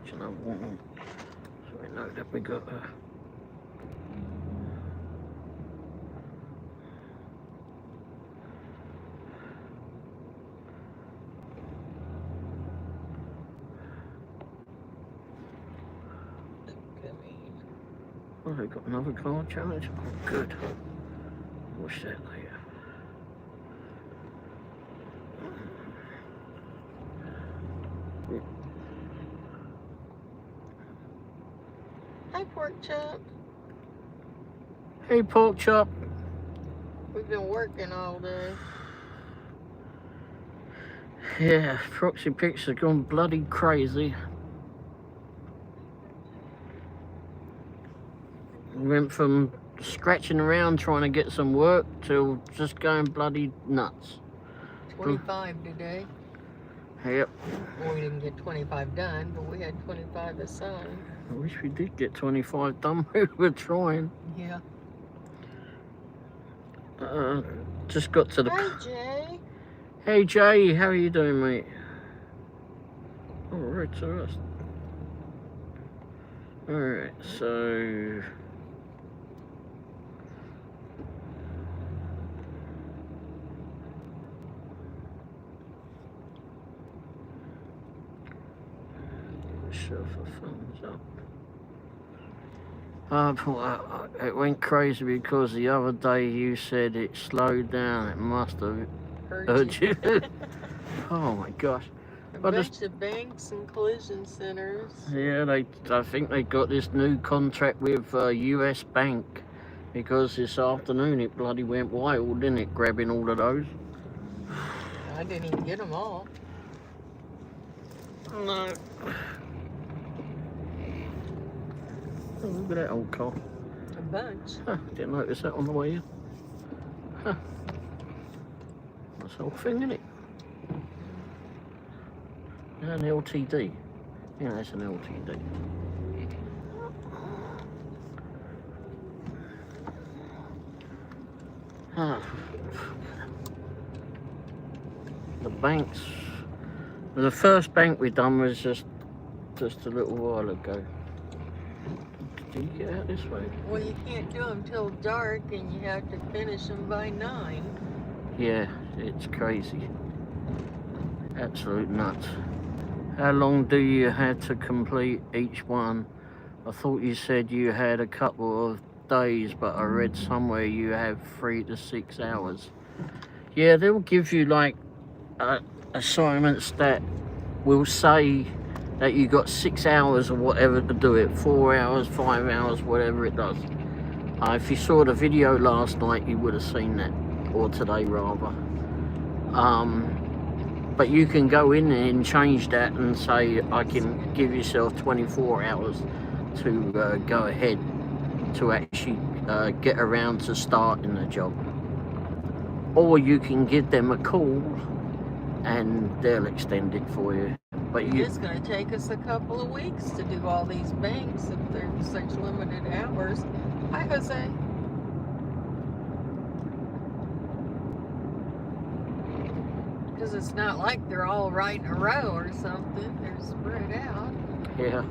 switch another one on, so we know that we got oh, they've got another car charge. Oh, good. Wash that later. Hi, Pork Chop. Hey, Pork Chop. We've been working all day. Yeah, ProxyPics have gone bloody crazy. We went from scratching around trying to get some work to just going bloody nuts. 25 today. Yep. Well, we didn't get 25 done, but we had 25 assigned. I wish we did get 25 done. We were trying. Yeah. Just got to the... Hi, Jay. Hey, Jay. How are you doing, mate? Oh, right to us. Alright, so... Show for thumbs up. It went crazy because the other day you said it slowed down. It must have hurt you. Oh my gosh. A bunch of banks and collision centers. Yeah, I think they got this new contract with US Bank because this afternoon it bloody went wild, didn't it? Grabbing all of those. I didn't even get them all. No. Oh, look at that old car. A bunch. Huh, didn't notice that on the way in. Huh. That's the whole thing, isn't it? An LTD. Yeah, that's an LTD. Ah. The banks. The first bank we done was just a little while ago. Did you get out this way? Well, you can't do them till dark, and you have to finish them by 9. Yeah, it's crazy. Absolute nuts. How long do you have to complete each one? I thought you said you had a couple of days, but I read somewhere you have 3 to 6 hours. Yeah, they'll give you like assignments that will say that you got 6 hours or whatever to do it, 4 hours, 5 hours, whatever it does. If you saw the video last night, you would have seen that, or today rather. But you can go in there and change that and say, I can give yourself 24 hours to go ahead to actually get around to starting the job. Or you can give them a call and they'll extend it for you. But it's going to take us a couple of weeks to do all these banks if they're such limited hours. Hi, Jose. Because it's not like they're all right in a row or something. They're spread out. Yeah.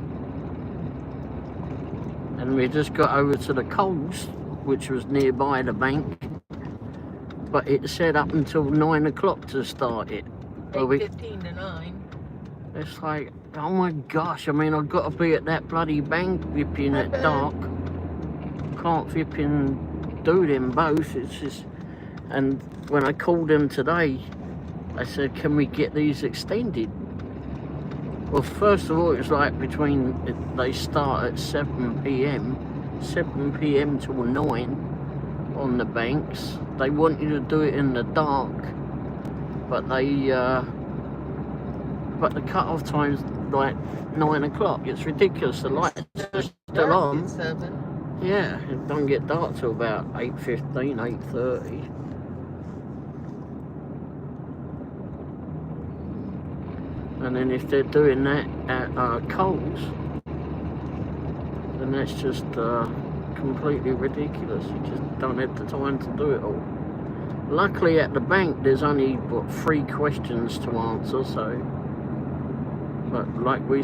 And we just got over to the Coles, which was nearby the bank. But it said up until 9 o'clock to start it. 8:15 to 9. It's like, oh my gosh, I mean, I've got to be at that bloody bank whipping at dark. Can't flipping do them both. It's just, and when I called them today, I said, can we get these extended? Well, first of all, it's like they start at 7 p.m. 7 p.m. till 9 on the banks. They want you to do it in the dark, but but the cut-off time's like 9 o'clock. It's ridiculous. The lights are still on. 7. Yeah, it don't get dark till about 8:15, 8:30. And then if they're doing that at Coles, then that's just completely ridiculous. You just don't have the time to do it all. Luckily at the bank there's only, what, 3 questions to answer, so... But like we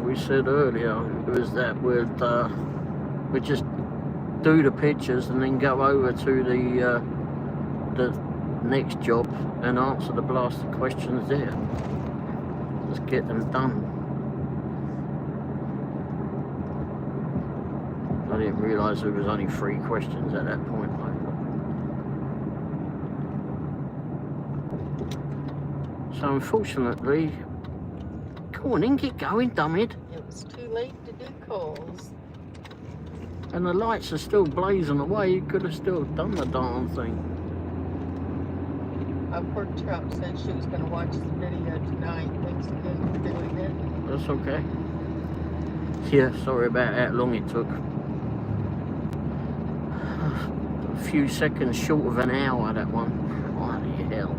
we said earlier was that we'd just do the pictures and then go over to the next job and answer the blasted questions there. Just get them done. I didn't realise there was only 3 questions at that point though. So unfortunately, come on in, get going, dummit. It was too late to do calls. And the lights are still blazing away. You could have still done the darn thing. Pork Chop said she was going to watch the video tonight. Thanks again for doing it. That's okay. Yeah, sorry about how long it took. A few seconds short of an hour, that one. Bloody hell.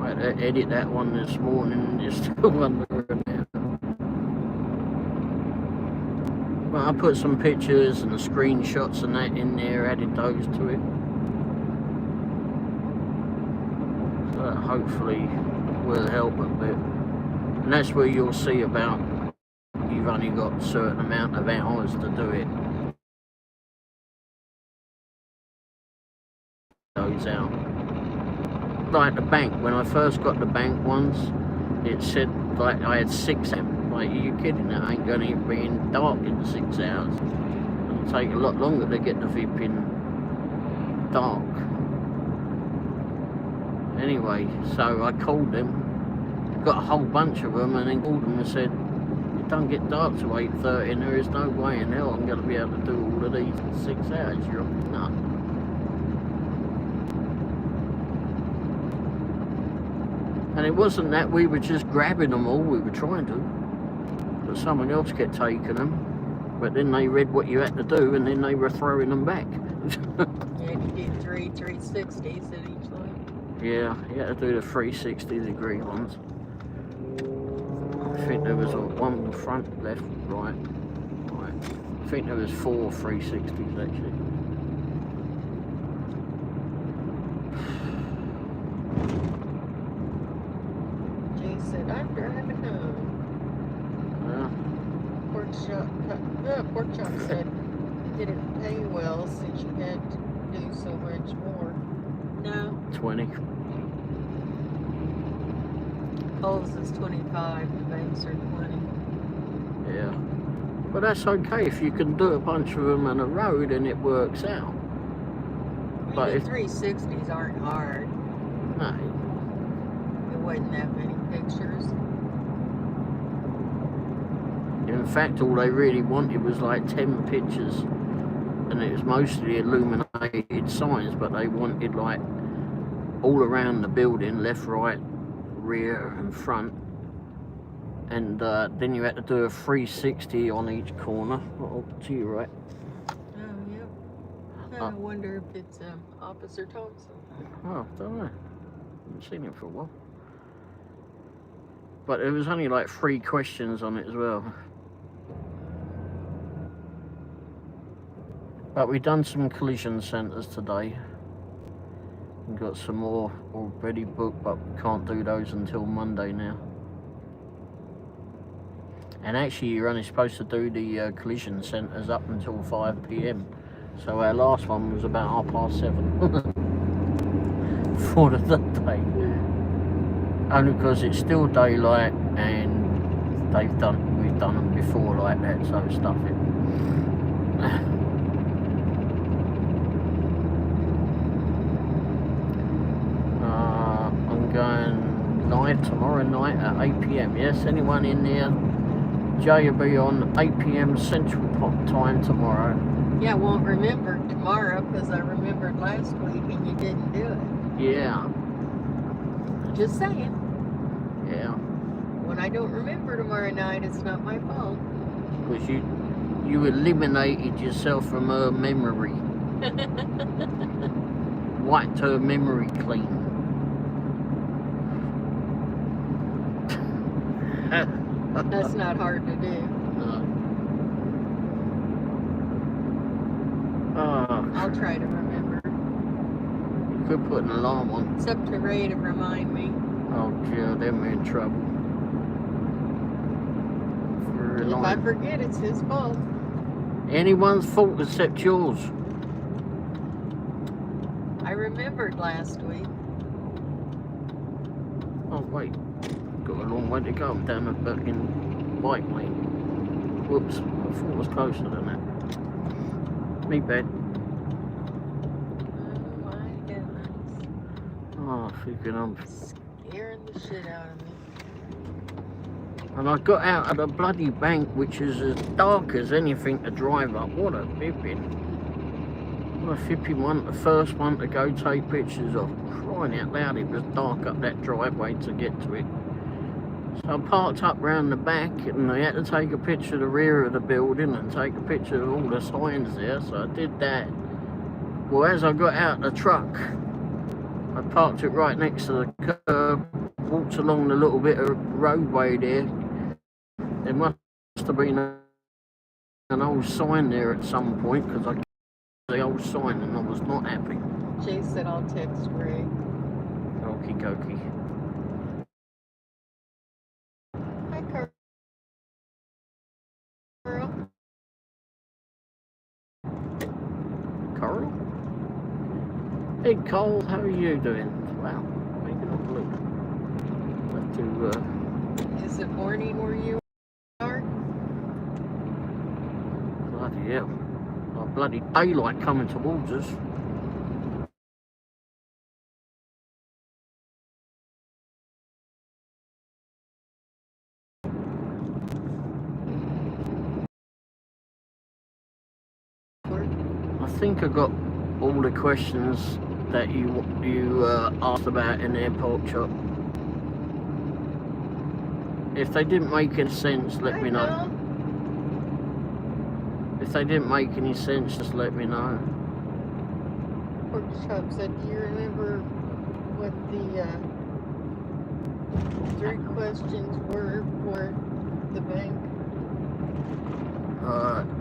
I had to edit that one this morning and it's still under an hour. But I put some pictures and the screenshots and that in there, added those to it. So that hopefully will help a bit. And that's where you'll see about you've only got a certain amount of hours to do it. Goes out. Like the bank, when I first got the bank ones, it said like I had 6 hours. Like, are you kidding? That ain't going to be in dark in 6 hours. It'll take a lot longer to get the VIP in dark. Anyway, so I called them, got a whole bunch of them, and then called them and said, it don't get dark till 8:30 and there is no way in hell I'm going to be able to do all of these in 6 hours. You're nuts. And it wasn't that we were just grabbing them all, we were trying to. But someone else kept taking them. But then they read what you had to do and then they were throwing them back. Yeah, you did 3 360s at each one. Yeah, you had to do the 360-degree ones. I think there was one front, left, right. I think there was 4 360s actually. Jay said, I'm driving home. Pork Chop said it didn't pay well since you had to do so much more. No. 20. Coles is 25, the banks are 20. Yeah. But that's okay if you can do a bunch of them on a road and it works out. But the 360s aren't hard. No. It wasn't that many pictures. In fact, all they really wanted was like 10 pictures, and it was mostly illuminated signs, but they wanted like all around the building, left, right, rear and front, and then you had to do a 360 on each corner. Oh, to your right. Oh, yeah. I wonder if it's Officer Thompson. Oh, don't know. Haven't seen him for a while. But there was only like 3 questions on it as well. But we've done some collision centres today. We've got some more already booked, but we can't do those until Monday now. And actually you're only supposed to do the collision centres up until 5 PM. So our last one was about 7:30 for the day. Only because it's still daylight and we've done them before like that, so stuff it. I'm going live tomorrow night at 8 PM. Yes, anyone in there? Jay will be on 8 PM Central Time tomorrow. Yeah, I won't remember tomorrow because I remembered last week and you didn't do it. Yeah. Just saying. Yeah. When I don't remember tomorrow night, it's not my fault. Because you eliminated yourself from her memory. Wiped her memory clean. That's not hard to do. No. I'll try to remember. You could put an alarm on. It's up to Ray to remind me. Oh, yeah, then we're in trouble. If I line. forget, it's his fault. Anyone's fault except yours. I remembered last week. Oh wait, got a long way to go. I'm down the fucking bike lane. Whoops, I thought it was closer than that. Me bad. Oh my goodness. Oh, freaking I'm Scaring the shit out of me. And I got out of the bloody bank, which is as dark as anything to drive up. What a fipping. What a fipping one. The first one to go take pictures of. Crying out loud, it was dark up that driveway to get to it. So I parked up round the back and I had to take a picture of the rear of the building and take a picture of all the signs there. So I did that. Well, as I got out the truck, I parked it right next to the curb, walked along the little bit of roadway there. There must have been an old sign there at some point because I got the old sign and I was not happy. Jay said I'll text Ray. Okie dokie. Hi, Carl. Coral? Hey Cole, how are you doing? Wow, making up blue. Have to, Is it morning where you are? bloody hell. Oh, bloody daylight coming towards us. I think I got all the questions that you asked about in the airport shop. If they didn't make any sense, let me know. If they didn't make any sense, just let me know. Pork Chop said, do you remember what the 3 questions were for the bank?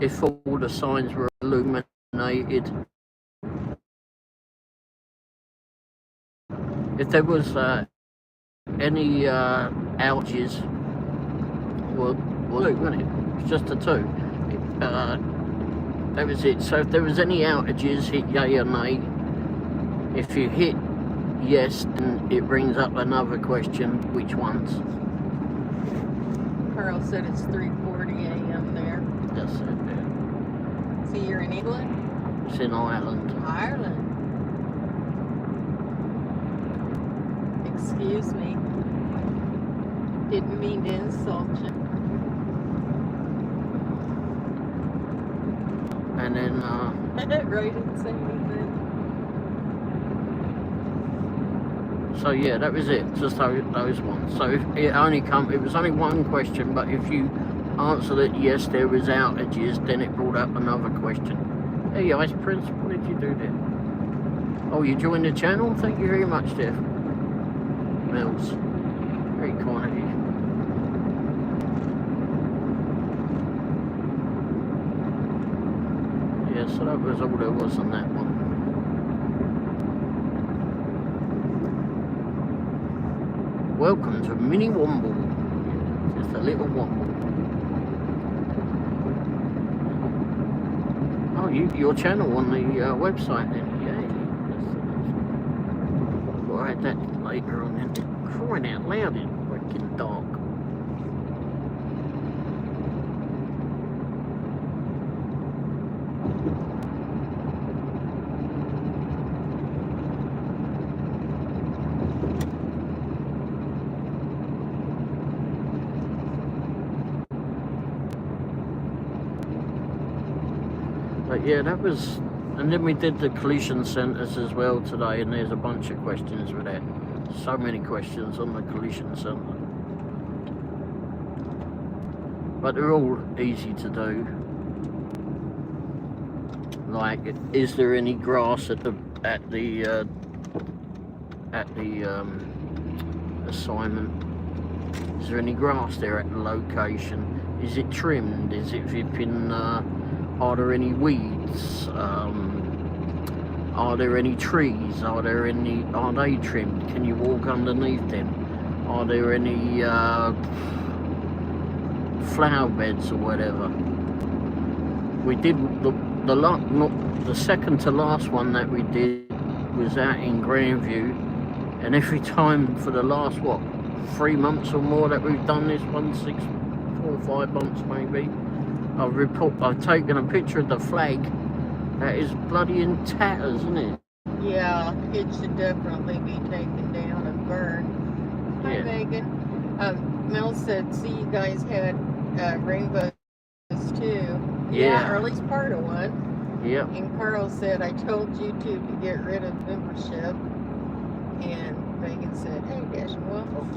If all the signs were illuminated, if there was any outages, well, look, wasn't it? It's just the 2. That was it. So if there was any outages, hit yay or nay. If you hit yes, then it brings up another question, which ones? Carl said it's 3:40 a.m. there. That's it. So you're in England? It's in Ireland. Ireland. Excuse me. Didn't mean to insult you. And then, Ray didn't say anything. so yeah, that was it. Just those ones. So it was only one question, but if you answered it yes, there was outages, then it brought up another question. Hey, Ice Prince, what did you do there? Oh, you joined the channel? Thank you very much, Jeff. Mills. Very kind of you. Yeah, so that was all there was on that one. Welcome to Mini Womble. Just a little Womble. Oh, your channel on the website then? Yeah. We'll add that later on then. Crying out loud, it's freaking dark. But yeah, that was, and then we did the collision centres as well today, and there's a bunch of questions with that. So many questions on the collision centre. But they're all easy to do. Like, is there any grass at the assignment? Is there any grass there at the location? Is it trimmed? Is it flipping? Are there any weeds? Are there any trees? Are they trimmed? Can you walk underneath them? Are there any flower beds or whatever. We did the second to last one that we did was out in Grandview, and every time for the last 3 months or more that we've done this one, 4 or 5 months maybe, I've taken a picture of the flag that is bloody in tatters, isn't it? Yeah, it should definitely be taken down and burned. Hi, Yeah. Megan. Mel said, see, you guys had rainbows too. Yeah. Or at least part of one. Yep. And Carl said, I told YouTube to get rid of membership. And Megan said, hey, Dash and Womble.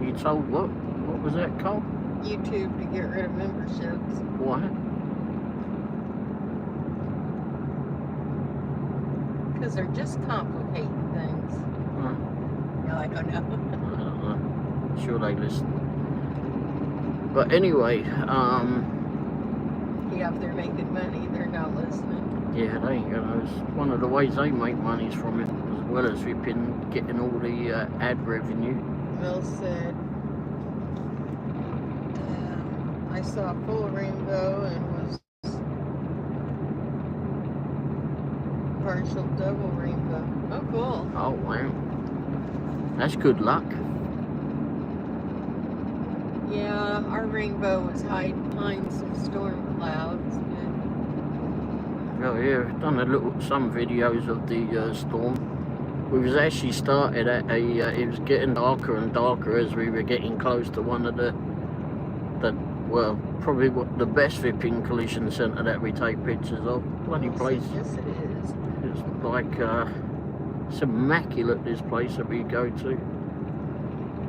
You told what? What was that called? YouTube to get rid of memberships. What? Because they're just complicating things. No, I don't know. I don't know. Sure they listen. But anyway, Yeah, if they're making money, they're not listening. yeah, it's one of the ways they make money is from it, as well as we've been getting all the ad revenue. Mel said, I saw a full rainbow and was partial double rainbow. Oh, cool. Oh, wow. That's good luck. Yeah, our rainbow was hiding behind some storm clouds. Oh yeah, I've done some videos of the storm. We was actually started at it was getting darker and darker as we were getting close to one of the probably the best Vipping collision centre that we take pictures of. Bloody place. Yes, it is. It's like, it's immaculate, this place that we go to.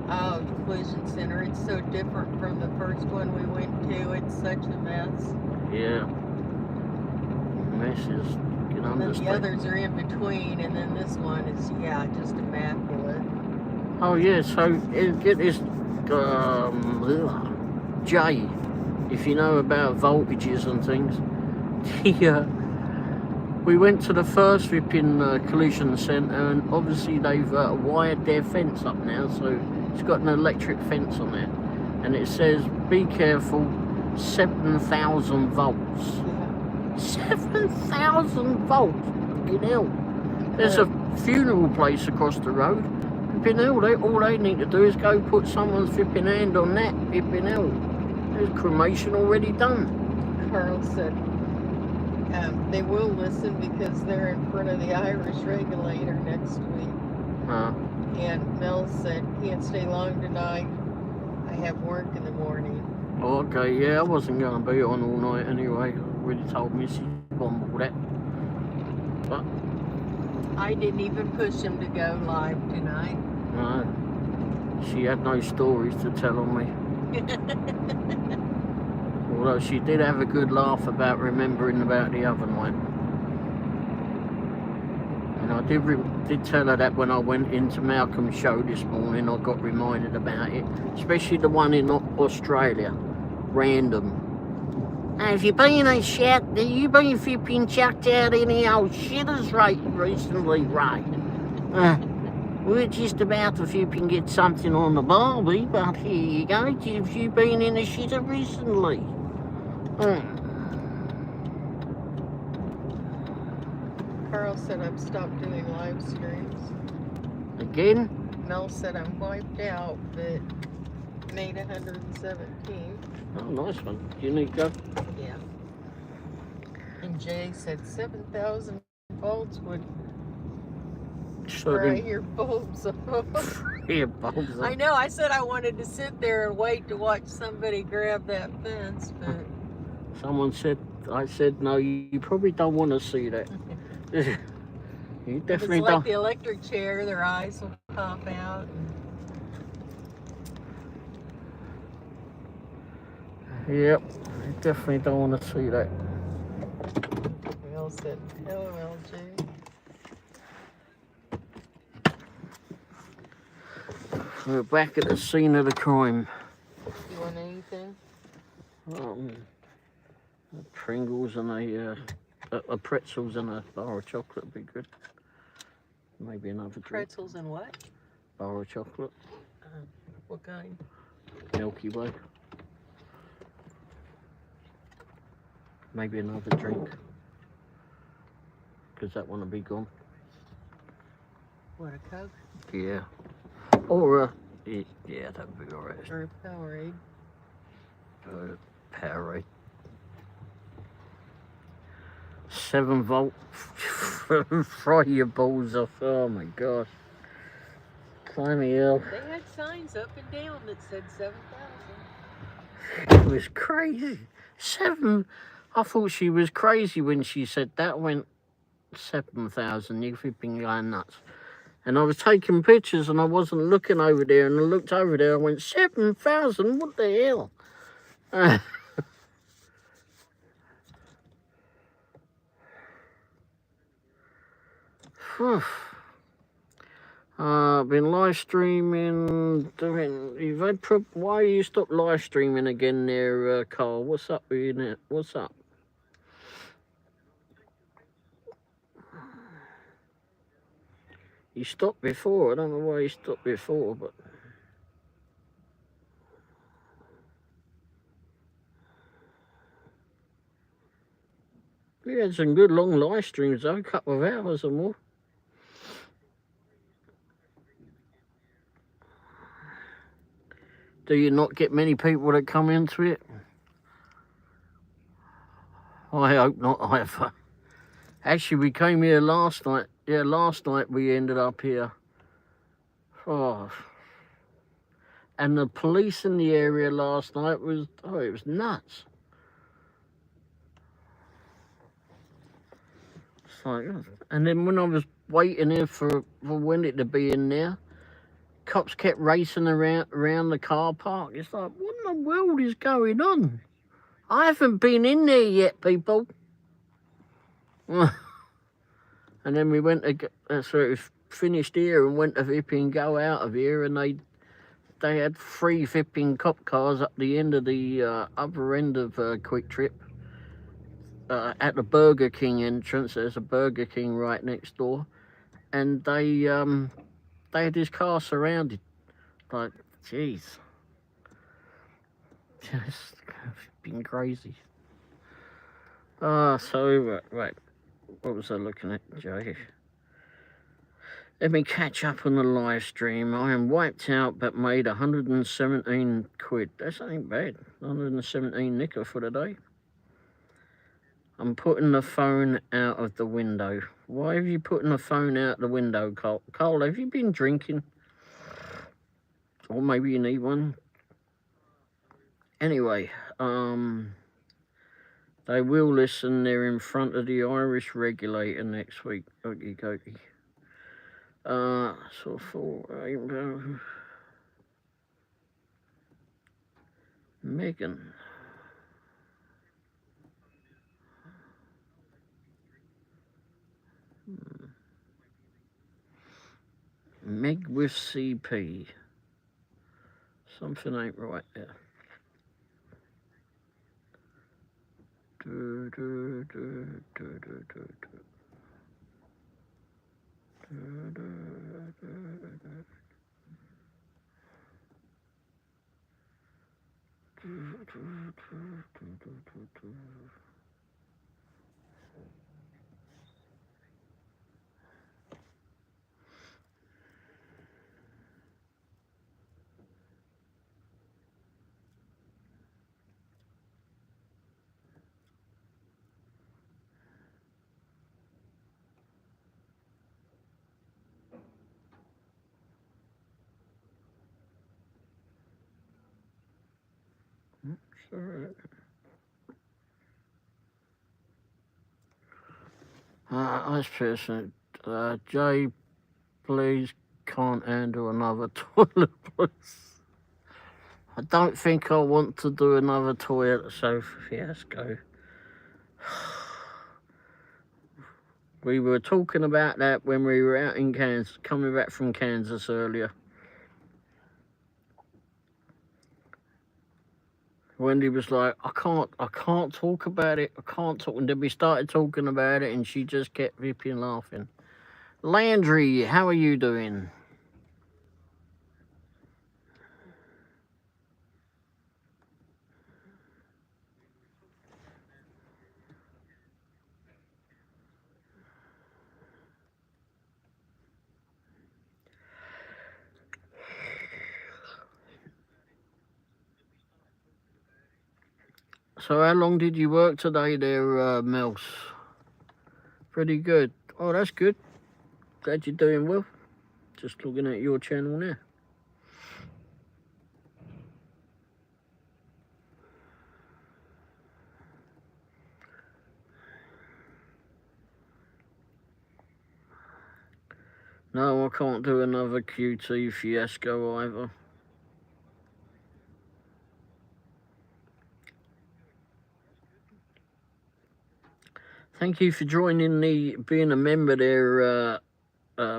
Oh, the collision center. It's so different from the first one we went to. It's such a mess. Yeah. Mess is, you know, And then the others are in between, and then this one is, yeah, just immaculate. Oh yeah, so get this, Jay, if you know about voltages and things, we went to the first Vipping collision centre, and obviously they've wired their fence up now, so it's got an electric fence on there, and it says, be careful, 7,000 volts. 7,000 volts, fucking hell. There's a funeral place across the road. Flipping hell, all they need to do is go put someone's flipping hand on that. Flipping hell, there's cremation already done. Carl said they will listen because they're in front of the Irish regulator next week. And Mel said, can't stay long tonight. I have work in the morning. Okay, yeah, I wasn't going to be on all night anyway. Already told Mrs. Womble that. But I didn't even push him to go live tonight. no, she had no stories to tell on me. Although she did have a good laugh about remembering about the other night. And I did tell her that when I went into Malcolm's show this morning, I got reminded about it. Especially the one in Australia. Random. Have you been you've been flipping chucked out any old shitters recently, right? We're just about to flipping get something on the Barbie, but here you go. Have you been in a shitter recently? Carl said I've stopped doing live streams. Again? Mel said I'm wiped out, but made 117. Oh, nice one. Do you need to go? Yeah. And Jay said 7,000 volts would fry your bulbs off. Your bulbs off. I know, I said I wanted to sit there and wait to watch somebody grab that fence, but... I said, no, you probably don't want to see that. You definitely it's like don't. the electric chair, their eyes will pop out. Yep, you definitely don't want to see that. We all said, hello, LG. We're back at the scene of the crime. You want anything? Pringles and a pretzels and a bar of chocolate would be good. Maybe another drink. Pretzels and what? Bar of chocolate. What kind? Milky Way. maybe another drink. Because that one will be gone. What, a Coke? Yeah. Or yeah, that would be alright. Or a Powerade. Powerade. 7 volt. Fry your balls off. Oh my gosh. Climby Hill. They had signs up and down that said 7,000. It was crazy. 7. I thought she was crazy when she said that. Went 7,000. You've been going nuts. And I was taking pictures and I wasn't looking over there. And I looked over there and went, 7,000? What the hell? Been live streaming, you've had why you stopped live streaming again there, Carl? What's up with it? What's up? You stopped before. I don't know why you stopped before, but we had some good long live streams though, a couple of hours or more. Do you not get many people that come into it? I hope not either. Actually, we came here last night. Yeah, last night we ended up here. Oh. And the police in the area last night was, it was nuts. It's like, and then when I was waiting here for when it to be in there, cops kept racing around the car park. It's like, what in the world is going on? I haven't been in there yet, people. And then we went to, so it was finished here and went to Vipping go out of here, and they had 3 Vipping cop cars up the end of the other end of Quick Trip. At the Burger King entrance, there's a Burger King right next door. And they had this car surrounded. Like, jeez. Just been crazy. So, right. What was I looking at, Jay? Let me catch up on the live stream. I am wiped out, but made 117 quid. That ain't bad. 117 nicker for the day. I'm putting the phone out of the window. Why have you putting the phone out the window, Cole? Cole, have you been drinking? Or maybe you need one. Anyway, they will listen. They're in front of the Irish regulator next week. Okie dokie. So for Megan. Meg with CP. Something ain't right there. Nice person. Jay, please can't handle another toilet, please. I don't think I want to do another toilet sofa fiasco. We were talking about that when we were out in Kansas, coming back from Kansas earlier. Wendy was like, I can't talk about it. I can't talk. And then we started talking about it and she just kept ripping laughing. Landry, how are you doing? So how long did you work today there, Mels? Pretty good. Oh, that's good. Glad you're doing well. Just looking at your channel now. No, I can't do another QT fiasco either. Thank you for joining the, being a member there,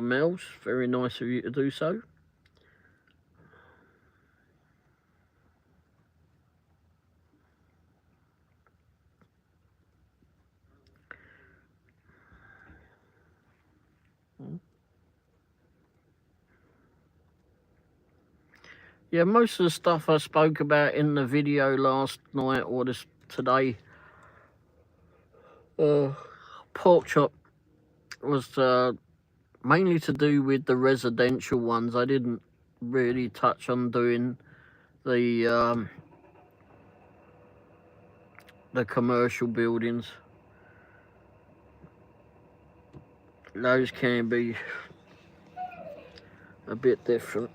Mels. Very nice of you to do so. Yeah, most of the stuff I spoke about in the video last night or this today, pork chop, was mainly to do with the residential ones. I didn't really touch on doing the commercial buildings. Those can be a bit different.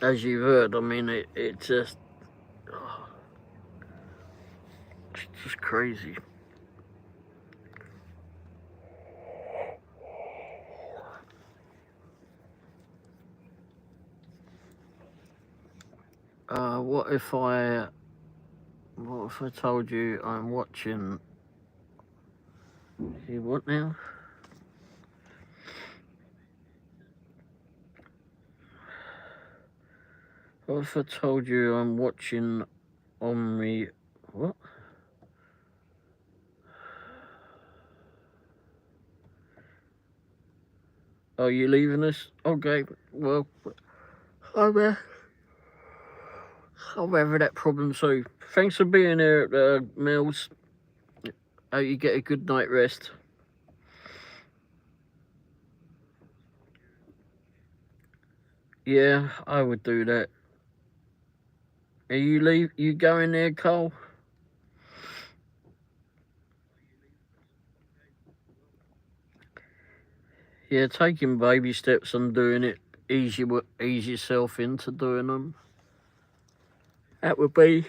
As you've heard, I mean, it's just crazy. What if I told you I'm watching? You what now? What if I told you I'm watching on me? What? Are you leaving us? Okay, well, I'll have that problem too. Thanks for being here, Mills. Hope you get a good night rest. Yeah, I would do that. Are you going there, Cole? Yeah, taking baby steps and doing it. Ease yourself into doing them. That would be.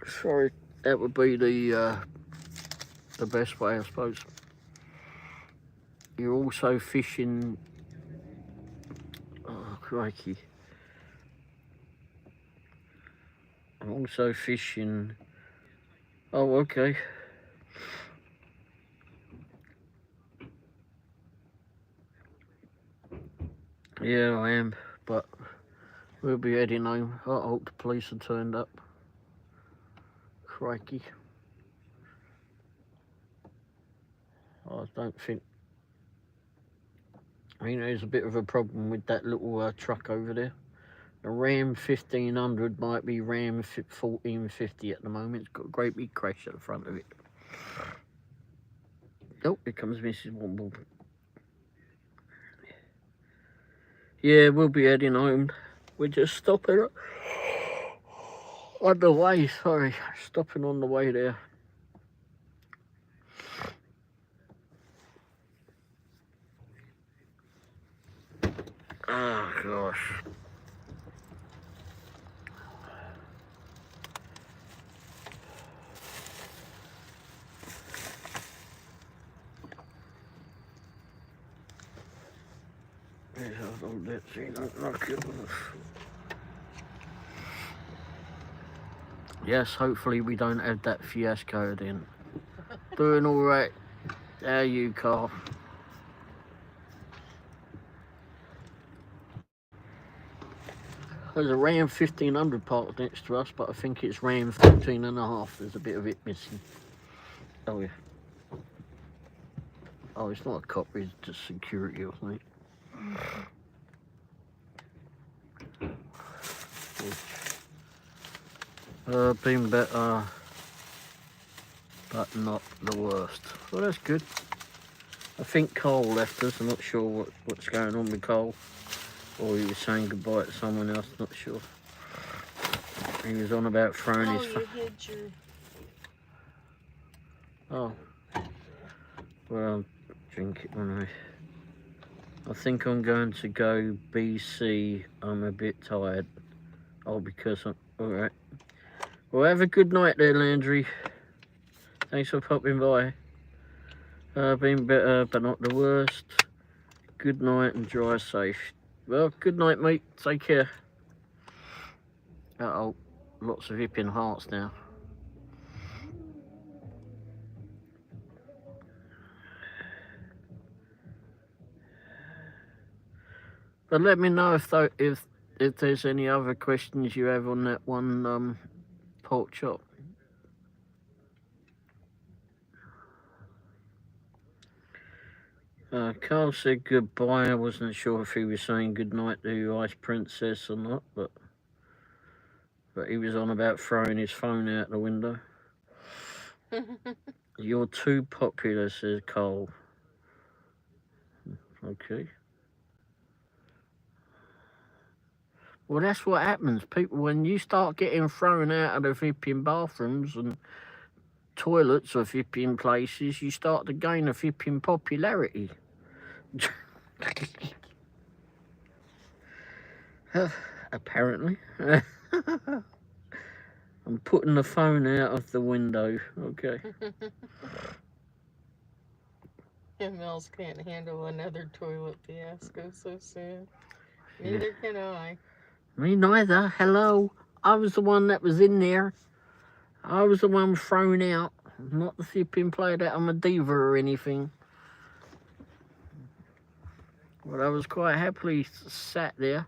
Sorry, that would be the best way, I suppose. You're also fishing. Oh, crikey. I'm also fishing. Oh, okay. Yeah, I am, but we'll be heading home. I hope the police have turned up. Crikey. I don't think. I mean, there's a bit of a problem with that little truck over there. The Ram 1500 might be Ram 1450 at the moment. It's got a great big crash at the front of it. Oh, here comes Mrs. Womble. Yeah, we'll be heading home. We're just stopping on the way, sorry. Stopping on the way there. Oh, gosh. Yes, hopefully we don't have that fiasco then. Doing all right. How are you, Carl? There's a Ram 1500 parked next to us, but I think it's Ram 14.5. There's a bit of it missing. Oh, yeah. Oh, it's not a cop, it's just security, I think. Been better, but not the worst. Well, that's good. I think Cole left us. I'm not sure what's going on with Cole. Or he was saying goodbye to someone else, not sure. He was on about throwing his phone. Oh, you hid your... Oh. Well, I'll drink it when I think I'm going to go BC. I'm a bit tired. Oh, because I'm... Alright. Well, have a good night there, Landry. Thanks for popping by. Been better, but not the worst. Good night and drive safe. Well, good night, mate. Take care. Uh-oh. Lots of hipping hearts now. But let me know if there's any other questions you have on that one pork chop. Carl said goodbye. I wasn't sure if he was saying goodnight to Ice Princess or not, but he was on about throwing his phone out the window. You're too popular, says Carl. Okay. Well, that's what happens. People, when you start getting thrown out of the flipping bathrooms and toilets or flipping places, you start to gain a flipping popularity. Apparently. I'm putting the phone out of the window. Okay. Mills can't handle another toilet fiasco so soon. Neither can I. Me neither. Hello. I was the one that was in there. I was the one thrown out. Not the flipping play that I'm a diva or anything. But I was quite happily sat there.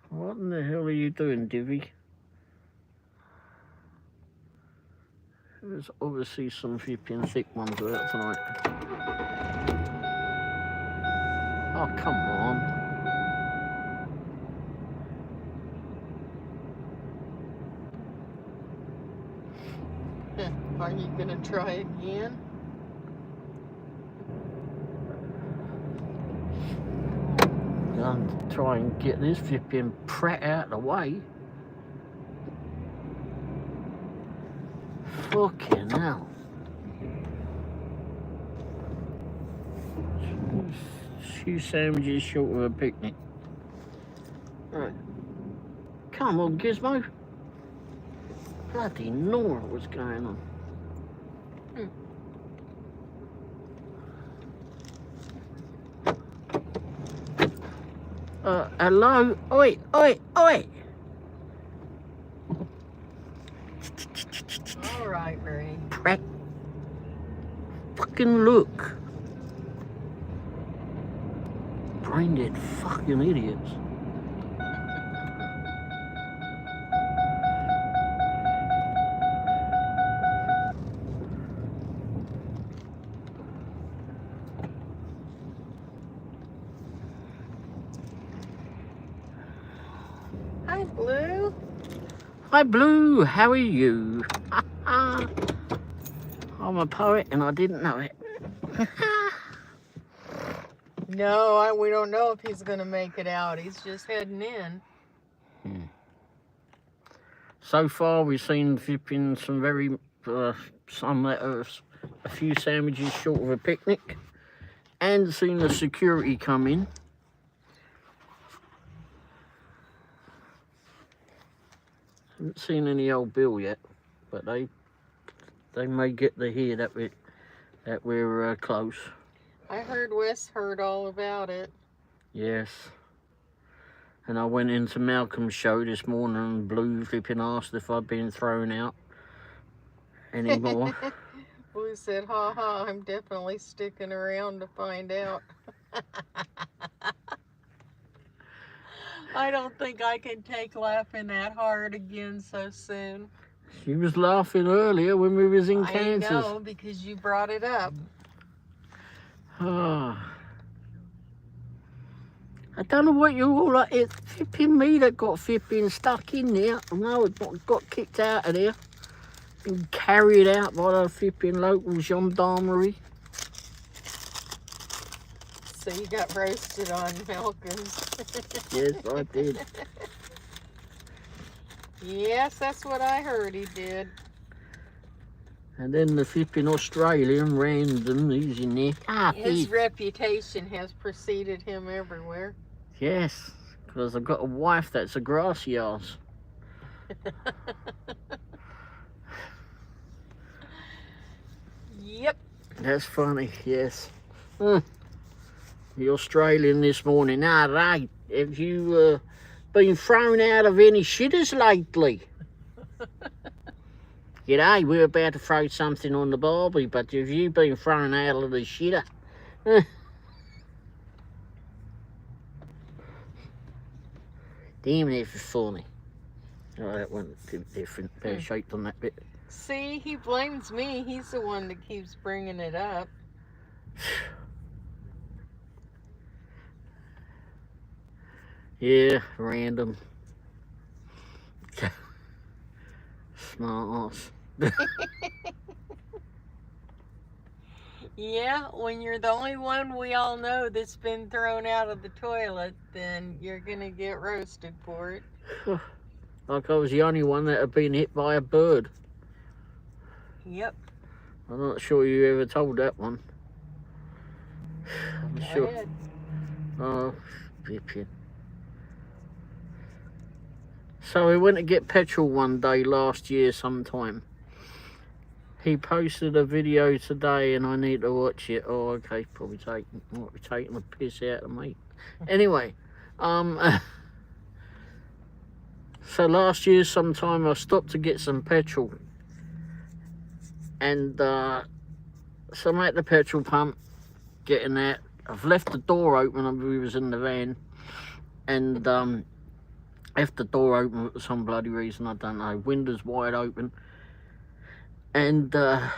What in the hell are you doing, Divvy? There's obviously some flipping thick ones out tonight. Oh, come on. Are you gonna try again? I'm trying to get this flipping prat out of the way. Fucking hell. Few sandwiches short of a picnic. Right. Come on, Gizmo. Bloody Nora, what's going on? Hello? Oi, oi, oi! All right, Ray. Prat. Fucking look. Brain dead fucking idiots. Hi, Blue. Hi, Blue. How are you? I'm a poet and I didn't know it. No, we don't know if he's gonna make it out. He's just heading in. So far, we've seen flipping some very, a few sandwiches short of a picnic, and seen the security come in. Haven't seen any old Bill yet, but they may get to hear that we're close. I heard Wes heard all about it. Yes. And I went into Malcolm's show this morning and Blue flipping asked if I'd been thrown out anymore. Blue said, ha ha, I'm definitely sticking around to find out. I don't think I can take laughing that hard again so soon. She was laughing earlier when we was in Kansas. I know, because you brought it up. I don't know what you're all like. It's flipping me that got flipping stuck in there. No, it got kicked out of there. Been carried out by the flipping local gendarmerie. So you got roasted on Malcolm's. Yes, I did. Yes, that's what I heard he did. And then the flipping Australian random, he's in there. His reputation has preceded him everywhere. Yes, because I've got a wife that's a grassy ass. Yep. That's funny, yes. The Australian this morning. Right, have you been thrown out of any shitters lately? G'day, we're about to throw something on the barbie, but have you been thrown out of the shitter? Damn, that's funny. Oh, that one different, shaped on that bit. See, he blames me. He's the one that keeps bringing it up. Yeah, random. Smart ass. Yeah, when you're the only one we all know that's been thrown out of the toilet, then you're gonna get roasted for it. Like I was the only one that had been hit by a bird. Yep. I'm not sure you ever told that one. I'm sure. Ahead. Oh, flipping. So we went to get petrol one day last year sometime. He posted a video today and I need to watch it. Oh, okay, might be taking a piss out of me. Anyway, so last year sometime I stopped to get some petrol. And so I'm at the petrol pump, getting that. I've left the door open, we was in the van. And left the door open for some bloody reason, I don't know. Windows wide open. And so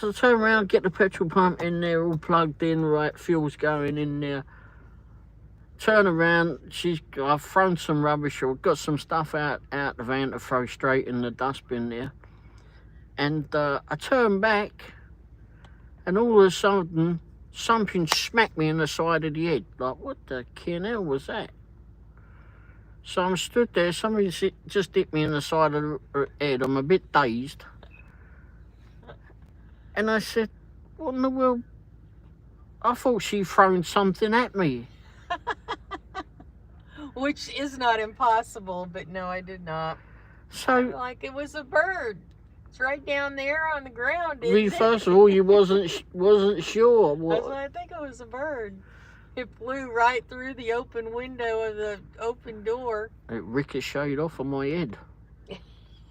I turn around, get the petrol pump in there, all plugged in, right, fuel's going in there. Turn around, I've thrown some rubbish or got some stuff out the van to throw straight in the dustbin there. And I turn back, and all of a sudden, something smacked me in the side of the head. Like, what the hell was that? So I'm stood there, somebody just hit me in the side of the head. I'm a bit dazed. And I said, what in the world? I thought she'd thrown something at me. Which is not impossible, but no, I did not. So, like it was a bird. It's right down there on the ground. First of all, you wasn't sure. What? I think it was a bird. It flew right through the open window of the open door. It ricocheted off of my head.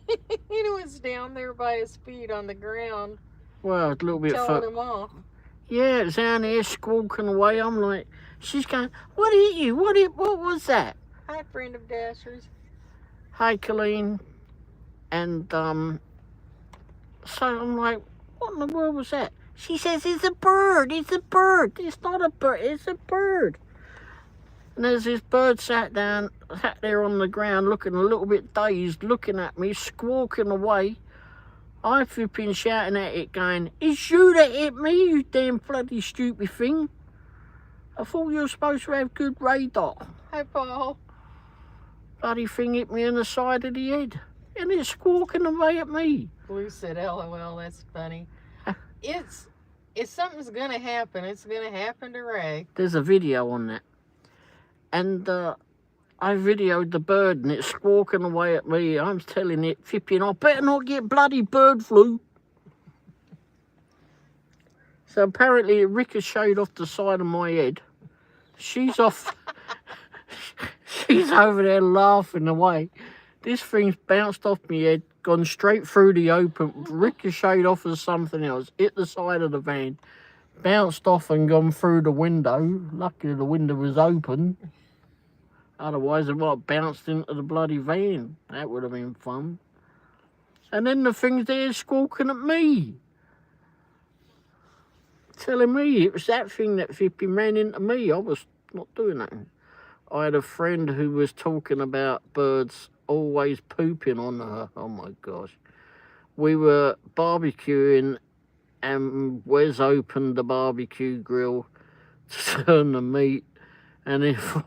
It was down there by his feet on the ground. Well, a little bit telling him off. Yeah, it's down there squawking away. I'm like, she's going, what hit you? What was that? Hi, friend of Dasher's. Hi, Colleen. And so I'm like, what in the world was that? She says, it's a bird. It's a bird. It's not a bird. It's a bird. And there's this bird sat there on the ground, looking a little bit dazed, looking at me, squawking away. I flipping shouting at it, going, it's you that hit me, you damn bloody stupid thing. I thought you were supposed to have good radar. Hi, Paul. Bloody thing hit me in the side of the head. And it's squawking away at me. Blue said, LOL, that's funny. If something's going to happen, it's going to happen to Ray. There's a video on that. And I videoed the bird and it's squawking away at me. I'm telling it, flipping, I better not get bloody bird flu. So apparently it ricocheted off the side of my head. She's off. She's over there laughing away. This thing's bounced off my head, gone straight through the open, ricocheted off of something else, hit the side of the van, bounced off and gone through the window. Luckily the window was open. Otherwise it might have bounced into the bloody van. That would have been fun. And then the thing's there squawking at me. Telling me it was that thing that flipping ran into me. I was not doing that. I had a friend who was talking about birds always pooping on her. Oh my gosh. We were barbecuing and Wes opened the barbecue grill to turn the meat, and if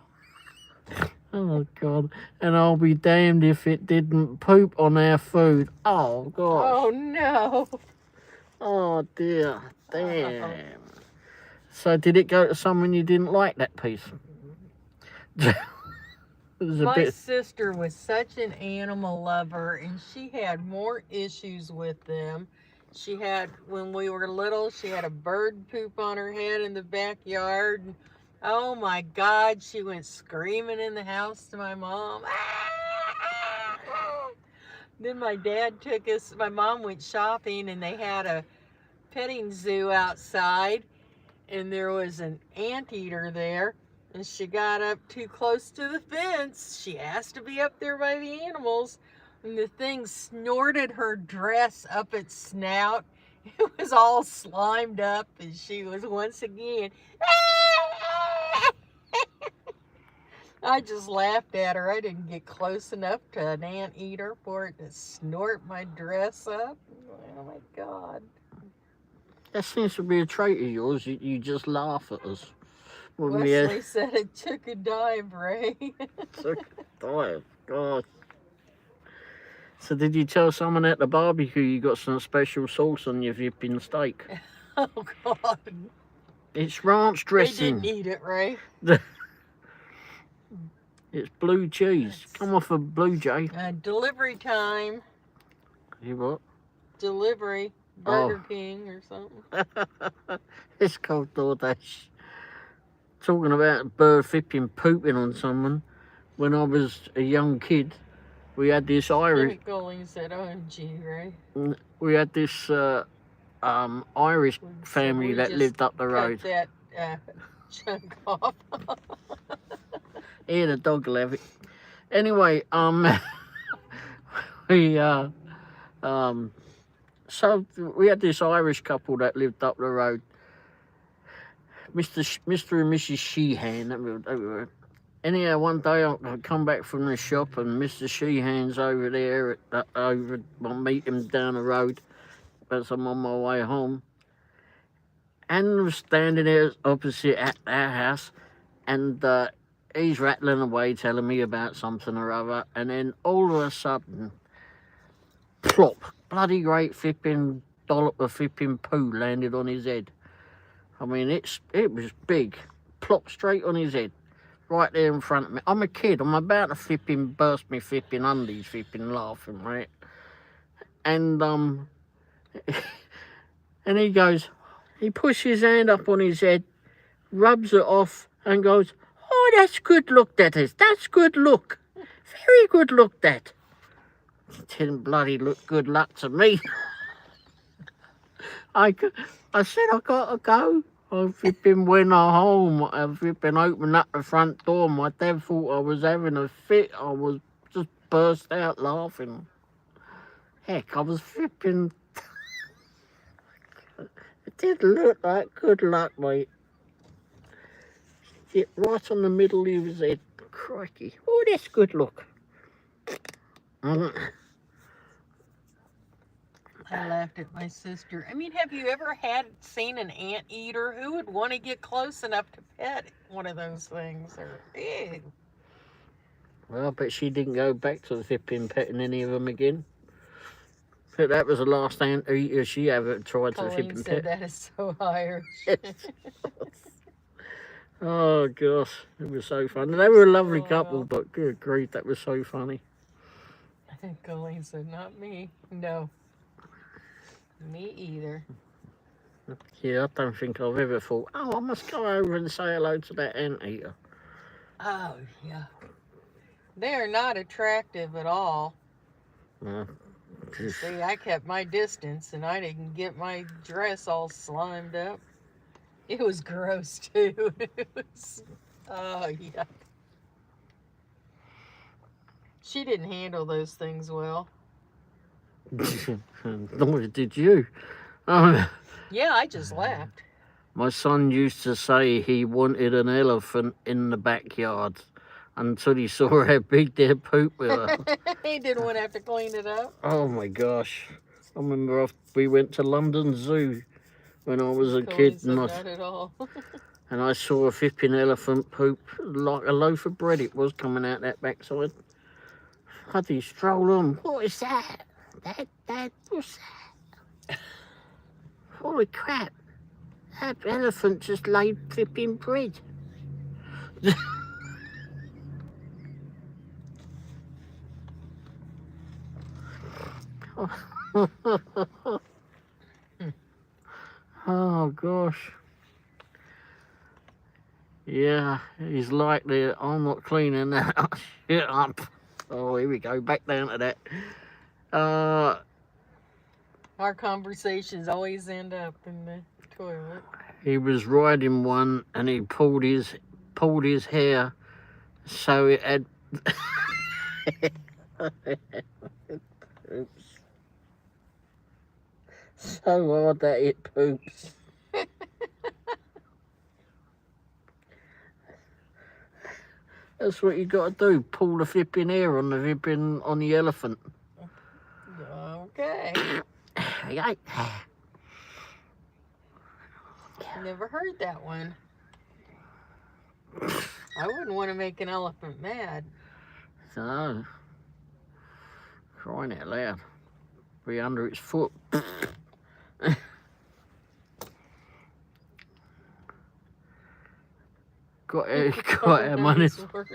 Oh, God. And I'll be damned if it didn't poop on our food. Oh, gosh. Oh, no. Oh, dear. Damn. So did it go to someone you didn't like, that piece? My sister was such an animal lover, and she had more issues with them. She had, when we were little, she had a bird poop on her head in the backyard. And, oh my God, she went screaming in the house to my mom. Then my dad took us, my mom went shopping, and they had a petting zoo outside, and there was an anteater there. And she got up too close to the fence. She asked to be up there by the animals. And the thing snorted her dress up its snout. It was all slimed up, and she was once again. I just laughed at her. I didn't get close enough to an anteater for it to snort my dress up. Oh my God. That seems to be a trait of yours. You just laugh at us. Wesley said it took a dive, Ray. Took a dive, God. So did you tell someone at the barbecue you got some special sauce on your vipping steak? Oh, God. It's ranch dressing. They didn't eat it, Ray. It's blue cheese. Come off a Blue Jay. Delivery time. You what? Delivery. Burger King or something. It's called DoorDash. Talking about bird flipping pooping on someone. When I was a young kid, we had this Irish. Colleen said, "OMG, Ray." We had this Irish family that lived up the road. Cut that chunk off. Here, the dog will have it. Anyway, so we had this Irish couple that lived up the road. Mr. and Mrs. Sheehan. Anyhow, one day I come back from the shop and Mr. Sheehan's over there. I'll meet him down the road as I'm on my way home. And I was standing there opposite at our house, and he's rattling away, telling me about something or other. And then all of a sudden, plop, bloody great flipping dollop of flipping poo landed on his head. I mean, it was big. Plop straight on his head. Right there in front of me. I'm a kid. I'm about to flipping burst me flipping undies, flipping laughing, right? And and he pushes his hand up on his head, rubs it off, and goes, "Oh, that's good look, that is. That's good look. Very good look, that." It didn't bloody look good luck to me. I said, "I gotta go." I flipping went home. I flipping opened up the front door. My dad thought I was having a fit. I was just burst out laughing. Heck, I was flipping. It did look like good luck, mate. Hit right on the middle of his head. Crikey. Oh, that's good luck. I laughed at my sister. I mean, have you ever seen an anteater? Who would want to get close enough to pet one of those things? Or, ew. Well, I bet she didn't go back to the flipping petting any of them again. But that was the last anteater she ever tried to flipping pet. That is so Irish. Oh, gosh. It was so funny. They were a lovely couple, but good grief, that was so funny. I think Colleen said, "Not me." No. Me either. Yeah, I don't think I've ever thought, oh, I must go over and say hello to that anteater. Oh, yeah. They are not attractive at all. See, I kept my distance, and I didn't get my dress all slimed up. It was gross, too. It was, oh, yeah. She didn't handle those things well. Nor did you. Yeah, I just laughed. My son used to say he wanted an elephant in the backyard until he saw how big their poop were. He didn't want to have to clean it up. Oh my gosh. I remember we went to London Zoo when I was a kid. Not at all. And I saw a flipping elephant poop like a loaf of bread. It was coming out that backside. Had he stroll on. What is that? Dad, what's that? Holy crap. That elephant just laid flipping bread. Oh gosh. Yeah, he's like the I'm not cleaning that shit up. Oh, here we go, back down to that. Our conversations always end up in the toilet. He was riding one and he pulled his hair so it had oops. So hard that it poops. That's what you got to do. Pull the flipping hair on the elephant. Okay. Yeah. Never heard that one. I wouldn't want to make an elephant mad. No. Crying out loud. Be under its foot. got our money's worth.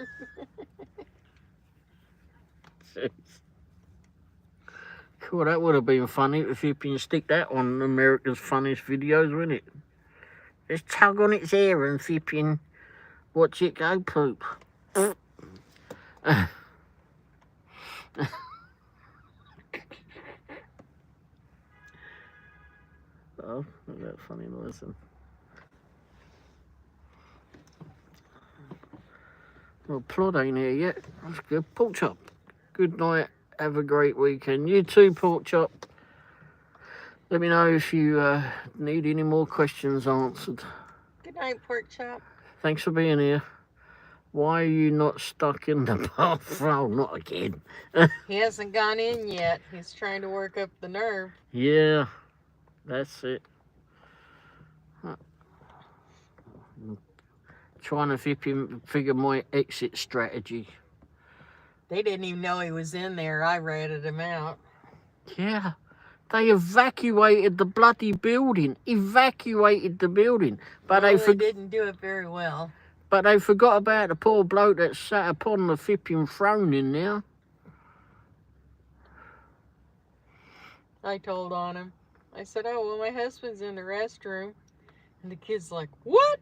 Cool, that would have been funny if you can stick that on America's Funniest Videos, wouldn't it? Just tug on its hair and flipping watch it go poop. Oh, that funny noise. Well, Plod ain't here yet. That's good. Pork Chop, good night. Have a great weekend. You too, Pork Chop. Let me know if you need any more questions answered. Good night, Pork Chop. Thanks for being here. Why are you not stuck in the bathroom? Not again. He hasn't gone in yet. He's trying to work up the nerve. Yeah, that's it. Trying to figure my exit strategy. They didn't even know he was in there. I ratted him out. Yeah. They evacuated the bloody building. Evacuated the building. But well, they didn't do it very well. But they forgot about the poor bloke that sat upon the flipping throne in there. I told on him. I said, oh, well, my husband's in the restroom. And the kid's like, what?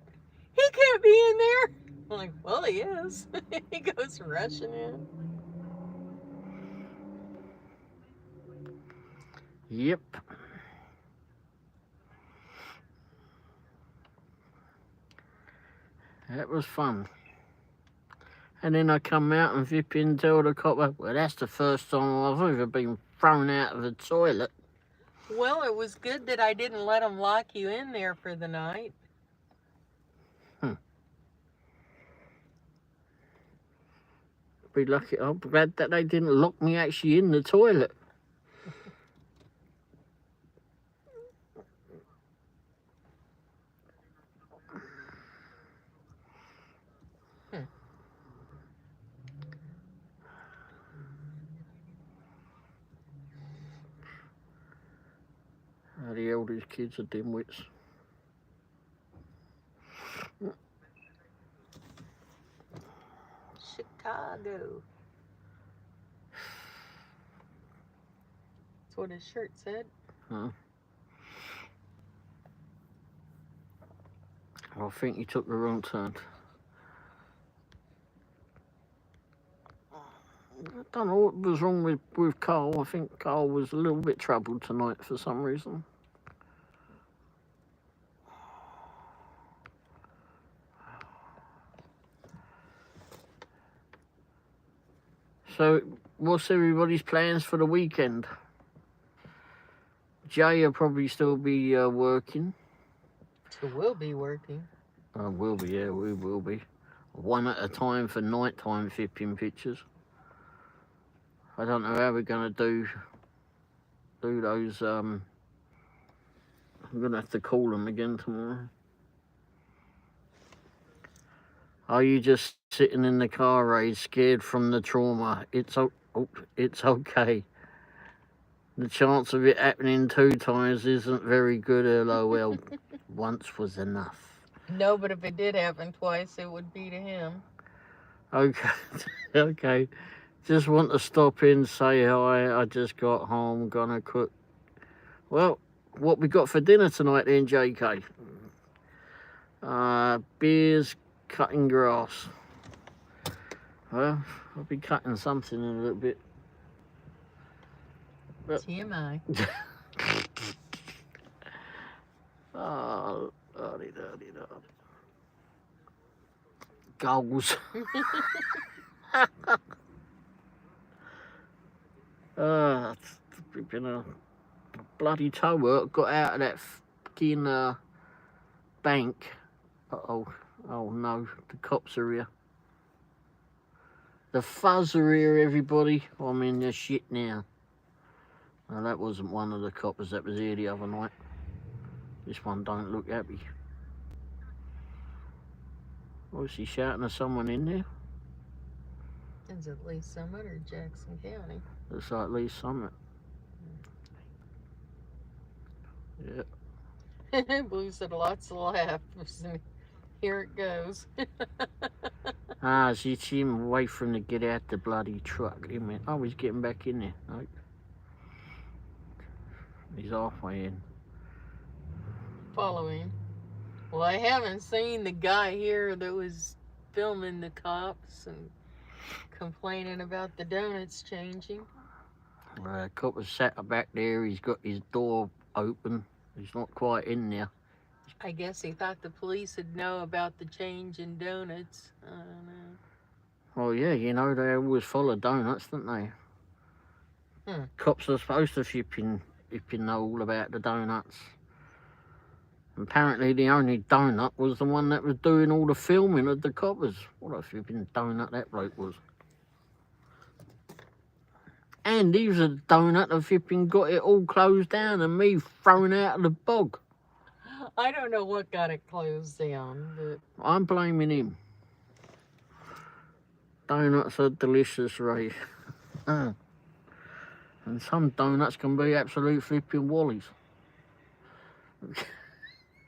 He can't be in there. I'm like, well, he is. He goes rushing in. Yep. That was fun. And then I come out and flipping tell the copper, well, that's the first time I've ever been thrown out of the toilet. Well, it was good that I didn't let them lock you in there for the night. Be lucky. I'm glad that they didn't lock me actually in the toilet. The eldest kids are dimwits. Chicago. That's what his shirt said. Huh. I think he took the wrong turn. I don't know what was wrong with Carl. I think Carl was a little bit troubled tonight for some reason. So, what's everybody's plans for the weekend? Jay will probably still be working. It will be working. Will be, yeah, we will be. One at a time for nighttime flipping pictures. I don't know how we're going to do those. I'm going to have to call them again tomorrow. Are you just sitting in the car, Ray, scared from the trauma? It's okay. The chance of it happening 2 times isn't very good, LOL. Once was enough. No, but if it did happen twice, it would be to him. Okay, okay. Just want to stop in, say hi. I just got home, gonna cook. Well, what we got for dinner tonight then, JK? Beers, cutting grass. Well, I'll be cutting something in a little bit. But... TMI. Oh, goals. It's been a bloody tow work. Got out of that fucking bank. Oh no, the cops are here. The fuzz are here, everybody. I'm in the shit now. No, that wasn't one of the coppers that was here the other night. This one don't look happy. Oh, is he shouting at someone in there? Is it Lee Summit or Jackson County? Looks like Lee Summit. Yeah. Blue said lots of laughs, and here it goes. She's him away from to get out the bloody truck. Oh, he's getting back in there. Nope. He's halfway in. Following. Well, I haven't seen the guy here that was filming the cops and complaining about the donuts changing. The cop was sat back there. He's got his door open. He's not quite in there. I guess he thought the police would know about the change in donuts. I don't know. Well, yeah, you know, they always follow donuts, don't they? Cops are supposed to if you know all about the donuts. Apparently the only donut was the one that was doing all the filming of the coppers. What a flipping donut that bloke was. And he was a donut that flipping got it all closed down and me thrown out of the bog. I don't know what got it closed down, but... I'm blaming him. Donuts are delicious, Ray. And some donuts can be absolute flipping wallies.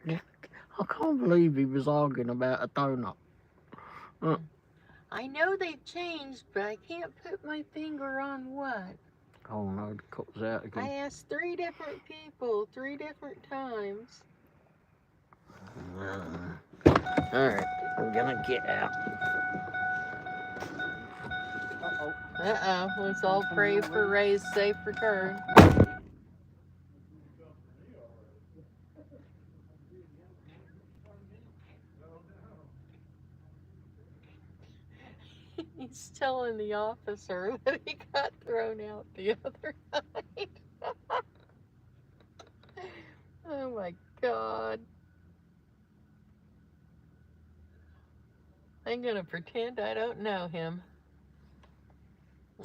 I can't believe he was arguing about a donut. I know they've changed, but I can't put my finger on what. Oh no, the cop's out again. I asked 3 different people, 3 different times. Alright, we're gonna get out. Let's all pray for Ray's safe return. He's telling the officer that he got thrown out the other night. Oh my God. I'm gonna pretend I don't know him.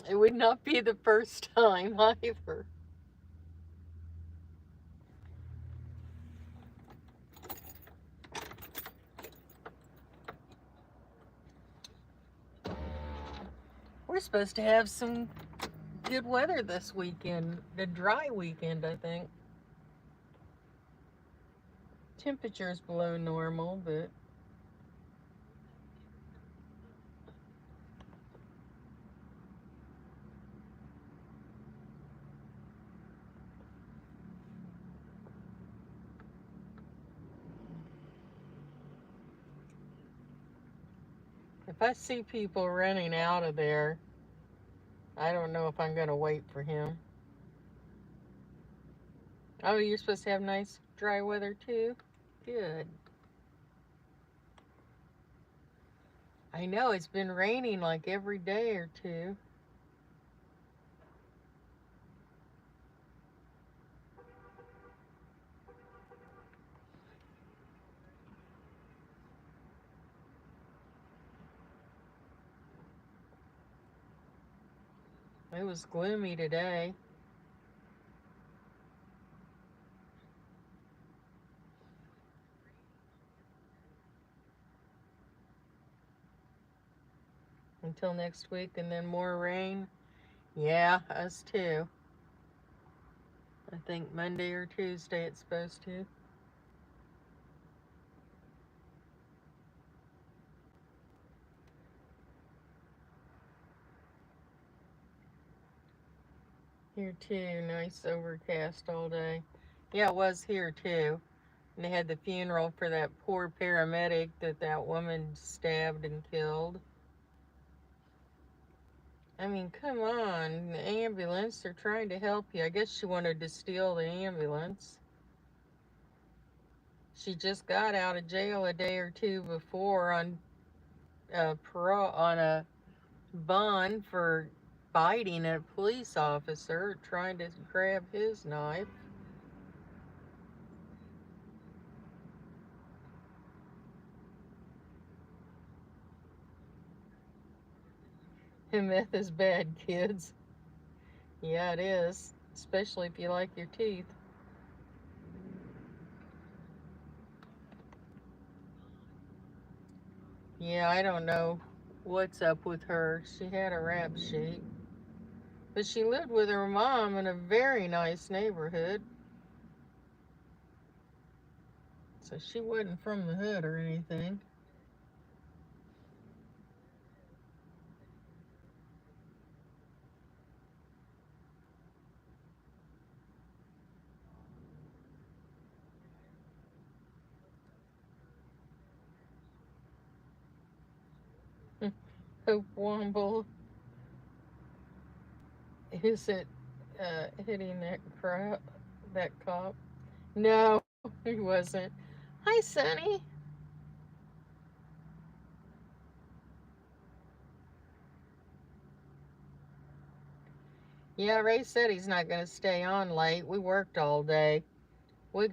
It would not be the first time either. We're supposed to have some good weather this weekend. A dry weekend, I think. Temperature's below normal, but... if I see people running out of there, I don't know if I'm going to wait for him. Oh, you're supposed to have nice dry weather too? Good. I know, it's been raining like every day or two. It was gloomy today. Until next week, and then more rain. Yeah, us too. I think Monday or Tuesday it's supposed to. Here too, nice overcast all day. Yeah, it was here too. And they had the funeral for that poor paramedic that woman stabbed and killed. I mean, come on, the ambulance, they're trying to help you. I guess she wanted to steal the ambulance. She just got out of jail a day or two before on a bond for biting a police officer trying to grab his knife. Meth is bad, kids. Yeah, it is, especially if you like your teeth. Yeah, I don't know what's up with her. She had a rap sheet. But she lived with her mom in a very nice neighborhood. So she wasn't from the hood or anything. Hope Womble. Is it hitting that cop? No, he wasn't. Hi, Sonny. Yeah, Ray said he's not going to stay on late. We worked all day. We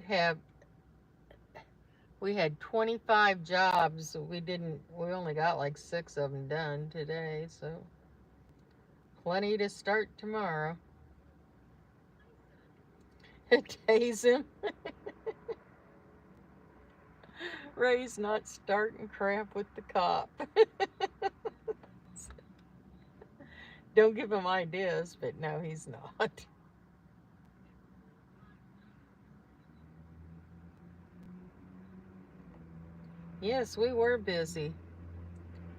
had 25 jobs. We only got like 6 of them done today, so plenty to start tomorrow. Tase him. Ray's not starting crap with the cop. Don't give him ideas, but no, he's not. Yes, we were busy.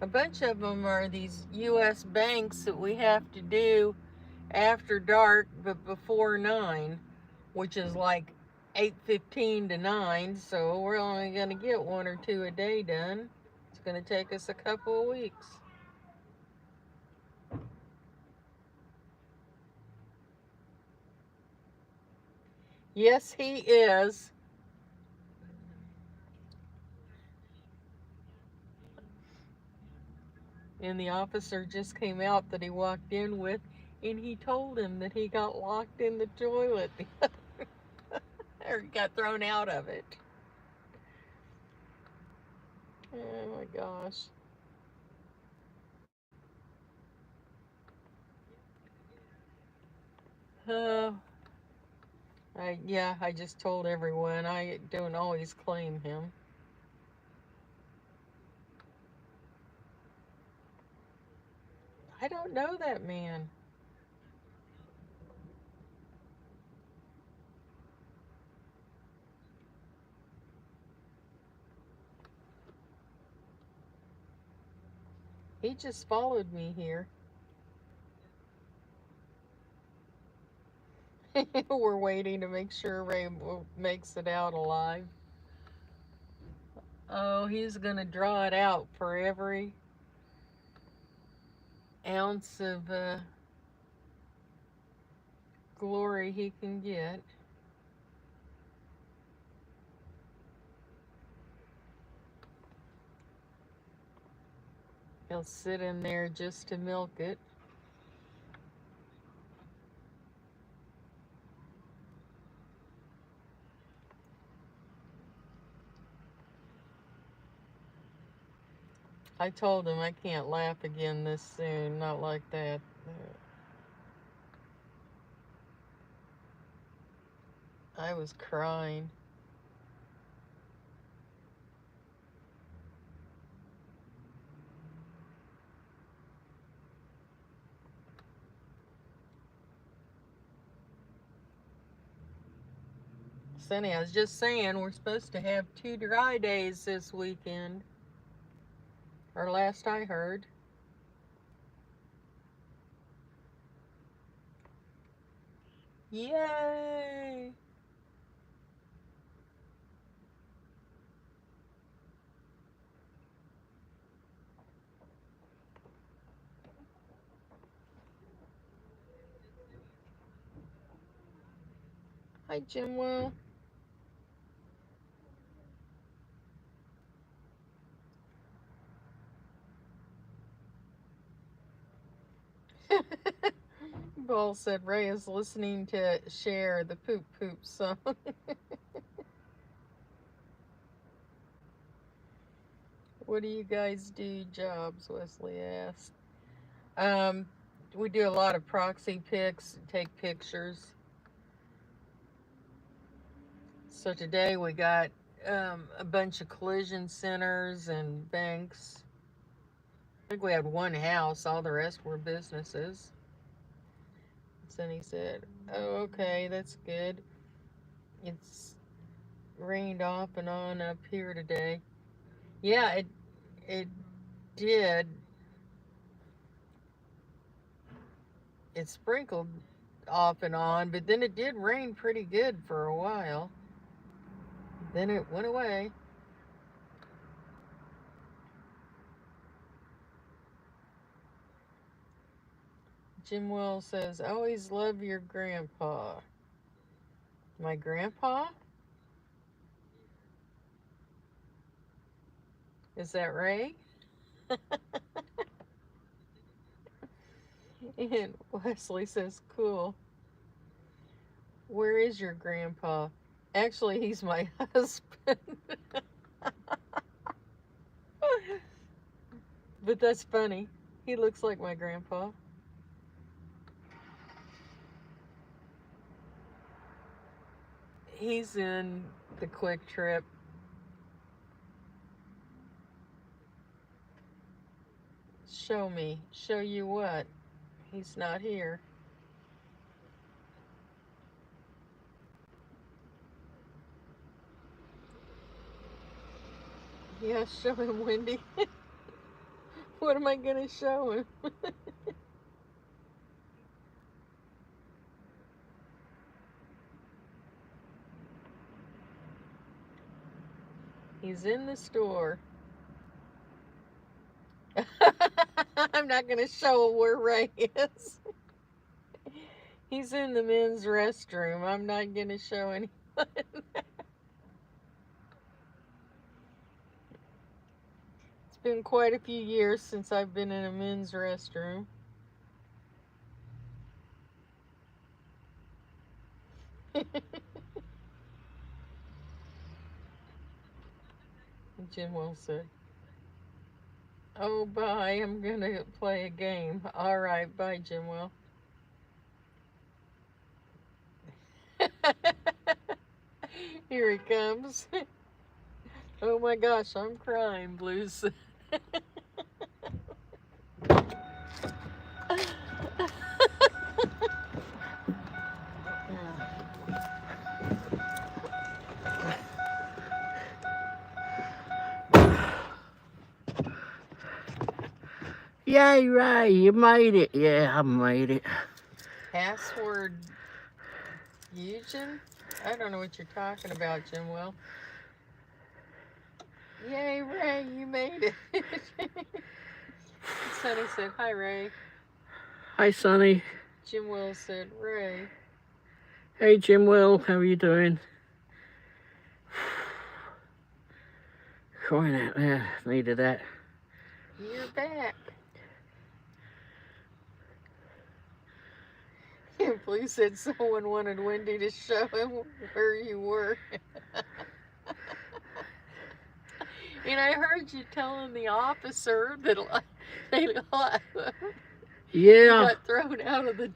A bunch of them are these U.S. banks that we have to do after dark but before 9, which is like 8:15 to 9, so we're only going to get 1 or 2 a day done. It's going to take us a couple of weeks. Yes, he is. And the officer just came out that he walked in with, and he told him that he got locked in the toilet or got thrown out of it. Oh my gosh. I just told everyone I don't always claim him. I don't know that man. He just followed me here. We're waiting to make sure Ray makes it out alive. Oh, he's gonna draw it out for every ounce of glory he can get. He'll sit in there just to milk it. I told him I can't laugh again this soon, not like that. I was crying. Sunny, I was just saying we're supposed to have 2 dry days this weekend. Or last I heard. Yay! Hi, Jimwell. Ball said Ray is listening to Cher, the Poop Poop song. What do you guys do jobs? Wesley asked. We do a lot of ProxyPics, take pictures. So today we got a bunch of collision centers and banks. I think we had one house, all the rest were businesses. And he said, oh, okay, that's good. It's rained off and on up here today. Yeah, it did. It sprinkled off and on, but then it did rain pretty good for a while. Then it went away. Jim Wells says, I always love your grandpa. My grandpa? Is that Ray? And Wesley says, cool. Where is your grandpa? Actually, he's my husband. But that's funny. He looks like my grandpa. He's in the Quick Trip. Show me. Show you what? He's not here. Yeah, show him, Wendy. What am I going to show him? He's in the store. I'm not going to show where Ray is. He's in the men's restroom. I'm not going to show anyone. It's been quite a few years since I've been in a men's restroom. Jim Will said, oh, bye. I'm going to play a game. All right. Bye, Jim Will. Here he comes. Oh my gosh, I'm crying, Blues. Yay, Ray, you made it. Yeah, I made it. Password Eugen? I don't know what you're talking about, Jim Will. Yay, Ray, you made it. Sonny said, hi, Ray. Hi, Sonny. Jim Will said, Ray. Hey, Jim Will, how are you doing? Crying out there, needed that. You're back. Blue said someone wanted Wendy to show him where you were. And I heard you telling the officer that you got thrown out of the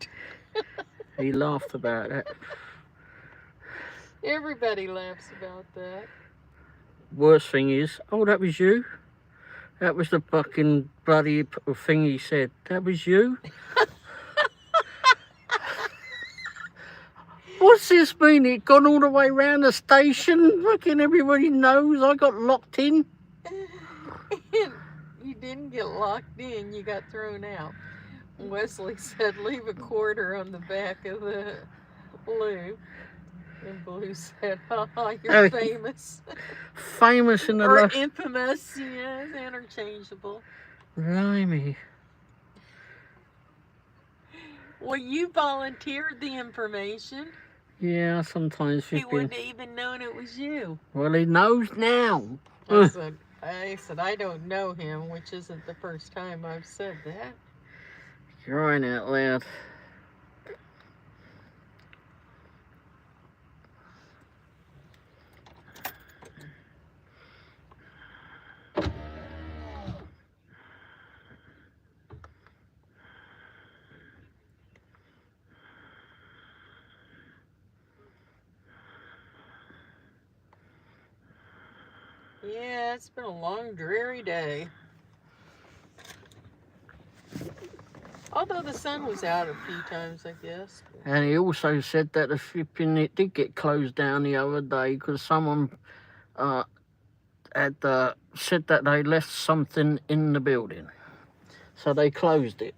He laughed about that. Everybody laughs about that. Worst thing is, oh, that was you? That was the fucking bloody thing he said. That was you? What's this mean? It gone all the way around the station? Fucking everybody knows I got locked in. You didn't get locked in, you got thrown out. Wesley said, leave a quarter on the back of the Blue. And Blue said, you're famous. Famous in the or infamous, yeah, it's interchangeable. Blimey. Well, you volunteered the information. Yeah, sometimes he wouldn't have even known it was you. Well, he knows now. I said, I don't know him, which isn't the first time I've said that. Crying out loud. Yeah, it's been a long, dreary day. Although the sun was out a few times, I guess. And he also said that the shipping, it did get closed down the other day because someone had said that they left something in the building. So they closed it.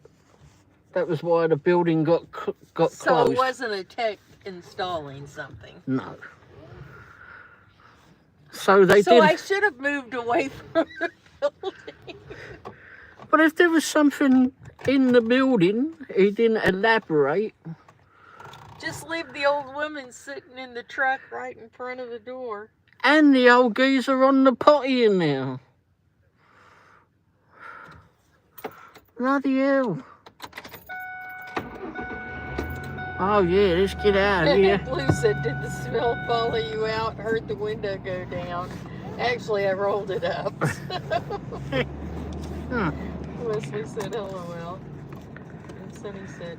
That was why the building got closed. So it wasn't a tech installing something? No. So they did. So I should have moved away from the building. But if there was something in the building, he didn't elaborate. Just leave the old woman sitting in the truck right in front of the door. And the old geezer on the potty in there. Bloody hell. Oh yeah, let's get out of here. Blue said, did the smell follow you out? Heard the window go down. Actually, I rolled it up. Wesley said, LOL. And Sonny said,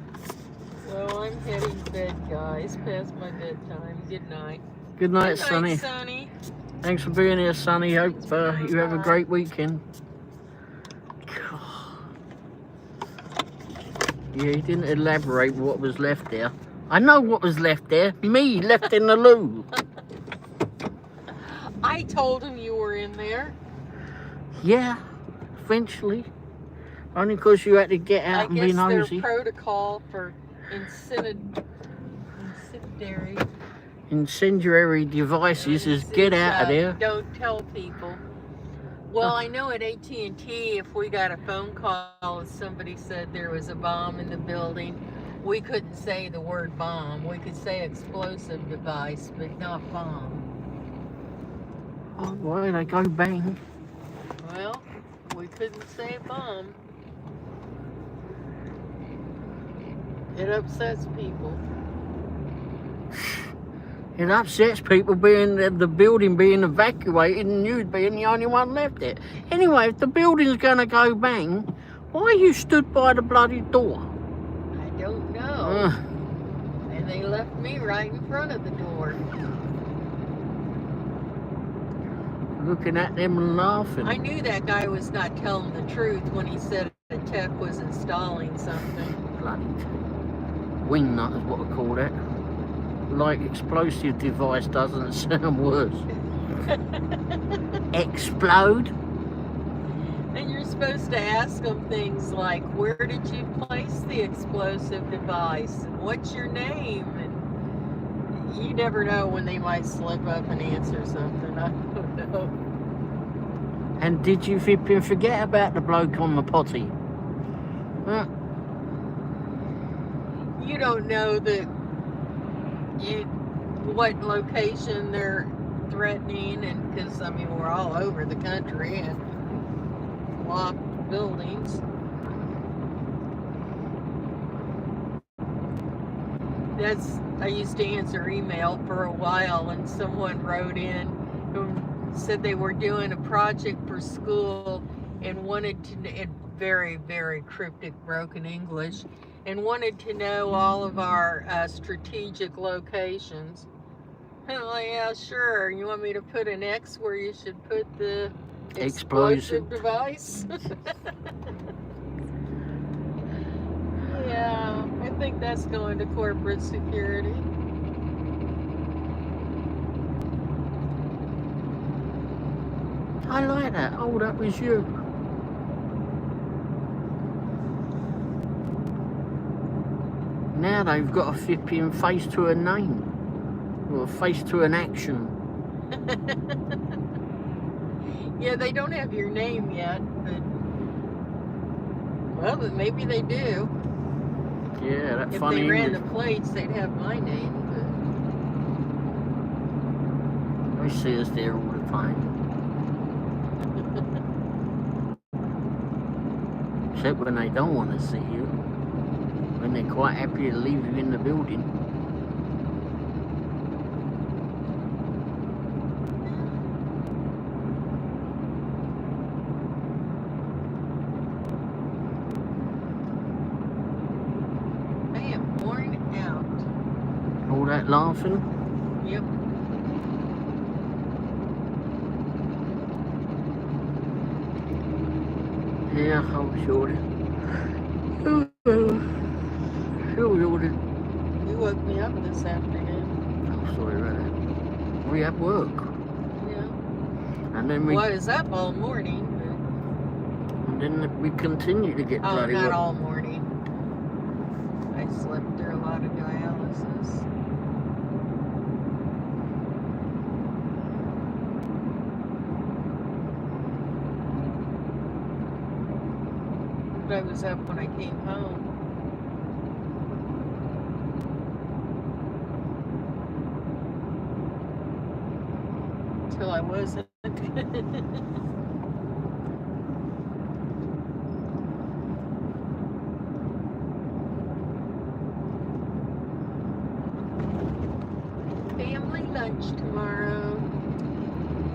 well, I'm heading to bed, guys. Past my bedtime. Good night. Good night, Sonny. Sonny. Thanks for being here, Sonny. Hope you have a great weekend. Yeah, he didn't elaborate what was left there. I know what was left there. Me, left in the loo. I told him you were in there. Yeah, eventually. Only because you had to get out and be nosy. I guess their protocol for incendiary devices is get out of there. Don't tell people. Well, I know at AT&T, if we got a phone call and somebody said there was a bomb in the building, we couldn't say the word bomb. We could say explosive device, but not bomb. Oh, why they go bang? Well, we couldn't say bomb. It upsets people. It upsets people being the building being evacuated and you being the only one left there. Anyway, if the building's going to go bang, why you stood by the bloody door? I don't know. And they left me right in front of the door. Looking at them and laughing. I knew that guy was not telling the truth when he said a tech was installing something. Bloody wing nut is what I call that. Like explosive device doesn't sound worse. Explode. And you're supposed to ask them things like, where did you place the explosive device? And what's your name? And you never know when they might slip up and answer something. I don't know. And did you forget about the bloke on the potty? Huh? You don't know that what location they're threatening, and because I mean we're all over the country and locked buildings. I used to answer email for a while, and someone wrote in who said they were doing a project for school and wanted to, in very, very cryptic broken English, and wanted to know all of our strategic locations. And I'm like, yeah, sure. You want me to put an X where you should put the explosive device? Yeah, I think that's going to corporate security. I like that. Oh, that was you. Now they've got a flipping face to a name. Or a face to an action. Yeah, they don't have your name yet, but... Well, but maybe they do. Yeah, that's if funny. If they ran the plates, they'd have my name, but... I see us there all the time. Except when they don't want to see you. When they're quite happy to leave you in the building. I am worn out. All that laughing? Yep. Yeah, I'm sure. You woke me up this afternoon. Oh, sorry about that. We have work. Yeah. And then we... Well, I was up all morning. But... And then we continue to get bloody not work. all morning. I slept through a lot of dialysis. But I was up when I came home. Till I wasn't. Family lunch tomorrow.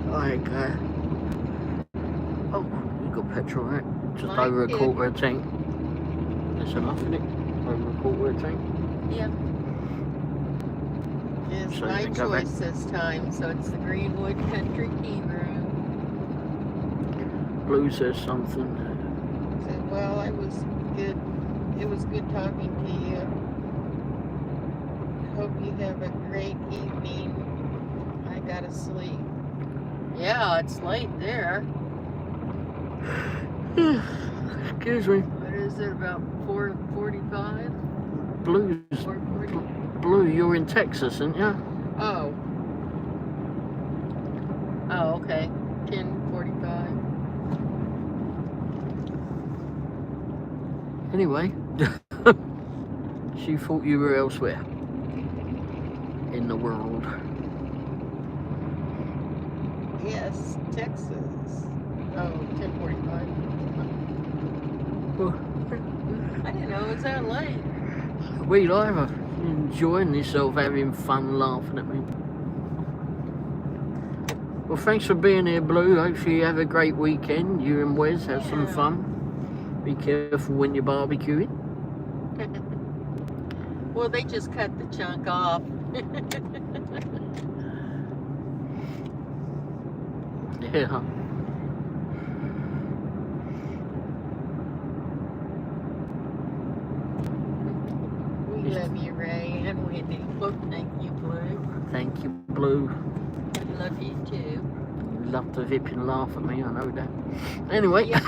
Okay. Oh, you got petrol, right? Just Mine over a did. quarter of a tank. That's enough, isn't it? Over a quarter of a tank. Yeah. It's So my you go choice this time, so it's the Greenwood Country Key Room. Blue says something. Said, well, it was good talking to you. Hope you have a great evening. I gotta sleep. Yeah, it's late there. Excuse me. What is it, about 4:45? Blue's 4:40? Blue, you're in Texas, aren't you? Oh. Oh, okay. 10:45. Anyway, she thought you were elsewhere in the world. Yes, Texas. Oh, 10:45. I didn't know it was that late. We either enjoying yourself, having fun, laughing at me. Well, thanks for being here, Blue. Hopefully you have a great weekend. You and Wes have some fun. Be careful when you're barbecuing. Well, they just cut the chunk off. Yeah. We love you, Ray and Whitney. Well, thank you, Blue. Thank you, Blue. Love you too. You love to hip and laugh at me, I know that. Anyway. Yeah.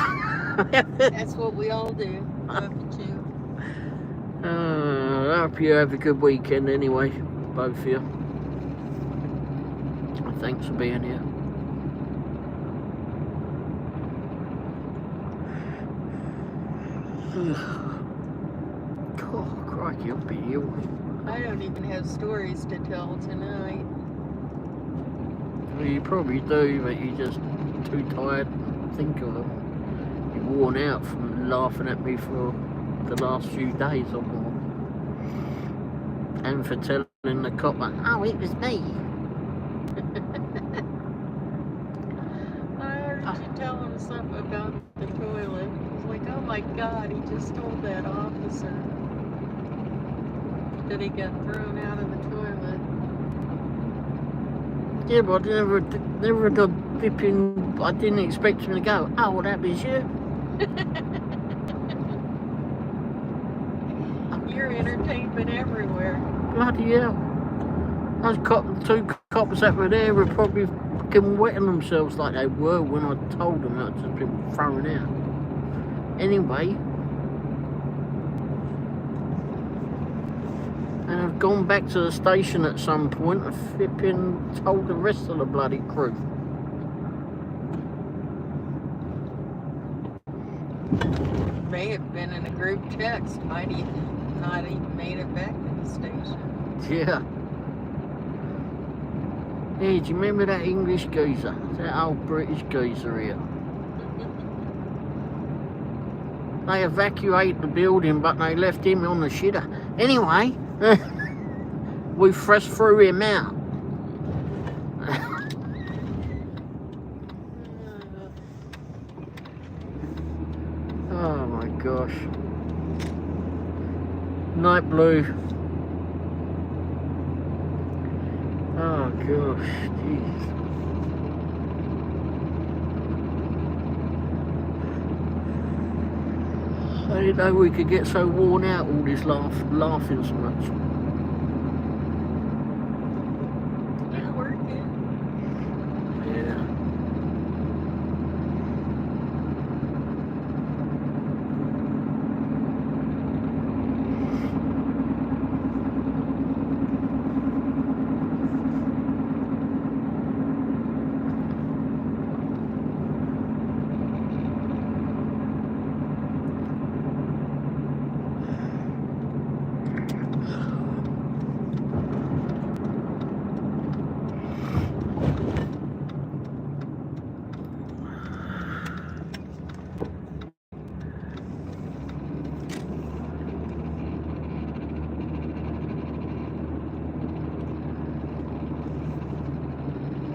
That's what we all do. Love you too. I hope you have a good weekend anyway, both of you. Thanks for being here. God, crikey, I'll be ill. I don't even have stories to tell tonight. Well, you probably do, but you're just too tired to think of them. You're worn out from laughing at me for the last few days or more. And for telling the cop, oh, it was me. I heard you tell him something about the toilet. I was like, oh my God, he just told that officer that he got thrown out of the toilet. Yeah, but I didn't expect him to go, oh, well, that was you. You're entertainment everywhere. Bloody hell. Those two cops that were there were probably fucking wetting themselves like they were when I told them that just been thrown out. Anyway, and I've gone back to the station at some point and flipping told the rest of the bloody crew. May have been in a group text. Might even not even made it back to the station. Yeah. Hey, do you remember that English geezer? That old British geezer here? They evacuated the building, but they left him on the shitter. Anyway, we thrust threw him out. Oh my gosh. Night blue. Oh gosh, jeez. I didn't know we could get so worn out all this laughing so much. You're working. Yeah.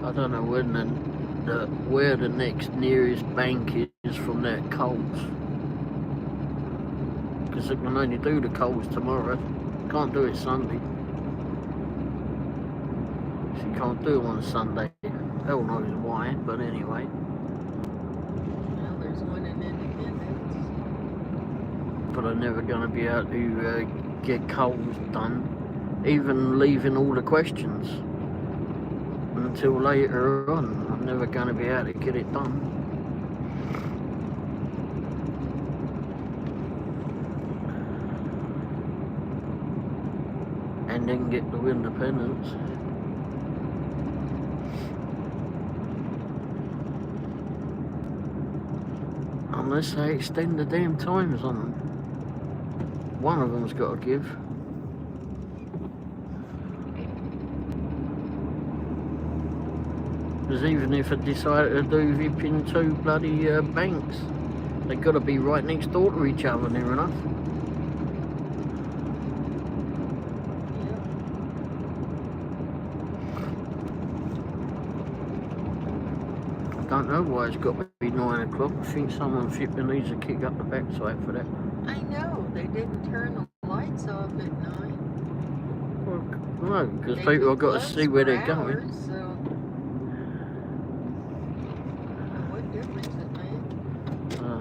I don't know where the next nearest bank is from that Coles. Because it can only do the Coles tomorrow. Can't do it Sunday. She can't do it on Sunday. Hell knows why, but anyway. Well, there's one in Independence. But I'm never going to be able to get Coles done, even leaving all the questions. Until later on, I'm never going to be able to get it done. And then get to Independence. Unless they extend the damn times on them. One of them's got to give. Because even if I decided to do VIP in two bloody banks, they've got to be right next door to each other near enough. I don't know why it's got to be 9 o'clock. I think someone flipping needs to kick up the backside for that. I know, they didn't turn the lights off at 9. Well, no, because people have got to see where they're going. Hours, so what difference it made?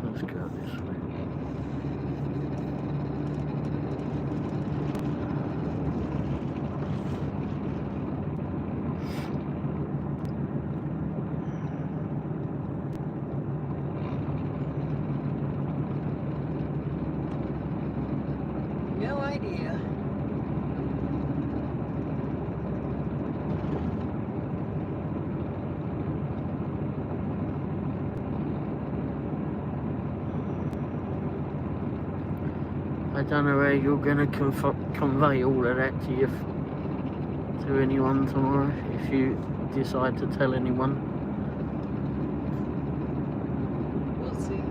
Let's go this way. No idea. I don't know how you're going to convey all of that to anyone tomorrow, if you decide to tell anyone. We'll see.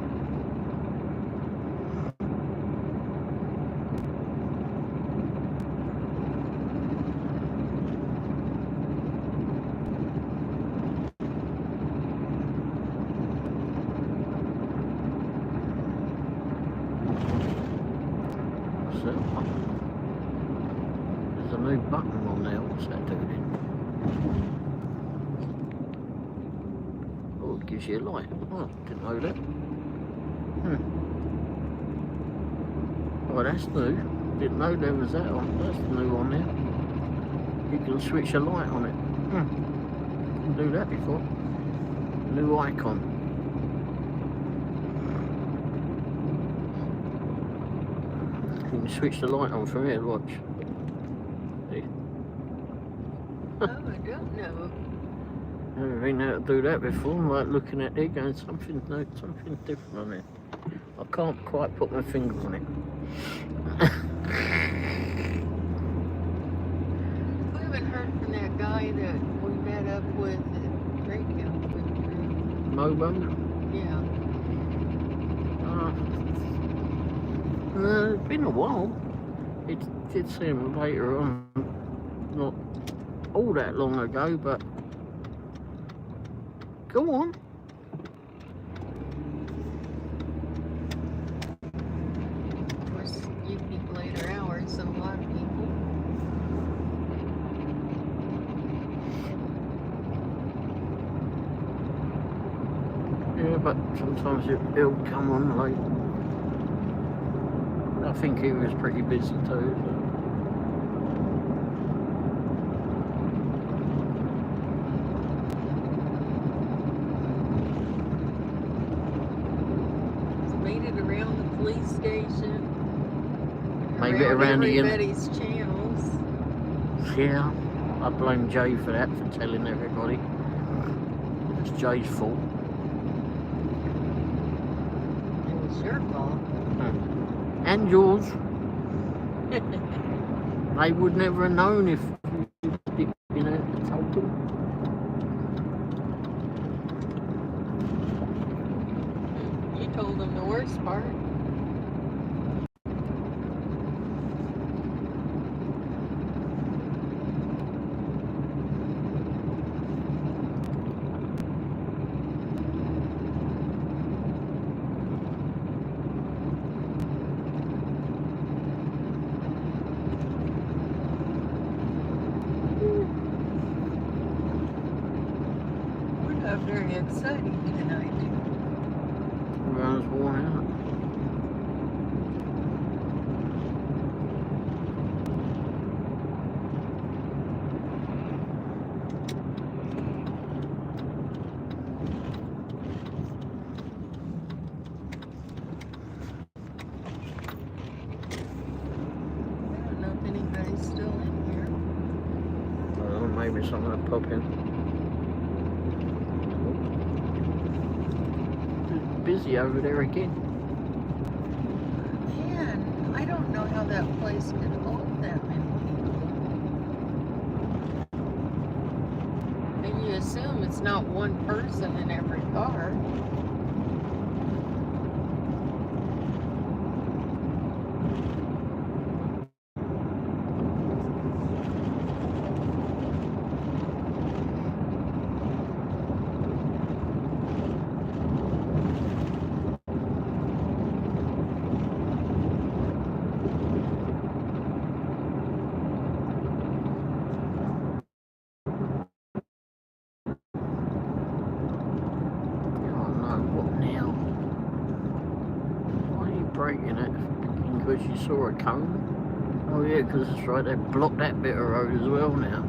There's a new button on there. What's that doing? Oh, it gives you a light. Oh, didn't know that. Oh, that's new. Didn't know there was that on. That's new on there. You can switch a light on it. didn't do that before. New icon. You can switch the light on from here, watch. See? Oh, I don't know. Never been able to do that before. I'm like looking at it going, something different on it. I can't quite put my finger on it. We haven't heard from that guy that we met up with at radio. Mobo? Yeah. It's been a while. It did seem later on, not all that long ago, but go on. Of course, you peak later hours, so a lot of people. Yeah, but sometimes it'll come on late. I think he was pretty busy too. So. Made it around the police station. Maybe around everybody's channels. Yeah, I blame Jay for that, for telling everybody. It's Jay's fault. It was your fault. And yours. They would never have known if you know, told them. You told them the worst part. Very exciting tonight. Everyone's worn out. I don't know if anybody's still in here. Well, maybe someone will pop in. Busy over there again. Man, I don't know how that place can hold that many people. And you assume it's not one person in every car. Breaking it because you saw a cone. Oh yeah, because it's right, they blocked that bit of road as well now.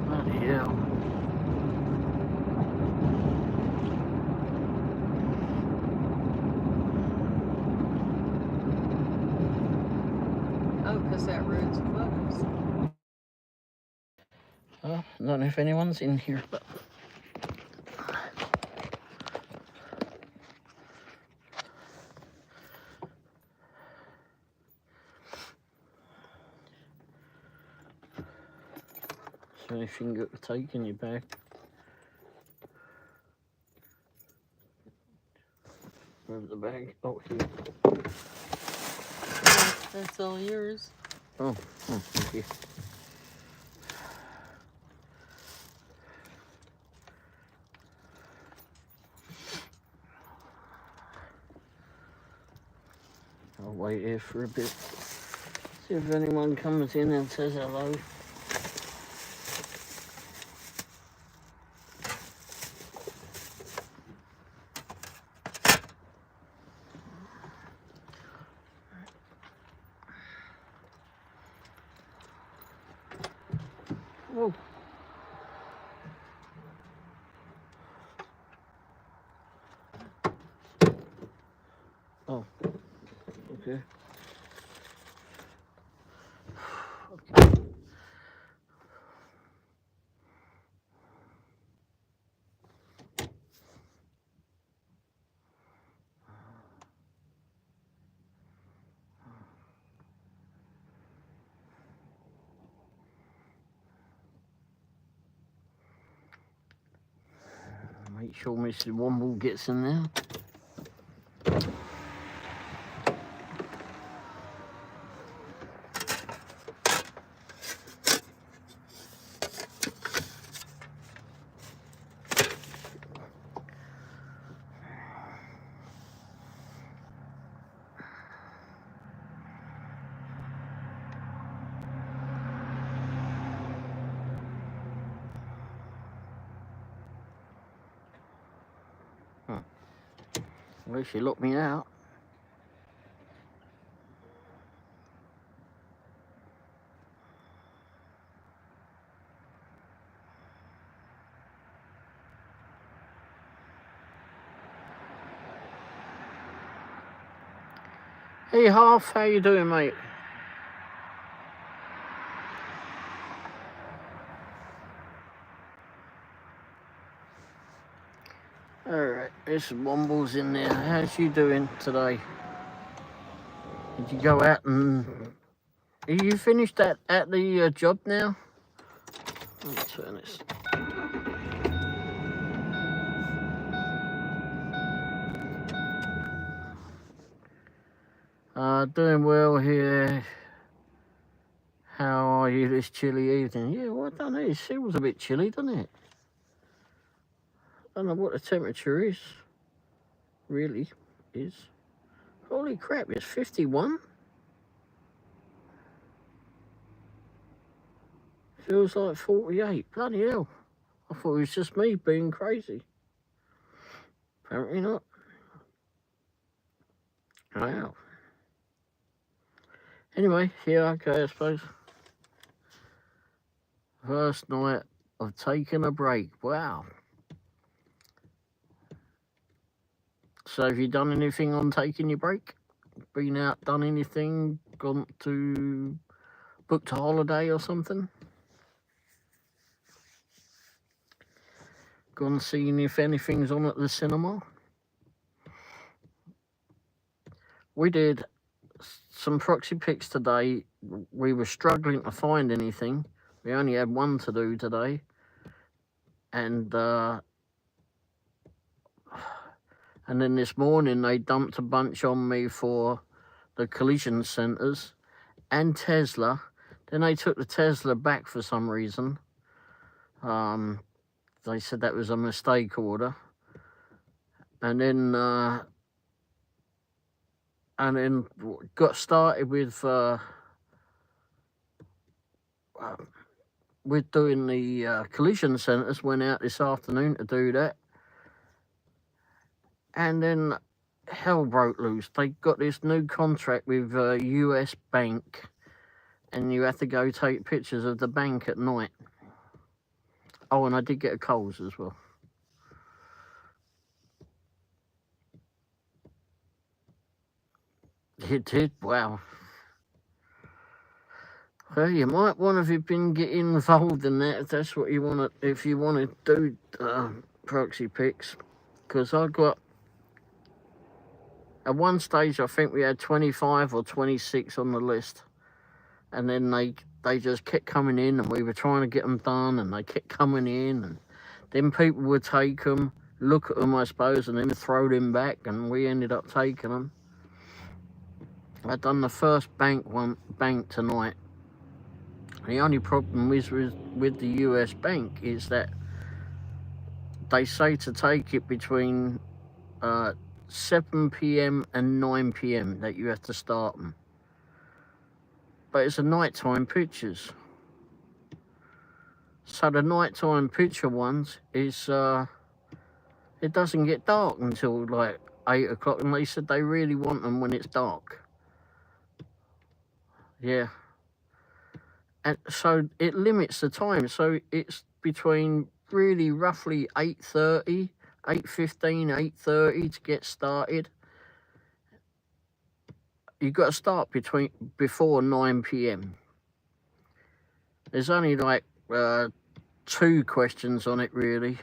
Bloody hell. Oh, because that road's closed. I don't know if anyone's in here, but anything got to take in your bag? Where's the bag? Oh, here. That's all yours. Oh, thank you. I'll wait here for a bit. See if anyone comes in and says hello. Oh. Make sure Mrs. Womble gets in there. Well, she locked me out. Hey, Half, how you doing, mate? Alright, there's some Womble's in there. How's you doing today? Did you go out and... Are you finished at the job now? Let me turn this. Doing well here. How are you this chilly evening? Yeah, well, I don't know. It feels a bit chilly, doesn't it? I don't know what the temperature is. Really is. Holy crap, it's 51. Feels like 48. Bloody hell. I thought it was just me being crazy. Apparently not. Wow. Anyway, here I go, I suppose. First night of taking a break. Wow. So have you done anything on taking your break? Been out, done anything? Gone to... booked a holiday or something? Gone seeing if anything's on at the cinema? We did some ProxyPics today. We were struggling to find anything. We only had one to do today. And then this morning they dumped a bunch on me for the collision centres and Tesla. Then they took the Tesla back for some reason. They said that was a mistake order. And then got started with doing the collision centres. Went out this afternoon to do that. And then hell broke loose. They got this new contract with a US bank, and you have to go take pictures of the bank at night. Oh, and I did get a Coles as well. It did, wow. Well, you might want to, if you've been getting involved in that, if that's what you want to, if you want to do ProxyPics, because I got, at one stage I think we had 25 or 26 on the list, and then they just kept coming in, and we were trying to get them done, and they kept coming in, and then people would take them, look at them, I suppose, and then throw them back, and we ended up taking them. I done the first bank tonight. The only problem is with the US bank is that they say to take it between 7 p.m. and 9 p.m. that you have to start them. But it's a nighttime pictures. So the nighttime picture ones is it doesn't get dark until like 8 o'clock, and they said they really want them when it's dark. Yeah. And so it limits the time. So it's between really roughly 8:30, 8:15, 8:30 to get started. You've got to start before 9 p.m. There's only like 2 questions on it really.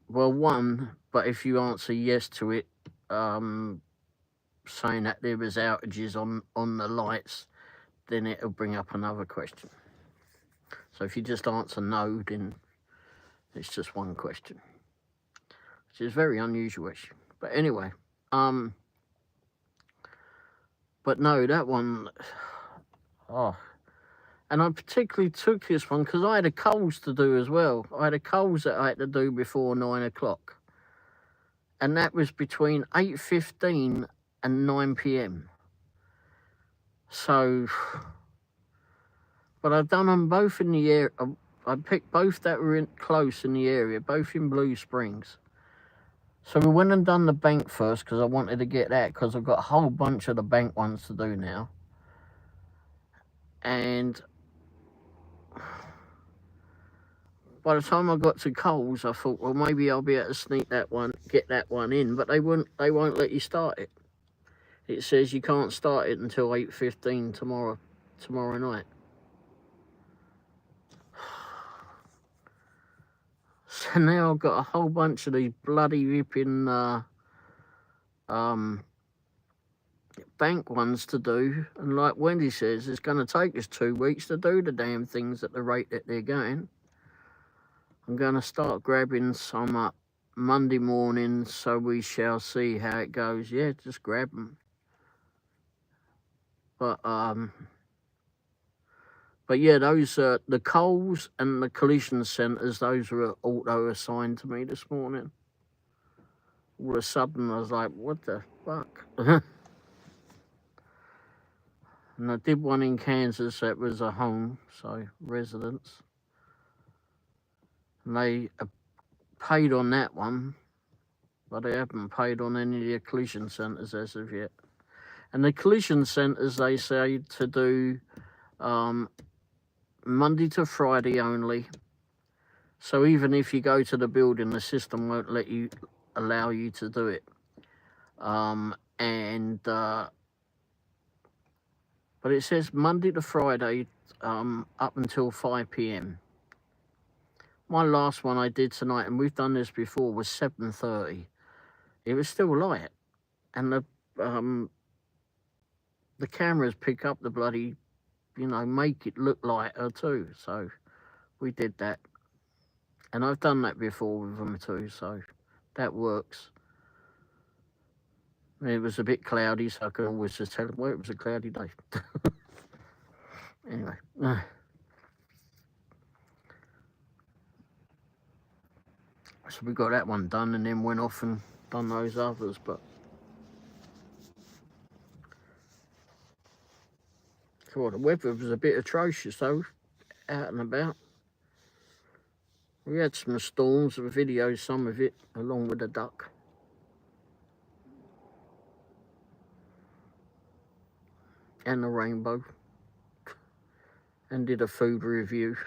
Well, one, but if you answer yes to it, saying that there was outages on the lights, then it'll bring up another question. So if you just answer no, then it's just one question. which is very unusual-ish. But anyway, but no, that one, oh, and I particularly took this one because I had a Coles to do as well. I had a Coles that I had to do before 9 o'clock, and that was between 8:15 and 9 p.m. So, but I've done them both in the area. I picked both that were close in the area, both in Blue Springs. So we went and done the bank first because I wanted to get that because I've got a whole bunch of the bank ones to do now. And by the time I got to Coles, I thought, well, maybe I'll be able to sneak that one, get that one in, but they won't let you start it. It says you can't start it until 8:15 tomorrow night. So now I've got a whole bunch of these bloody ripping bank ones to do, and like Wendy says, it's going to take us 2 weeks to do the damn things at the rate that they're going. I'm going to start grabbing some up Monday morning, so we shall see how it goes. Yeah, just grab them. But yeah, those the Coles and the collision centres, those were auto assigned to me this morning. All of a sudden, I was like, what the fuck? And I did one in Kansas that was a home, so residents. And they paid on that one, but they haven't paid on any of the collision centres as of yet. And the collision centres, they say to do Monday to Friday only. So even if you go to the building, the system won't allow you to do it. But it says Monday to Friday up until 5 p.m. My last one I did tonight, and we've done this before, was 7:30. It was still light, and the cameras pick up the bloody, make it look lighter too. So we did that, and I've done that before with them too, so that works. It was a bit cloudy, so I could always just tell them, well, it was a cloudy day. Anyway. So we got that one done and then went off and done those others, but God, the weather was a bit atrocious though, out and about. We had some storms, and videos, some of it, along with the duck. And the rainbow. And did a food review.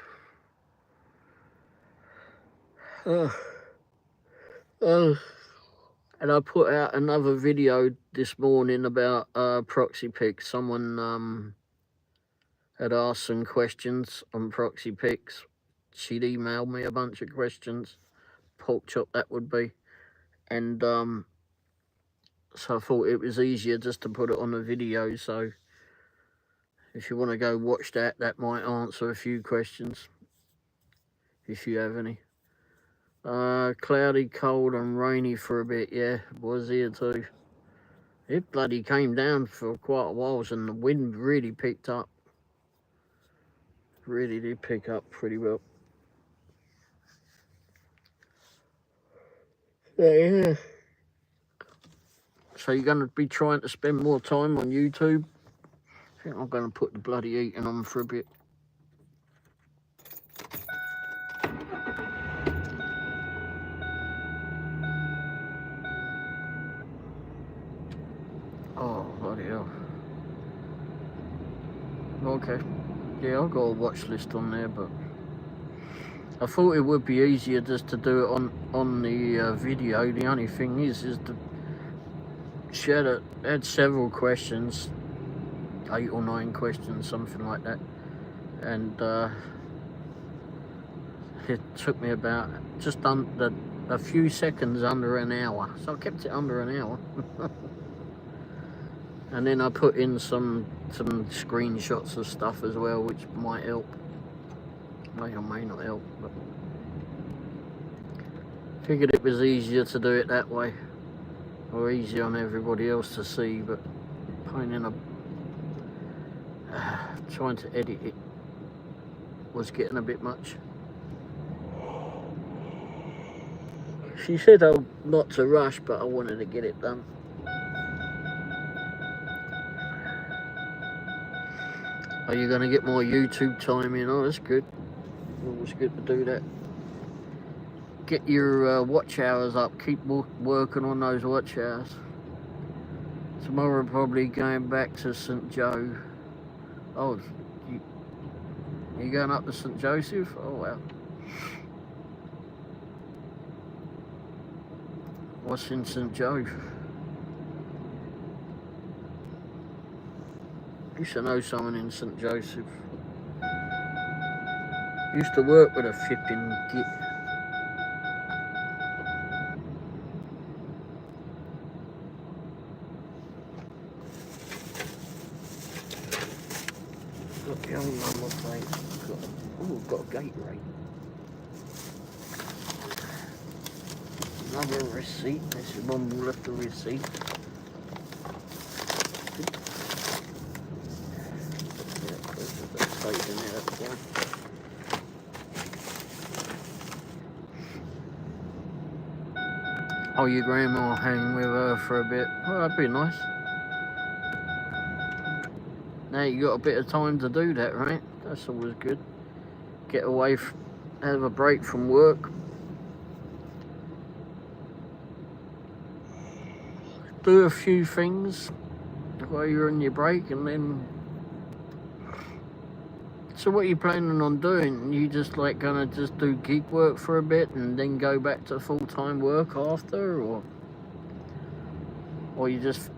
And I put out another video this morning about ProxyPics. Someone had asked some questions on ProxyPics. She'd emailed me a bunch of questions. Pork chop that would be. And so I thought it was easier just to put it on a video. So if you want to go watch that, that might answer a few questions, if you have any. Cloudy, cold and rainy for a bit, yeah, it was here too. It bloody came down for quite a while, and the wind really picked up. Really did pick up pretty well. Yeah. So you're going to be trying to spend more time on YouTube? I think I'm going to put the bloody eating on for a bit. Oh, bloody hell. Okay. Yeah, I've got a watch list on there, but I thought it would be easier just to do it on the video. The only thing is she had several questions, 8 or 9 questions, something like that, and it took me about just a few seconds under an hour, so I kept it under an hour. And then I put in some screenshots of stuff as well, which might help. May or may not help, but Figured it was easier to do it that way, or easier on everybody else to see, but pain in a trying to edit it was getting a bit much. She said not to rush, but I wanted to get it done. Are you going to get more YouTube time in? Oh, that's good. Always good to do that. Get your watch hours up. Keep working on those watch hours. Tomorrow probably going back to St. Joe. Oh, you going up to St. Joseph? Oh, wow. What's in St. Joe? Used to know someone in St. Joseph. Used to work with a flipping git. Got the old number plate. Got a gate rate. Another receipt. This is one more left the receipt. Oh, your grandma hang with her for a bit. Oh, that'd be nice. Now you got a bit of time to do that, right? That's always good. Get away, have a break from work. Do a few things while you're on your break, and then. So what are you planning on doing? You just like gonna just do gig work for a bit and then go back to full-time work after, or you just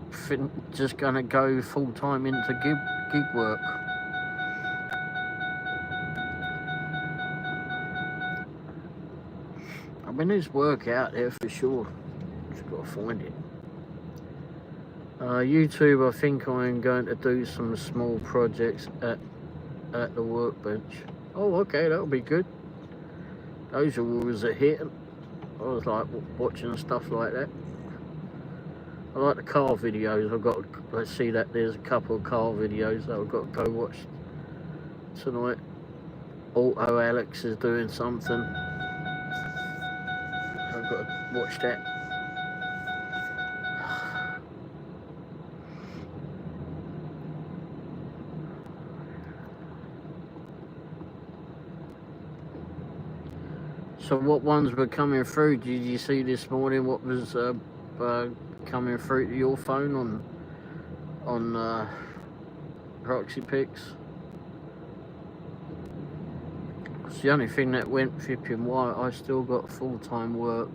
gonna go full-time into gig work? I mean, there's work out there for sure. Just gotta find it. YouTube, I think I'm going to do some small projects at the workbench. Oh, okay, that'll be good. Those are always a hit. I was like watching stuff like that. I like the car videos. Let's see that there's a couple of car videos that I've got to go watch tonight. Auto Alex is doing something. I've got to watch that. So what ones were coming through? Did you see this morning what was coming through to your phone on ProxyPics? It's the only thing that went flipping white. I still got full-time work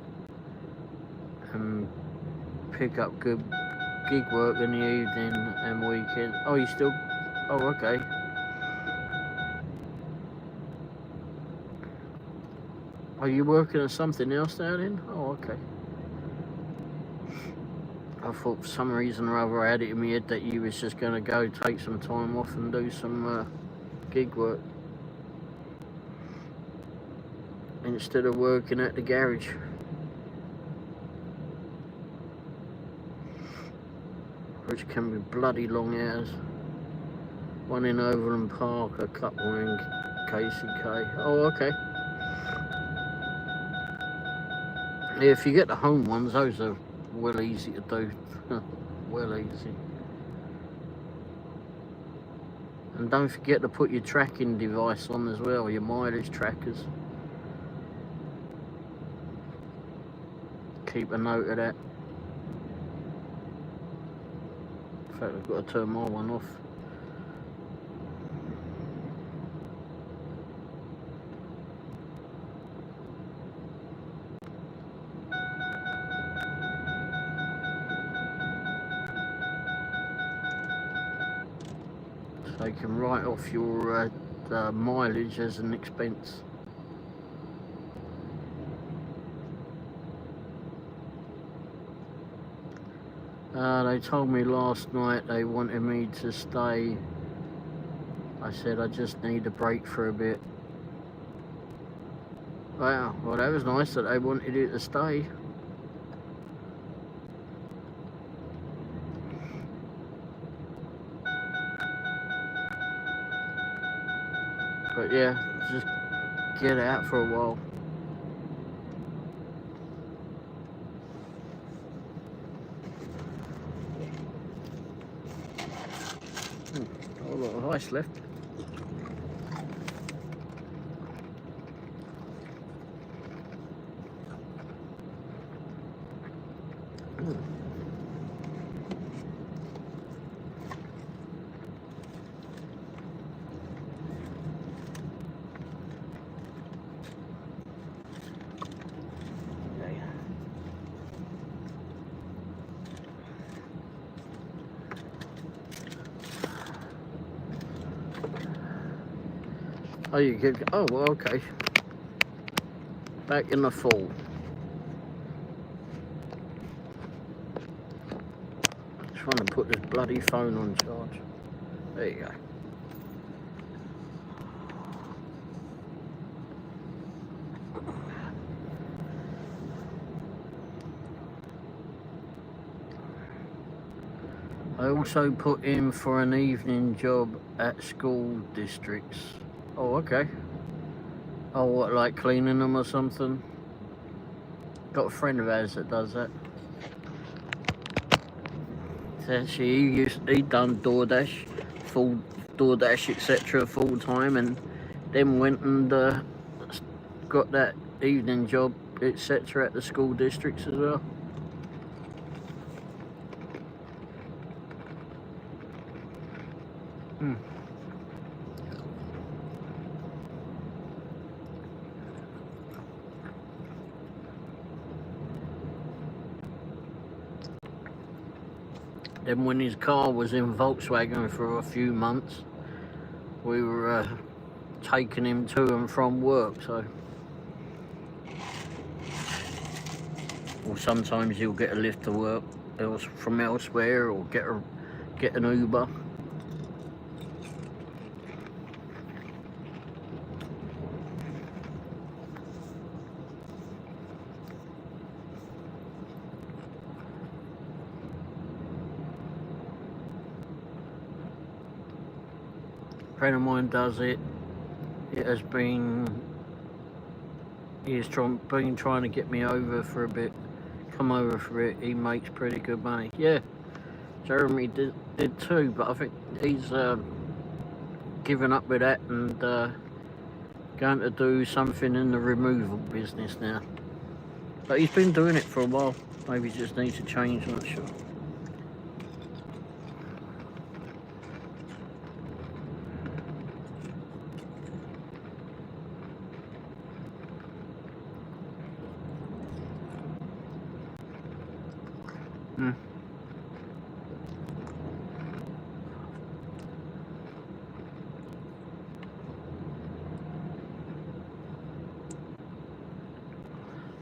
and pick up good gig work in the evening and weekend. Oh, you still? Oh, okay. Are you working on something else now then? Oh, okay. I thought for some reason or other I had it in my head that you was just going to go take some time off and do some gig work instead of working at the garage. Which can be bloody long hours. One in Overland Park, a couple in KCK. Oh, okay. Yeah, if you get the home ones, those are well easy to do. Well easy. And don't forget to put your tracking device on as well, your mileage trackers. Keep a note of that. In fact, I've got to turn my one off. So you can write off your mileage as an expense. They told me last night they wanted me to stay. I said I just need a break for a bit. Wow, well that was nice that they wanted you to stay. But yeah, just get out for a while. A lot of ice left. Oh, you could. Oh, well, okay. Back in the fall. Trying to put this bloody phone on charge. There you go. I also put in for an evening job at school districts. Oh, okay. Oh, what, like cleaning them or something? Got a friend of ours that does that. Actually, he done DoorDash, full DoorDash, etc. full time, and then went and got that evening job, etc. at the school districts as well. Then when his car was in Volkswagen for a few months, we were taking him to and from work, so. Or sometimes he'll get a lift to work from elsewhere, or get an Uber. A friend of mine does it. He has been trying to get me over for a bit. Come over for it. He makes pretty good money. Yeah, Jeremy did too, but I think he's given up with that and going to do something in the removal business now. But he's been doing it for a while. Maybe he just needs to change, I'm not sure.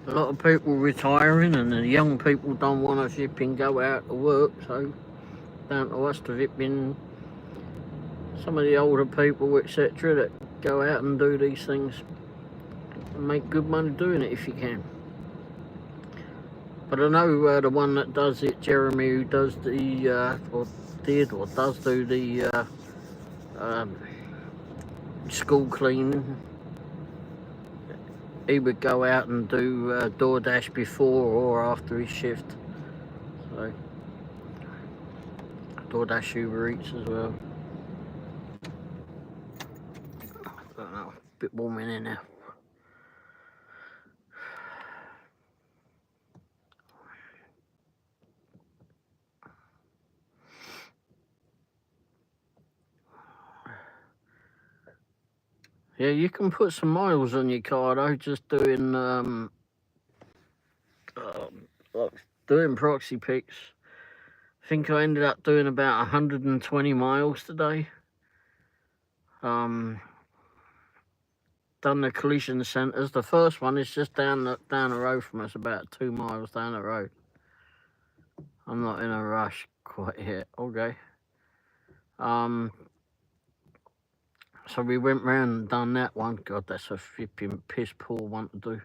A lot of people retiring, and the young people don't want to ship and go out to work, so down to us have it been some of the older people, etc., that go out and do these things and make good money doing it if you can. But I know the one that does it, Jeremy, who does the does do the school cleaning. He would go out and do DoorDash before or after his shift. So DoorDash, Uber Eats as well. I don't know, a bit warm in here now. Yeah, you can put some miles on your car though, just doing doing ProxyPics. I think I ended up doing about 120 miles today. Done the collision centres. The first one is just down the road from us, about 2 miles down the road. I'm not in a rush quite yet. Okay. So we went round and done that one. God, that's a flipping piss poor one to do.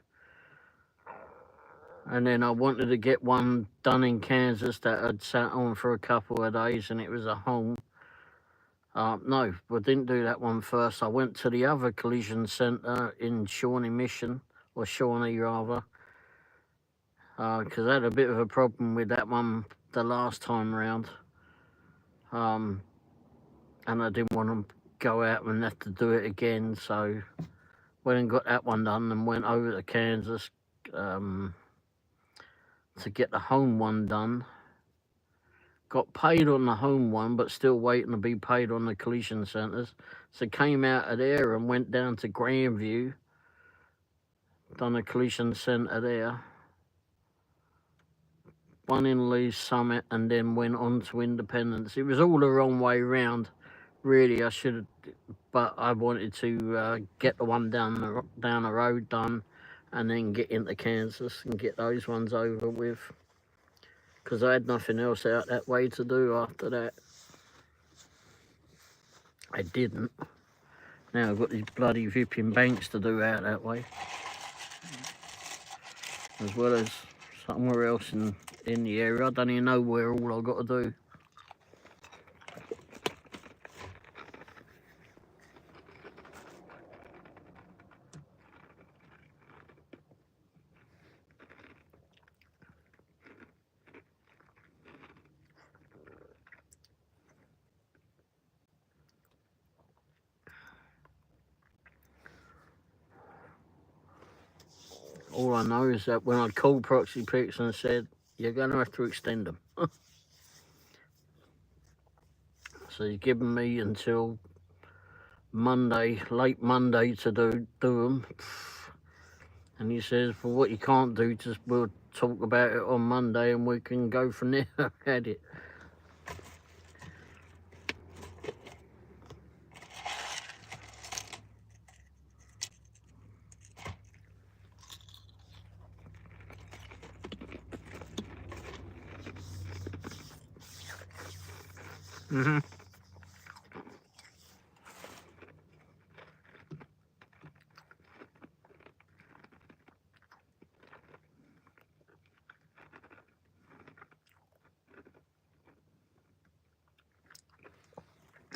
And then I wanted to get one done in Kansas that had sat on for a couple of days, and it was a home. No, I didn't do that one first. I went to the other collision centre in Shawnee Mission, or Shawnee rather, because I had a bit of a problem with that one the last time round. And I didn't want to go out and have to do it again, so went and got that one done and went over to Kansas to get the home one done. Got paid on the home one, but still waiting to be paid on the collision centres. So came out of there and went down to Grandview, done a collision centre there, one in Lee's Summit, and then went on to Independence. It was all the wrong way round, really. I should have, but I wanted to get the one down the road done, and then get into Kansas and get those ones over with, because I had nothing else out that way to do after that. I didn't. Now I've got these bloody vipping banks to do out that way, as well as somewhere else in the area. I don't even know where all I've got to do. All I know is that when I called ProxyPics and said, you're going to have to extend them. So he's given me until Monday, late Monday, to do them. And he says, well, what you can't do, just we'll talk about it on Monday and we can go from there. I had it.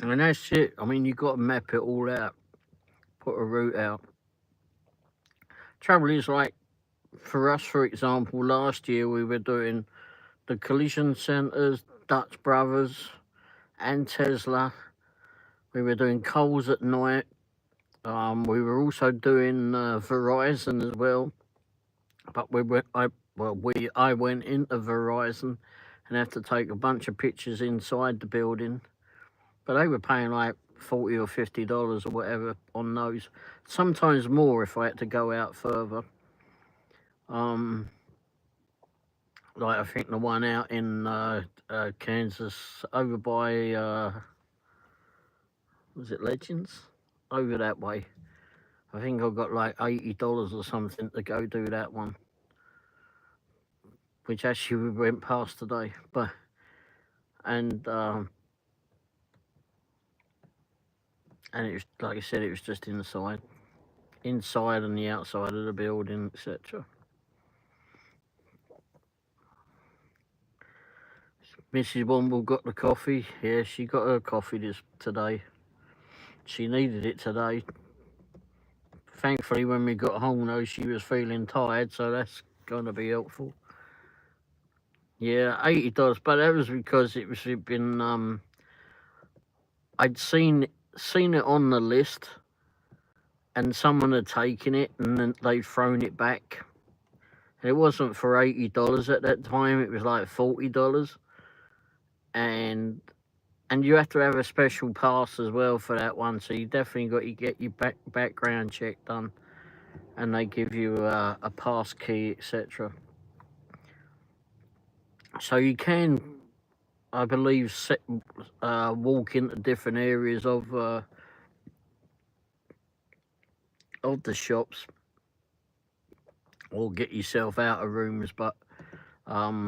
And that's it. I mean, you've got to map it all out, put a route out. Trouble is, like, for us, for example, last year we were doing the collision centres, Dutch Brothers and Tesla. We were doing Coles at night. We were also doing Verizon as well. But I went into Verizon and had to take a bunch of pictures inside the building. But they were paying like $40 or $50 or whatever on those. Sometimes more if I had to go out further. Like I think the one out in Kansas, over by, was it Legends? Over that way. I think I got like $80 or something to go do that one, which actually we went past today. But and it was, like I said, it was just inside and the outside of the building, etc. Mrs. Womble got the coffee. Yeah, she got her coffee today. She needed it today. Thankfully, when we got home, though, she was feeling tired, so that's going to be helpful. Yeah, $80, but that was because it was been. I'd seen it on the list, and someone had taken it, and then they'd thrown it back. And it wasn't for $80 at that time; it was like $40, and you have to have a special pass as well for that one. So you definitely got to get your background check done, and they give you a pass key, etc. So you can, I believe, walk into different areas of the shops, or get yourself out of rooms. But I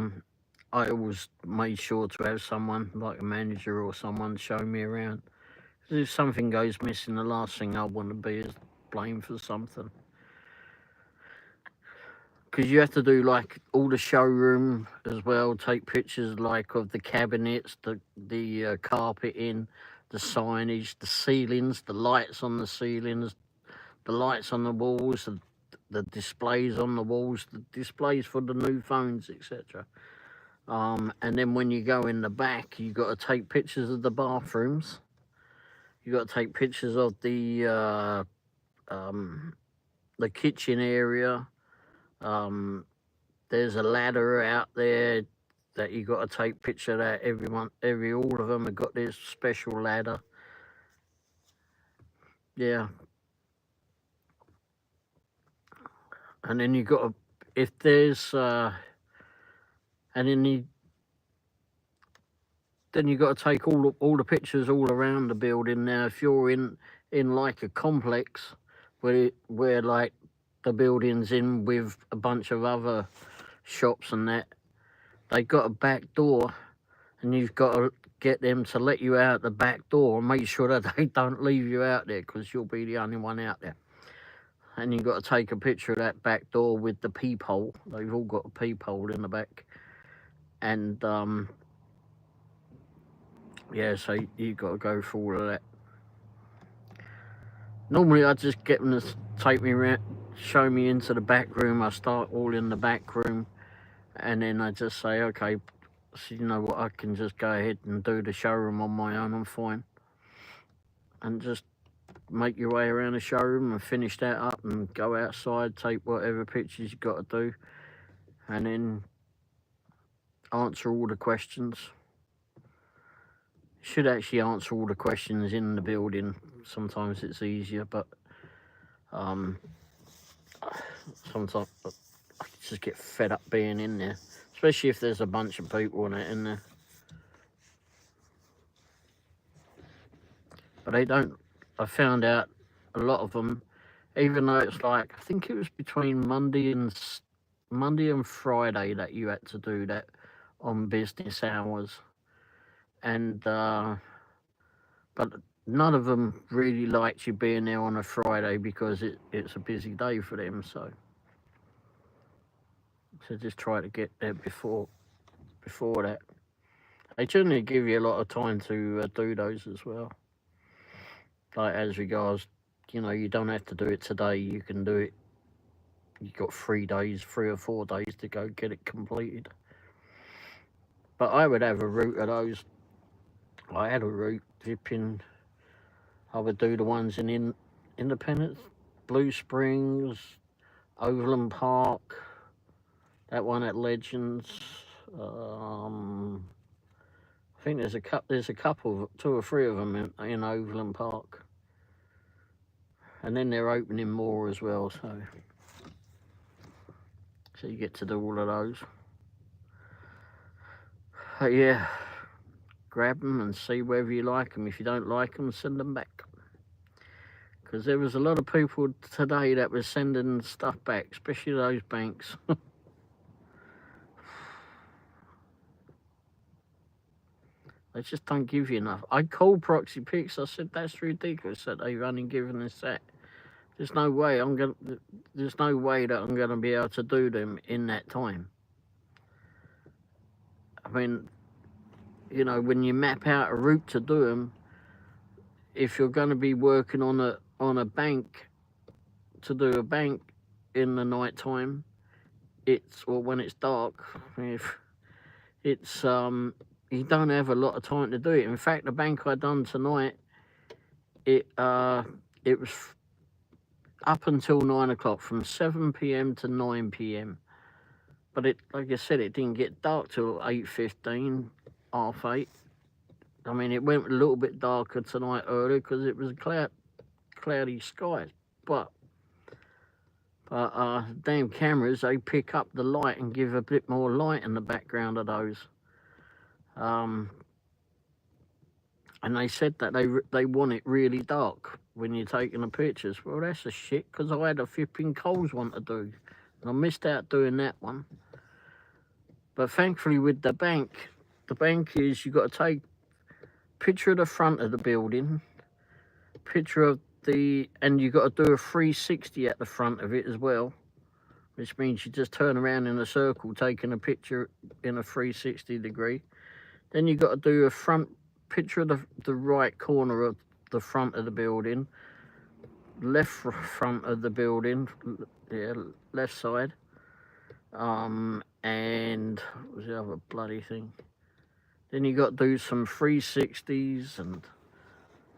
always made sure to have someone, like a manager or someone, show me around. Because if something goes missing, the last thing I want to be is blamed for something. Because you have to do like all the showroom as well, take pictures like of the cabinets, the carpeting, the signage, the ceilings, the lights on the ceilings, the lights on the walls, the displays on the walls, the displays for the new phones, etc. And then when you go in the back, you got to take pictures of the bathrooms. You got to take pictures of the kitchen area. There's a ladder out there that you got to take picture of that. All of them have got this special ladder. Yeah. And then you got to, if there's, and then you got to take all the pictures all around the building. Now, if you're in like a complex where like the building's in with a bunch of other shops and that, they got a back door, and you've got to get them to let you out the back door and make sure that they don't leave you out there, because you'll be the only one out there. And you've got to take a picture of that back door with the peephole. They've all got a peephole in the back. And yeah, so you've got to go through all of that. Normally I just get them to take me around, show me into the back room. I start all in the back room, and then I just say, okay, so you know what, I can just go ahead and do the showroom on my own, I'm fine. And just make your way around the showroom and finish that up and go outside, take whatever pictures you got to do, and then answer all the questions. Should actually answer all the questions in the building. Sometimes it's easier, but sometimes I just get fed up being in there, especially if there's a bunch of people in there. But they don't. I found out a lot of them, even though it's like, I think it was between Monday and Friday that you had to do that on business hours, and but none of them really liked you being there on a Friday because it's a busy day for them. So just try to get there before that. They generally give you a lot of time to do those as well. Like as regards, you know, you don't have to do it today. You can do it. You've got 3 or 4 days to go get it completed. But I would have a route of those. I had a route zipping. I would do the ones in Independence, Blue Springs, Overland Park, that one at Legends. I think there's a couple, 2 or 3 of them in Overland Park. And then they're opening more as well, so you get to do all of those. But yeah, grab them and see whether you like them. If you don't like them, send them back. Because there was a lot of people today that were sending stuff back, especially those banks. They just don't give you enough. I called ProxyPics. I said, that's ridiculous that they've only given us that. There's no way that I'm gonna be able to do them in that time. I mean, you know, when you map out a route to do them, if you're going to be working on a bank, to do a bank in the night time, or when it's dark, if it's you don't have a lot of time to do it. In fact, the bank I done tonight, it was up until 9 o'clock, from 7 p.m. to 9 p.m. But like I said, it didn't get dark till 8:15, 8:30. I mean, it went a little bit darker tonight earlier because it was cloudy skies. But damn cameras, they pick up the light and give a bit more light in the background of those. And they said that they want it really dark when you're taking the pictures. Well, that's a shit, because I had a flipping Coles one to do, and I missed out doing that one. But thankfully with the bank is you got to take a picture of the front of the building, picture of and you got to do a 360 at the front of it as well, which means you just turn around in a circle taking a picture in a 360 degree. Then you got to do a front picture of the right corner of the front of the building, left front of the building, yeah, left side, and what was the other bloody thing? Then you got to do some 360s, and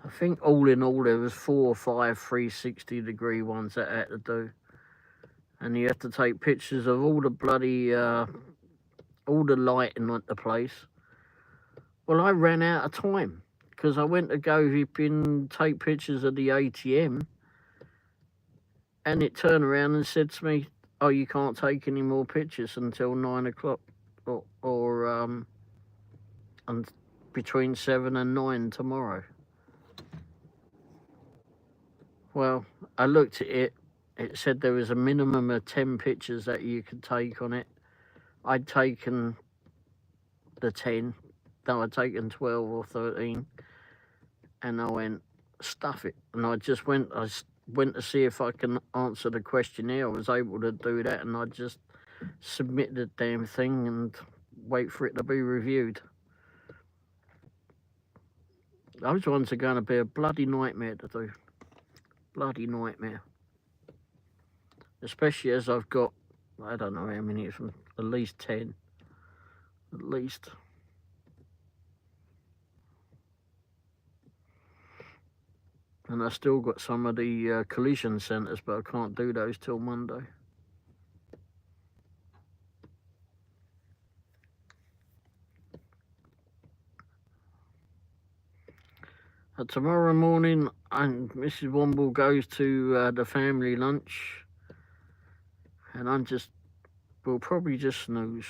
I think all in all there was 4 or 5 360 degree ones that I had to do. And you have to take pictures of all the bloody, all the lighting at the place. Well, I ran out of time because I went to go take pictures of the ATM, and it turned around and said to me, "Oh, you can't take any more pictures until 9 o'clock, or and between 7 and 9 tomorrow." Well, I looked at it. It said there was a minimum of 10 pictures that you could take on it. I'd taken the 10. No, I'd taken 12 or 13. And I went, stuff it. And I went to see if I can answer the questionnaire. I was able to do that, and I just submit the damn thing and wait for it to be reviewed. Those ones are going to be a bloody nightmare to do. Bloody nightmare. Especially as I've got, I don't know how many of them, at least 10. At least. And I still got some of the collision centres, but I can't do those till Monday. Tomorrow morning, and Mrs. Womble goes to the family lunch, and we'll probably just snooze.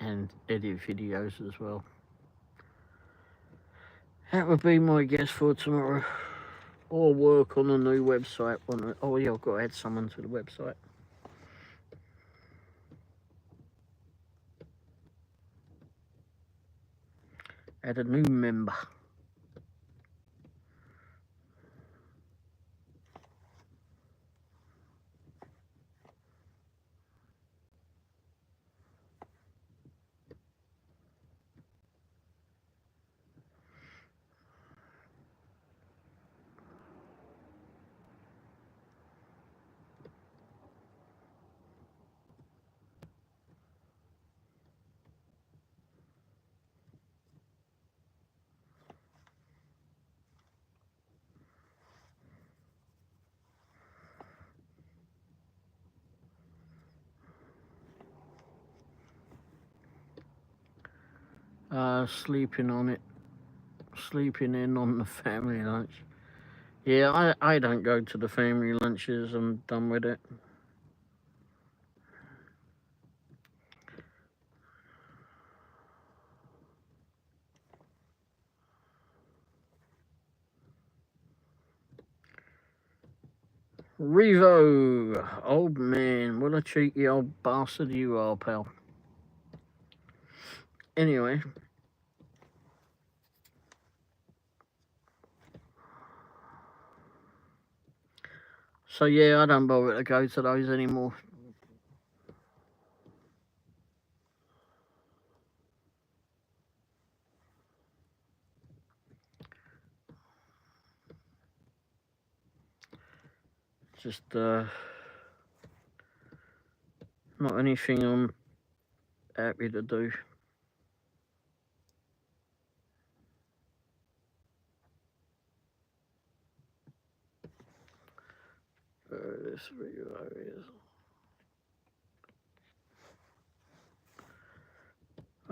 And edit videos as well. That would be my guess for tomorrow. Or work on a new website. Oh yeah, I've got to add someone to the website. Add a new member. Sleeping on it. Sleeping in on the family lunch. Yeah, I don't go to the family lunches. I'm done with it. Revo, old man, what a cheeky old bastard you are, pal. Anyway. So yeah, I don't bother to go to those anymore. Just not anything I'm happy to do. This video is.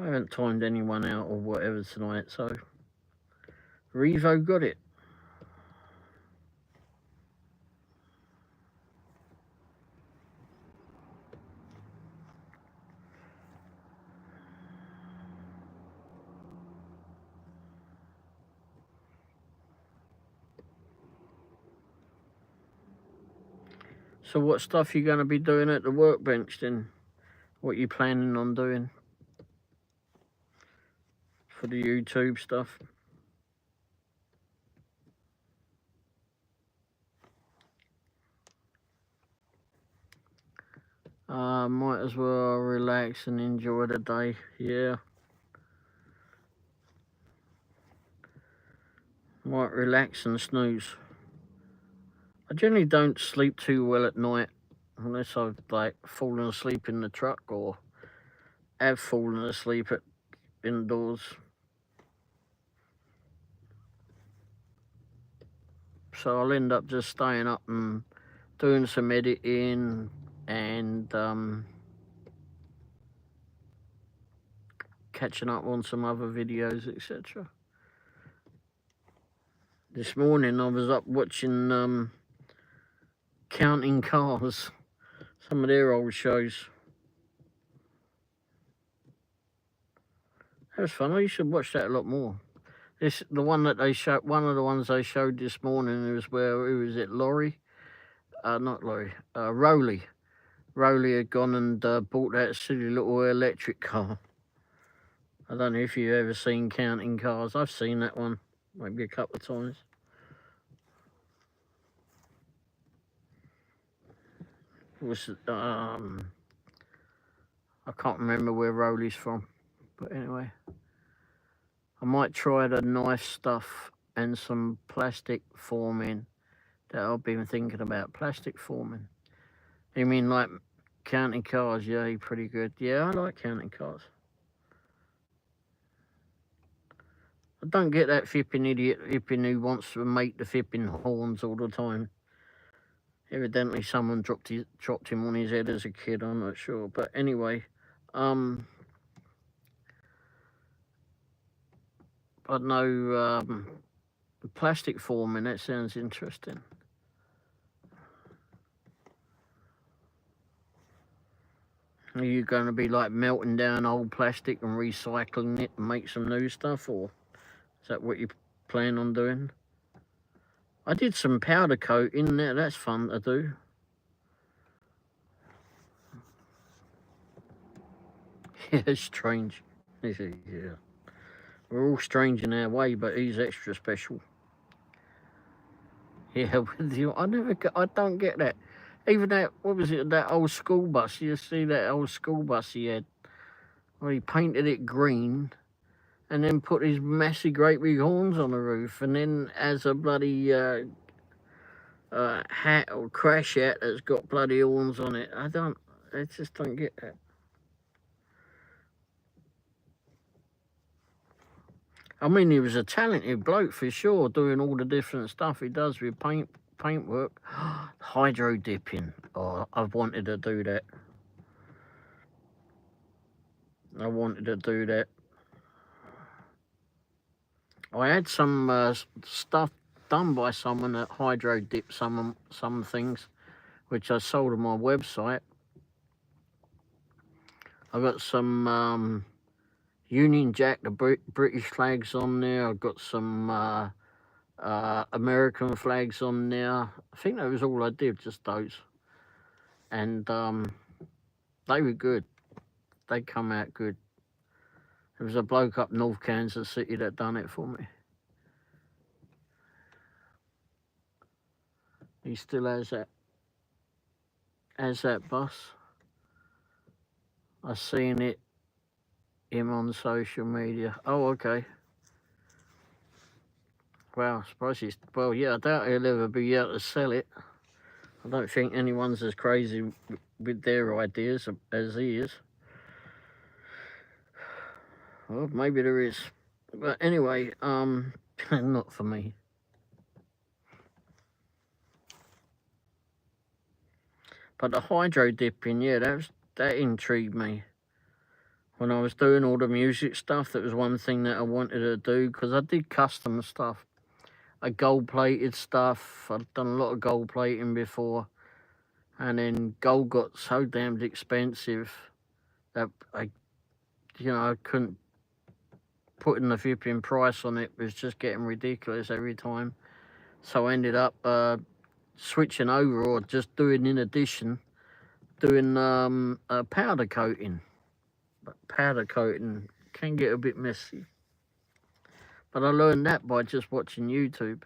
I haven't timed anyone out or whatever tonight, so Revo got it. So what stuff you going to be doing at the workbench then? What you planning on doing for the YouTube stuff? Might as well relax and enjoy the day, yeah. Might relax and snooze. I generally don't sleep too well at night unless I've like fallen asleep in the truck or have fallen asleep indoors. So I'll end up just staying up and doing some editing and catching up on some other videos, etc. This morning I was up watching Counting Cars, some of their old shows. That was fun. I used to watch that a lot more. The one that they showed, one of the ones they showed this morning was who was it? Not Laurie. Rowley. Rowley had gone and bought that silly little electric car. I don't know if you've ever seen Counting Cars. I've seen that one maybe a couple of times. It was I can't remember where Rowley's from, but anyway. I might try the knife stuff and some plastic forming that I've been thinking about. Plastic forming. You mean like Counting Cars? Yeah, pretty good. Yeah, I like Counting Cars. I don't get that flipping idiot who wants to make the flipping horns all the time. Evidently someone dropped him on his head as a kid, I'm not sure. But anyway, but no, plastic forming, that sounds interesting. Are you going to be like melting down old plastic and recycling it and make some new stuff, or is that what you plan on doing? I did some powder coating there, that's fun to do. Yeah, strange. Yeah. We're all strange in our way, but he's extra special. Yeah, with you. I don't get that. Even that, what was it, that old school bus? You see that old school bus he had? Well, he painted it green and then put his massive great big horns on the roof and then as a bloody hat or crash hat that's got bloody horns on it. I just don't get that. I mean, he was a talented bloke for sure, doing all the different stuff he does with paintwork. Hydro dipping. Oh, I've wanted to do that. I wanted to do that. I had some stuff done by someone that hydro dipped some things, which I sold on my website. I got some Union Jack, the British flags on there. I've got some American flags on there. I think that was all I did, just those. And they were good. They come out good. There was a bloke up North Kansas City that done it for me. He still has that bus. I seen him on social media. Oh, okay. Well, I suppose well, yeah, I doubt he'll ever be able to sell it. I don't think anyone's as crazy with their ideas as he is. Well, maybe there is. But anyway, not for me. But the hydro dipping, yeah, that intrigued me. when I was doing all the music stuff, that was one thing that I wanted to do, because I did custom stuff. I gold-plated stuff. I'd done a lot of gold plating before. And then gold got so damned expensive that I couldn't putting the flipping price on it was just getting ridiculous every time. So I ended up switching over, or just doing in addition, doing powder coating. But powder coating can get a bit messy. But I learned that by just watching YouTube.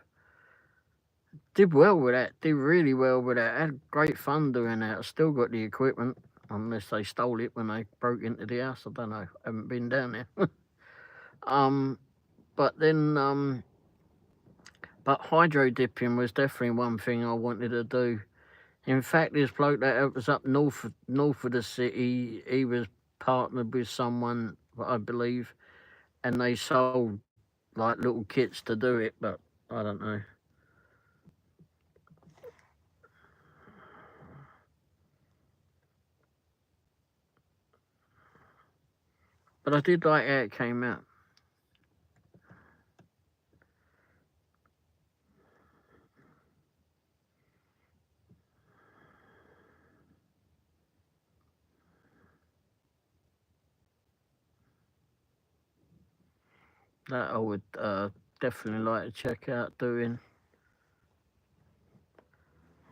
Did well with that, did really well with that. I had great fun doing that. I still got the equipment, unless they stole it when they broke into the house. I don't know. I haven't been down there. But then, but hydro dipping was definitely one thing I wanted to do. In fact, this bloke that was up north of the city, he was partnered with someone, I believe, and they sold like little kits to do it, but I don't know. But I did like how it came out. That I would definitely like to check out doing.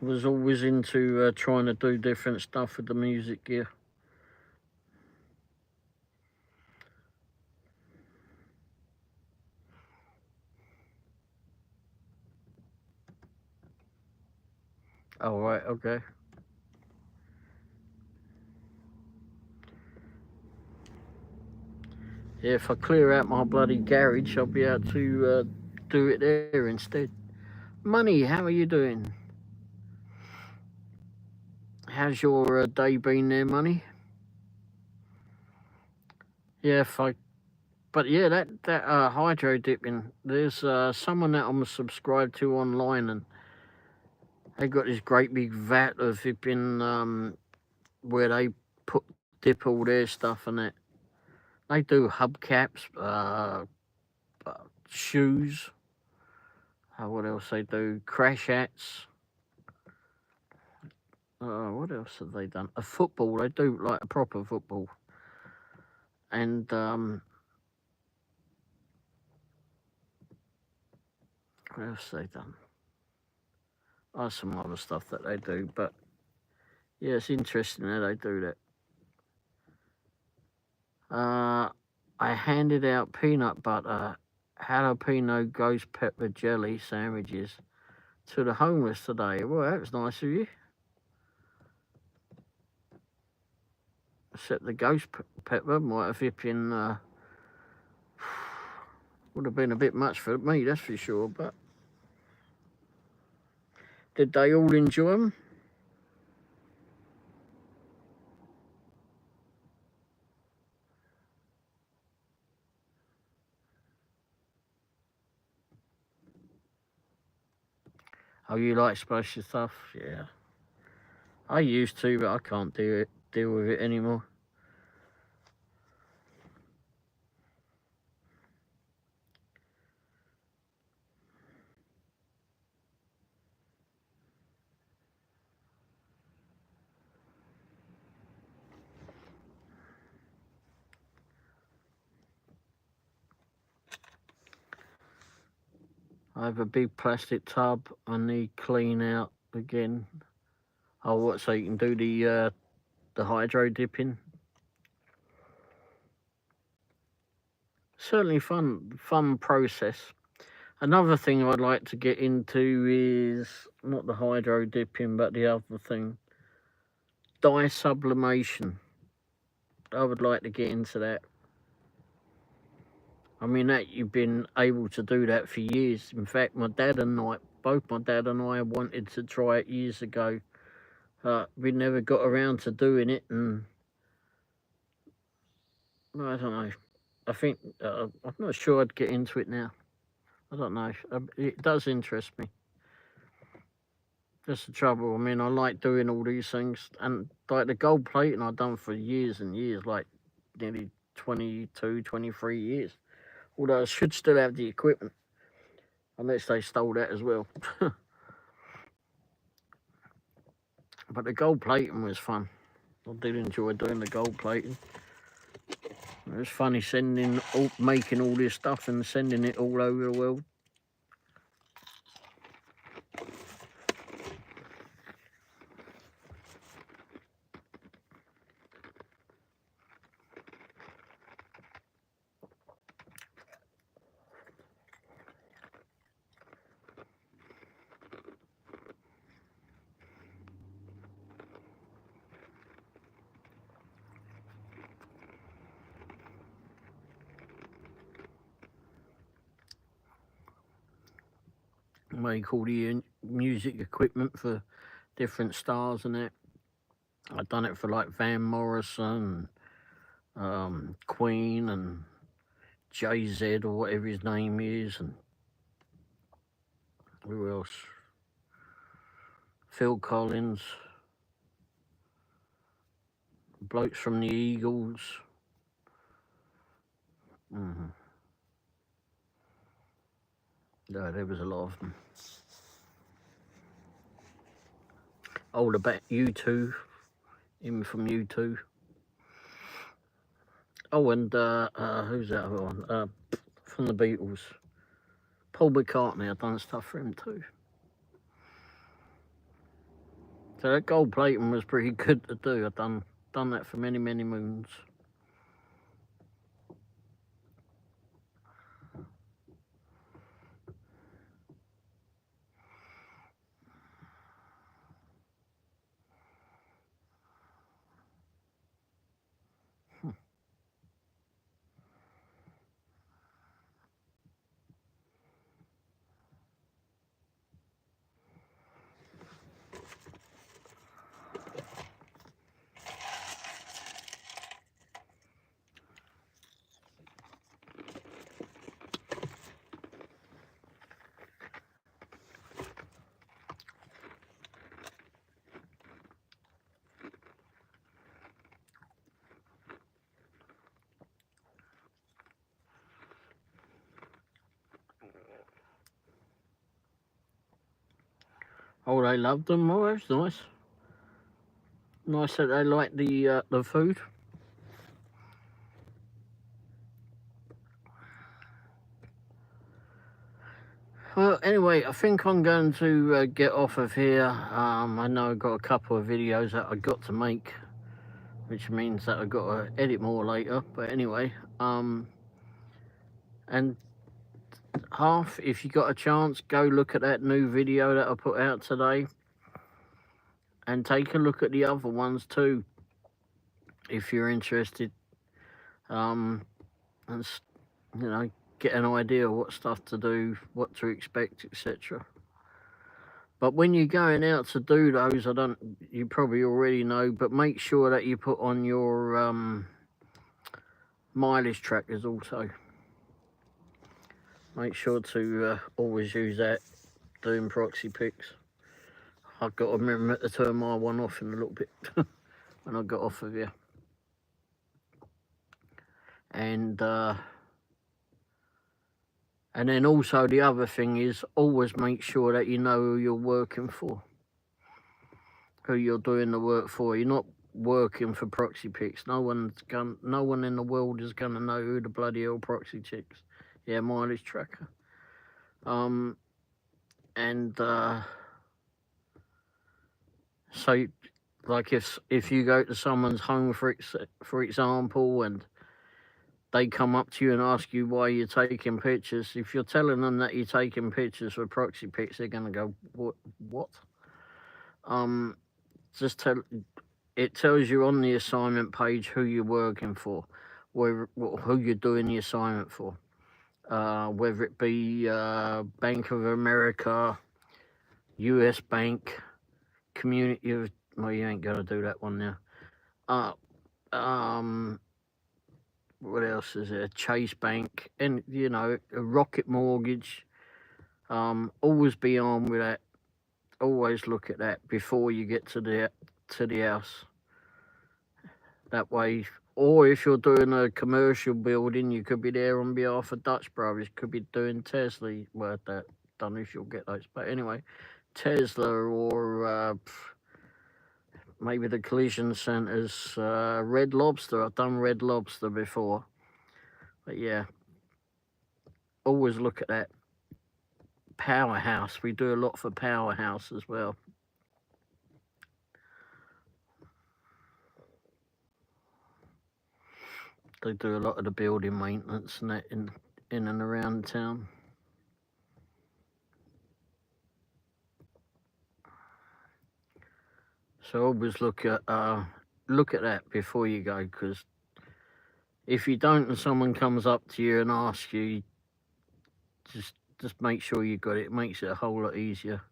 I was always into trying to do different stuff with the music gear. Oh, right, okay. Yeah, if I clear out my bloody garage, I'll be able to do it there instead. Money, how are you doing? How's your day been there, Money? Yeah, but yeah, that hydro dipping. There's someone that I'm subscribed to online, and they got this great big vat of dipping where they dip all their stuff in it. They do hubcaps, shoes. What else they do? Crash hats. What else have they done? A football. They do like a proper football. And what else have they done? Some other stuff that they do, but yeah, it's interesting how they do that. I handed out peanut butter, jalapeno ghost pepper jelly sandwiches to the homeless today. Well, that was nice of you. Except the ghost pepper might have been would have been a bit much for me, that's for sure. But did they all enjoy them? Oh, you like spicy stuff? Yeah. I used to, but I can't deal with it anymore. I have a big plastic tub I need clean out again. Oh, what? So you can do the hydro dipping? Certainly fun process. Another thing I'd like to get into is not the hydro dipping, but the other thing, dye sublimation. I would like to get into that. I mean, that you've been able to do that for years. In fact, both my dad and I wanted to try it years ago. We never got around to doing it, and I don't know. I think I'm not sure I'd get into it now. I don't know. It does interest me. That's the trouble. I mean, I like doing all these things, and like the gold plating I've done for years and years, like nearly 22, 23 years. Although I should still have the equipment, unless they stole that as well. But the gold plating was fun. I did enjoy doing the gold plating. It was funny making all this stuff and sending it all over the world. Make all the music equipment for different stars and that. I've done it for like Van Morrison, Queen, and Jay-Z or whatever his name is, and who else? Phil Collins, blokes from the Eagles. No, there was a lot of them. All about U2, him from U2. Oh, and who's that other one? From the Beatles. Paul McCartney, I've done stuff for him too. So that gold plating was pretty good to do. I've done that for many, many moons. Oh, they loved them. Oh, that's nice. Nice that they liked the food. Well, anyway, I think I'm going to get off of here. I know I've got a couple of videos that I've got to make, which means that I've got to edit more later. But anyway, and half, if you got a chance, go look at that new video that I put out today, and take a look at the other ones too, if you're interested. And you know, get an idea of what stuff to do, what to expect, etc. But when you're going out to do those, you probably already know, but make sure that you put on your mileage trackers also. Make sure to always use that doing ProxyPics. I've got to remember to turn my one off in a little bit when I got off of here. And then also the other thing is, always make sure that you know who you're working for, who you're doing the work for. You're not working for ProxyPics. No one in the world is gonna know who the bloody hell ProxyPics. Yeah, mileage tracker. So, like if you go to someone's home, for example, and they come up to you and ask you why you're taking pictures, if you're telling them that you're taking pictures for ProxyPics, they're gonna go, what? It tells you on the assignment page who you're working for, who you're doing the assignment for, whether it be Bank of America, US Bank, Community of, well, you ain't gonna do that one now. What else is there? Chase Bank, and you know, a Rocket Mortgage. Always be armed with that. Always look at that before you get to the house. That way, Or if you're doing a commercial building, you could be there on behalf of Dutch Brothers. Could be doing Tesla. Well, that don't know if you'll get those, but anyway, Tesla or maybe the collision centres. Red Lobster. I've done Red Lobster before, but yeah, always look at that. Powerhouse. We do a lot for Powerhouse as well. They do a lot of the building maintenance and that in and around town. So always look at that before you go, because if you don't and someone comes up to you and asks you, just make sure you got it. It makes it a whole lot easier.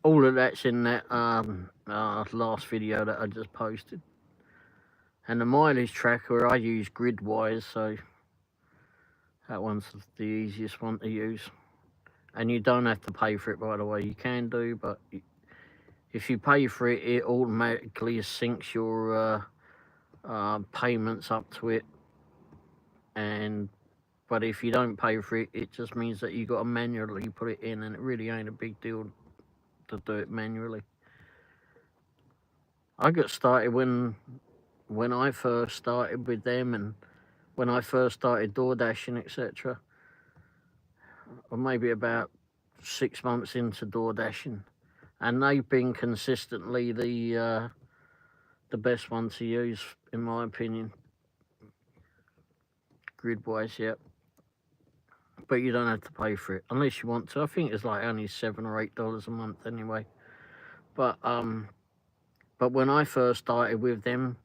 All of that's in that last video that I just posted. And the mileage tracker I use Gridwise, so that one's the easiest one to use. And you don't have to pay for it, by the way. You can do, but if you pay for it, it automatically syncs your payments up to it. But if you don't pay for it, it just means that you got to manually put it in, and it really ain't a big deal to do it manually. I got started when I first started with them, and when I first started door dashing, etc. Or maybe about 6 months into door dashing, and they've been consistently the best one to use, in my opinion. Gridwise, yeah. But you don't have to pay for it unless you want to. I think it's like only $7 or $8 a month anyway. But when I first started with them,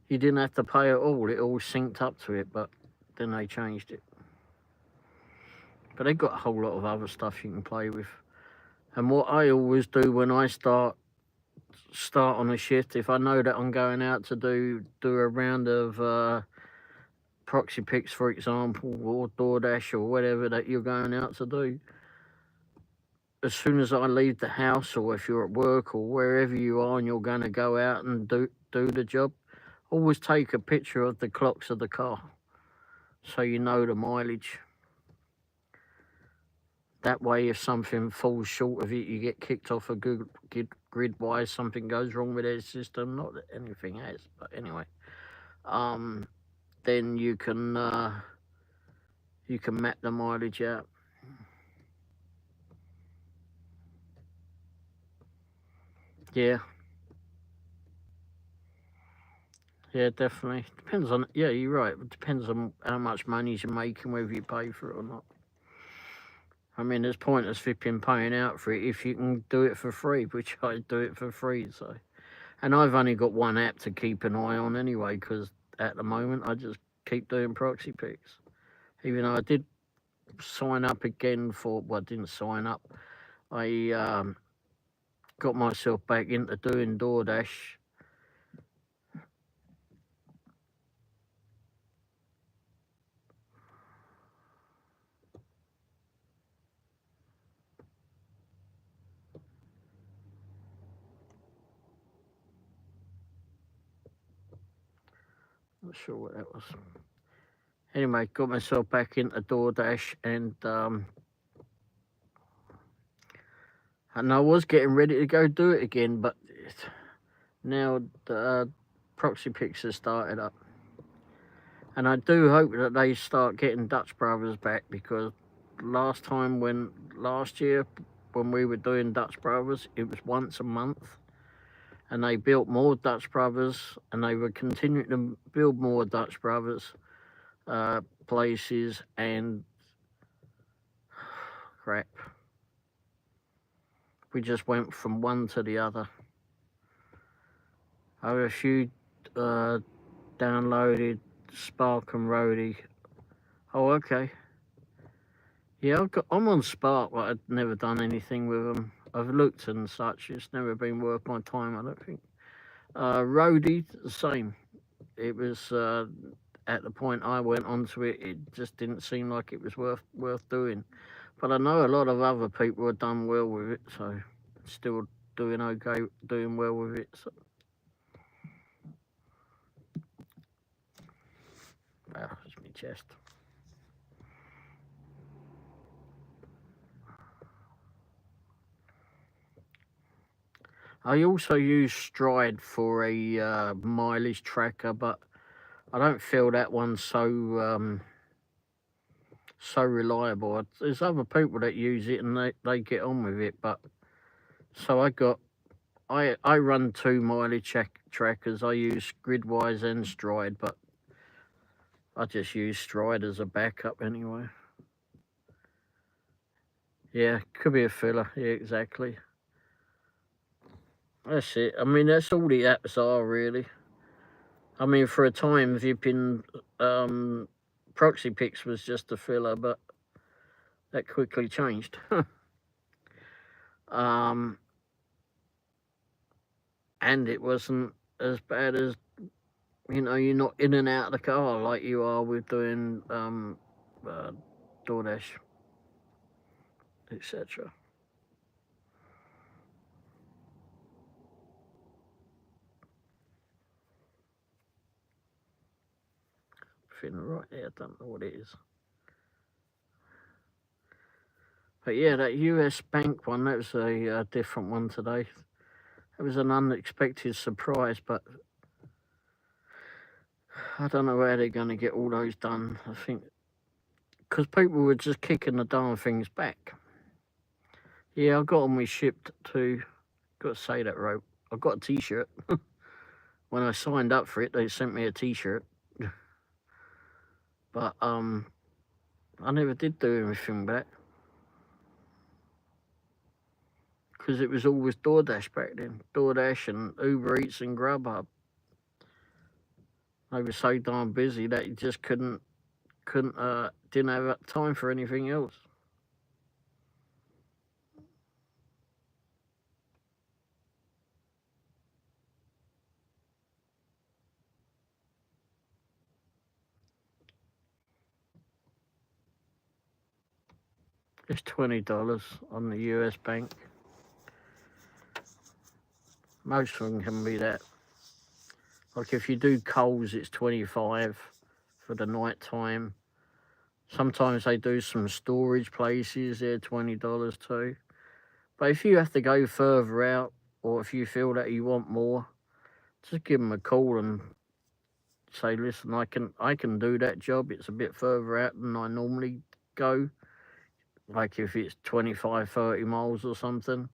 you didn't have to pay at all. It all synced up to it, but then they changed it. But they've got a whole lot of other stuff you can play with. And what I always do when I start on a shift, if I know that I'm going out to do a round of ProxyPics, for example, or DoorDash or whatever that you're going out to do, as soon as I leave the house, or if you're at work or wherever you are and you're going to go out and do the job, always take a picture of the clocks of the car so you know the mileage. That way, if something falls short of it, you get kicked off a good Gridwise, something goes wrong with their system, not that anything has, but anyway, then you can map the mileage out. Yeah, definitely. Depends on, yeah, you're right. It depends on how much money you're making, whether you pay for it or not. I mean, there's pointless flipping paying out for it if you can do it for free, which I do it for free. So, and I've only got one app to keep an eye on anyway, because at the moment I just keep doing ProxyPics. Even though I did sign up again for, well, I didn't sign up. I got myself back into doing DoorDash. Not sure what that was. Anyway, got myself back into DoorDash, and I was getting ready to go do it again, but now the ProxyPics has started up. And I do hope that they start getting Dutch Brothers back, because last year when we were doing Dutch Brothers, it was once a month. And they built more Dutch Brothers, and they were continuing to build more Dutch Brothers places, and crap. We just went from one to the other. I have a few downloaded, Spark and Roadie. Oh, okay. Yeah, I'm on Spark, but I've never done anything with them. I've looked and such. It's never been worth my time, I don't think. Roadie, the same. It was at the point I went onto it, it just didn't seem like it was worth doing. But I know a lot of other people have done well with it, so still doing okay, doing well with it. So. Well, it's my chest. I also use Stride for a mileage tracker, but I don't feel that one's so reliable. There's other people that use it and they get on with it, but so I run 2 mileage trackers. I use Gridwise and Stride, but I just use Stride as a backup anyway. Yeah, could be a filler. Yeah, exactly. That's it. I mean, that's all the apps are really. I mean, for a time, Vipin ProxyPics was just a filler, but that quickly changed. And it wasn't as bad as, you know, you're not in and out of the car like you are with doing DoorDash, etc. Feeling right there, I don't know what it is. But yeah, that US bank one, that was a different one today. It was an unexpected surprise, but I don't know how they're going to get all those done. I think because people were just kicking the darn things back. Yeah, I got on my shipped too. Got to say that, Rope. I got a T-shirt. When I signed up for it, they sent me a T-shirt. But I never did do anything back because it was always DoorDash back then. DoorDash and Uber Eats and Grubhub. They were so darn busy that you just didn't have time for anything else. It's $20 on the US bank. Most of them can be that. Like if you do Coles, it's 25 for the night time. Sometimes they do some storage places, they're $20 too. But if you have to go further out, or if you feel that you want more, just give them a call and say, listen, I can do that job. It's a bit further out than I normally go. Like if it's 25, 30 miles or something,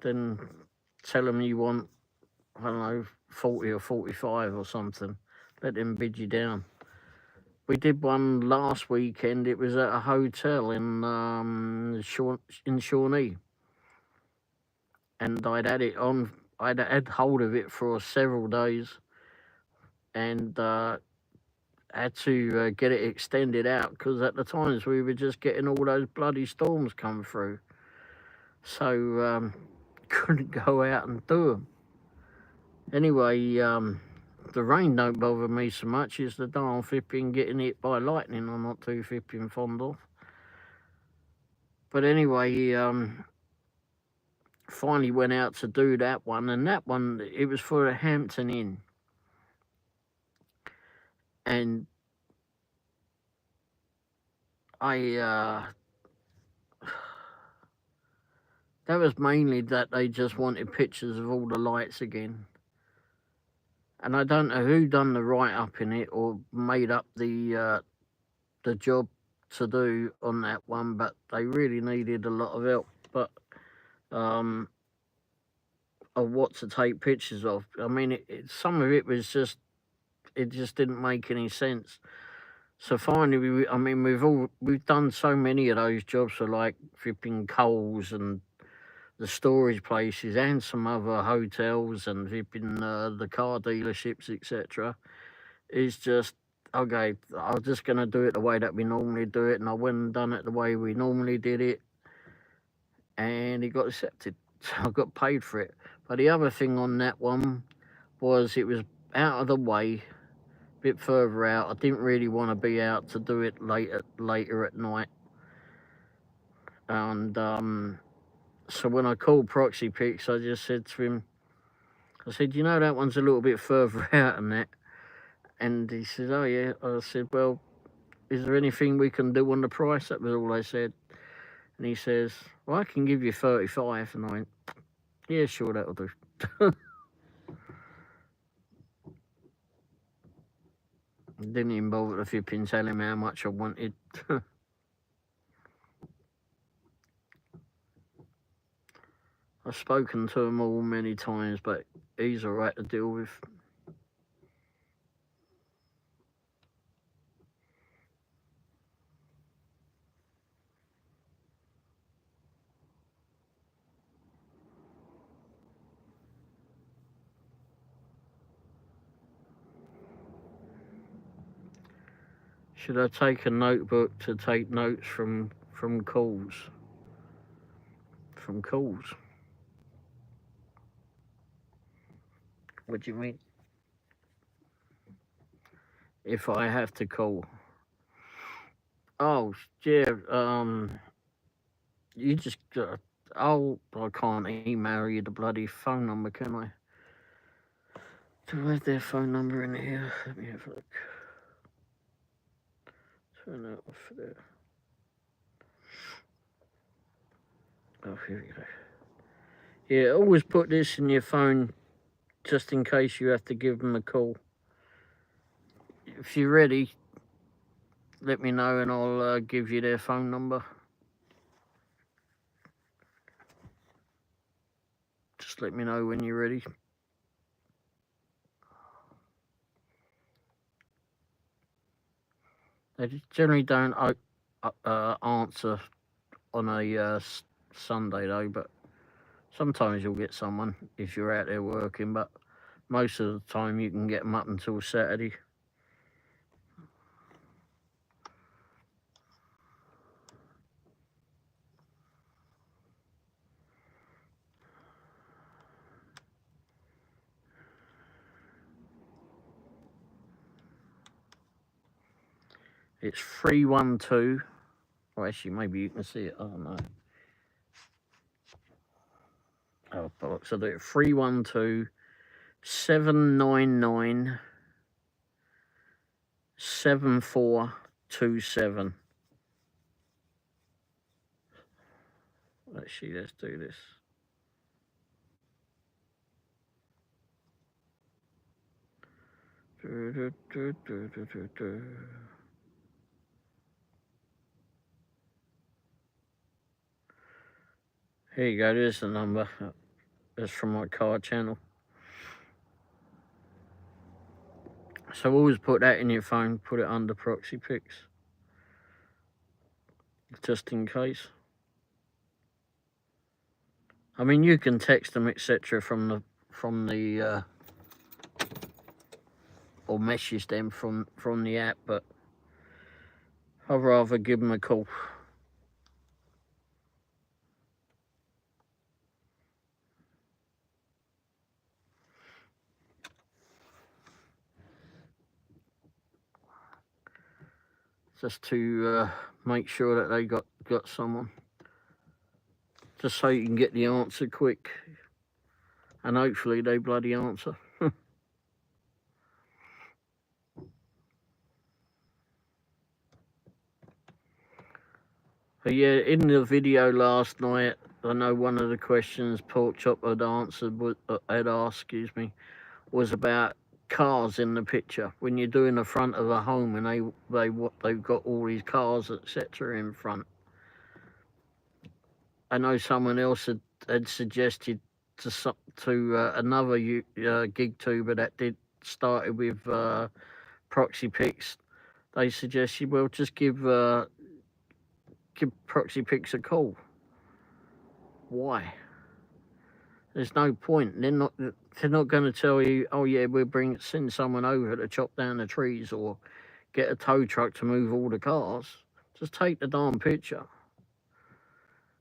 then tell them you want, I don't know, 40 or 45 or something. Let them bid you down. We did one last weekend. It was at a hotel in Shawnee. And I'd had hold of it for several days and had to get it extended out because at the times we were just getting all those bloody storms come through. So couldn't go out and do them. Anyway, the rain don't bother me so much. It's the darn flipping getting hit by lightning I'm not too flipping fond of. But anyway, finally went out to do that one, and that one, it was for a Hampton Inn. And that was mainly that they just wanted pictures of all the lights again. And I don't know who done the write-up in it or made up the job to do on that one, but they really needed a lot of help. But of what to take pictures of. I mean, some of it was just, it just didn't make any sense. So finally, we've done so many of those jobs for like flipping Coles and the storage places and some other hotels and flipping the car dealerships, etc. It's just, okay, I'm just going to do it the way that we normally do it. And I went and done it the way we normally did it. And it got accepted. So I got paid for it. But the other thing on that one was it was out of the way, a bit further out. I didn't really want to be out to do it later at night. And so when I called ProxyPics, I just said to him, I said, you know, that one's a little bit further out than that. And he says, oh yeah. I said, well, is there anything we can do on the price? That was all they said. And he says, well, I can give you 35. And I went, yeah, sure, that'll do. Didn't even bother to flip and tell him how much I wanted. I've spoken to him all many times, but he's all right to deal with. Should I take a notebook to take notes from calls? From calls? What do you mean? If I have to call? Oh, yeah. You just. I can't email you the bloody phone number, can I? Do I have their phone number in here? Let me have a look. Turn that off there. Oh, here we go. Yeah, always put this in your phone just in case you have to give them a call. If you're ready, let me know and I'll give you their phone number. Just let me know when you're ready. They generally don't answer on a Sunday though, but sometimes you'll get someone if you're out there working, but most of the time you can get them up until Saturday. It's 312. Well, actually, maybe you can see it. I don't know. Oh, bollocks. I'll do it. 312 799 7427. Actually, let's do this. Here you go, there's the number. That's from my car channel. So always put that in your phone, put it under ProxyPics. Just in case. I mean, you can text them, etc., from the or message them from the app, but I'd rather give them a call. Just to make sure that they got someone. Just so you can get the answer quick. And hopefully they bloody answer. But yeah, in the video last night, I know one of the questions Pork Chop had asked, was about cars in the picture. When you're doing the front of a home and they've got all these cars, etc., in front. I know someone else had suggested to another gig tuber that started with ProxyPics. They suggested, well, just give ProxyPics a call. Why? There's no point. They're not going to tell you, oh yeah, we'll send someone over to chop down the trees or get a tow truck to move all the cars. Just take the darn picture.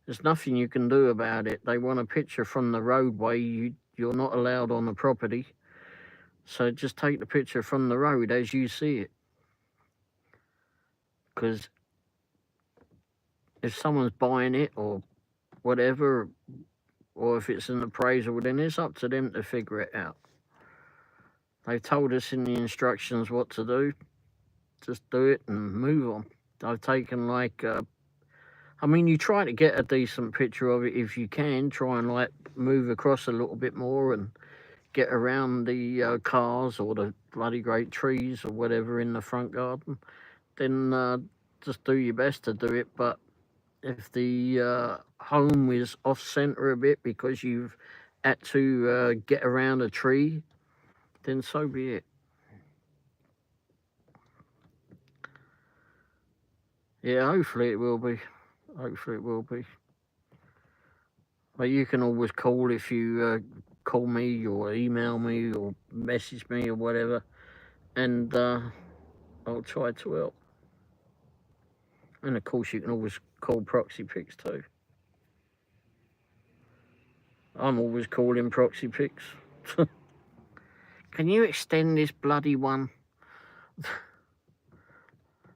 There's nothing you can do about it. They want a picture from the roadway. You're not allowed on the property. So just take the picture from the road as you see it. Because if someone's buying it or whatever, or if it's an appraisal, then it's up to them to figure it out. They've told us in the instructions what to do. Just do it and move on. I've taken like, I mean, you try to get a decent picture of it if you can. Try and like move across a little bit more and get around the cars or the bloody great trees or whatever in the front garden. Then just do your best to do it. But if the home is off center a bit because you've had to get around a tree, then so be it. Yeah, hopefully it will be. Hopefully it will be. But you can always call if you call me or email me or message me or whatever, and I'll try to help. And of course you can always call ProxyPics too. I'm always calling ProxyPics. Can you extend this bloody one?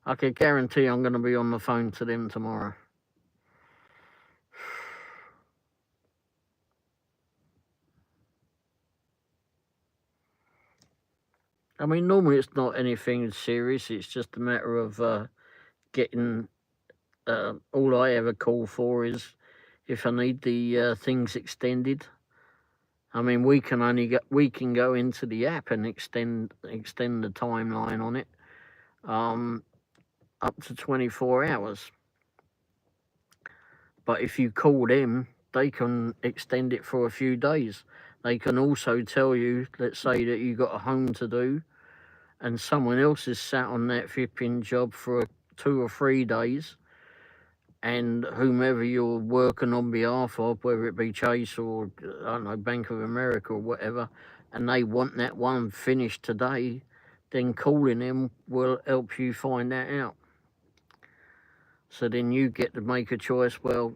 I can guarantee I'm going to be on the phone to them tomorrow. I mean, normally it's not anything serious. It's just a matter of getting... all I ever call for is if I need the things extended. I mean, we can go into the app and extend the timeline on it up to 24 hours. But if you call them, they can extend it for a few days. They can also tell you, let's say that you got a home to do and someone else is sat on that flipping job for 2 or 3 days, and whomever you're working on behalf of, whether it be Chase or, I don't know, Bank of America or whatever, and they want that one finished today, then calling them will help you find that out. So then you get to make a choice, well,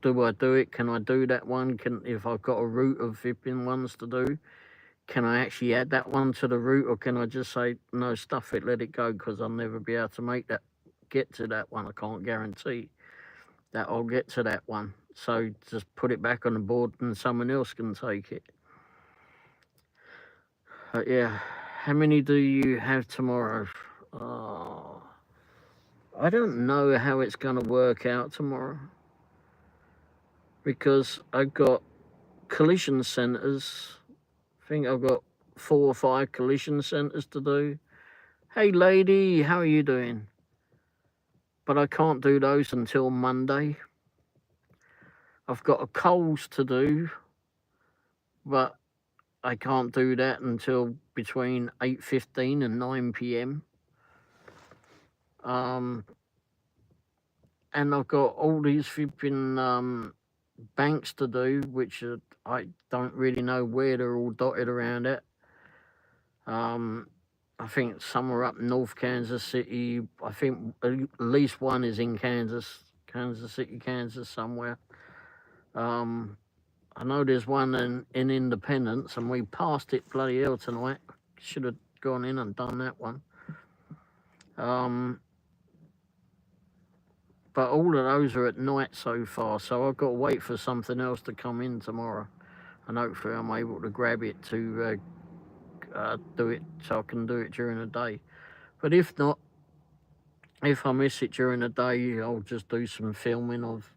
do I do it? Can I do that one? If I've got a route of flipping ones to do, can I actually add that one to the route, or can I just say, no, stuff it, let it go, because I'll never be able to get to that one. I can't guarantee that I'll get to that one. So just put it back on the board and someone else can take it. But yeah, how many do you have tomorrow? I don't know how it's going to work out tomorrow, because I've got collision centres. I think I've got 4 or 5 collision centres to do. Hey lady, how are you doing? But I can't do those until Monday. I've got a Coles to do, but I can't do that until between 8:15 and 9 p.m. And I've got all these flipping banks to do, which I don't really know where they're all dotted around at. I think some are up North Kansas City. I think at least one is in Kansas City, Kansas somewhere. I know there's one in Independence, and we passed it bloody hell tonight. Should have gone in and done that one. But all of those are at night so far, so I've got to wait for something else to come in tomorrow, and hopefully I'm able to grab it to do it, so I can do it during the day. But if not, if I miss it during the day, I'll just do some filming of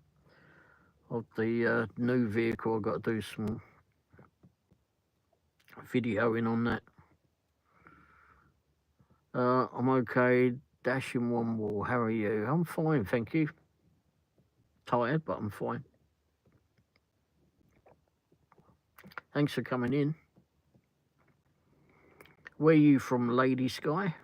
the new vehicle. I've got to do some videoing on that. I'm okay. Dashing Womble, how are you? I'm fine, thank you. Tired, but I'm fine. Thanks for coming in. Where are you from, Lady Sky?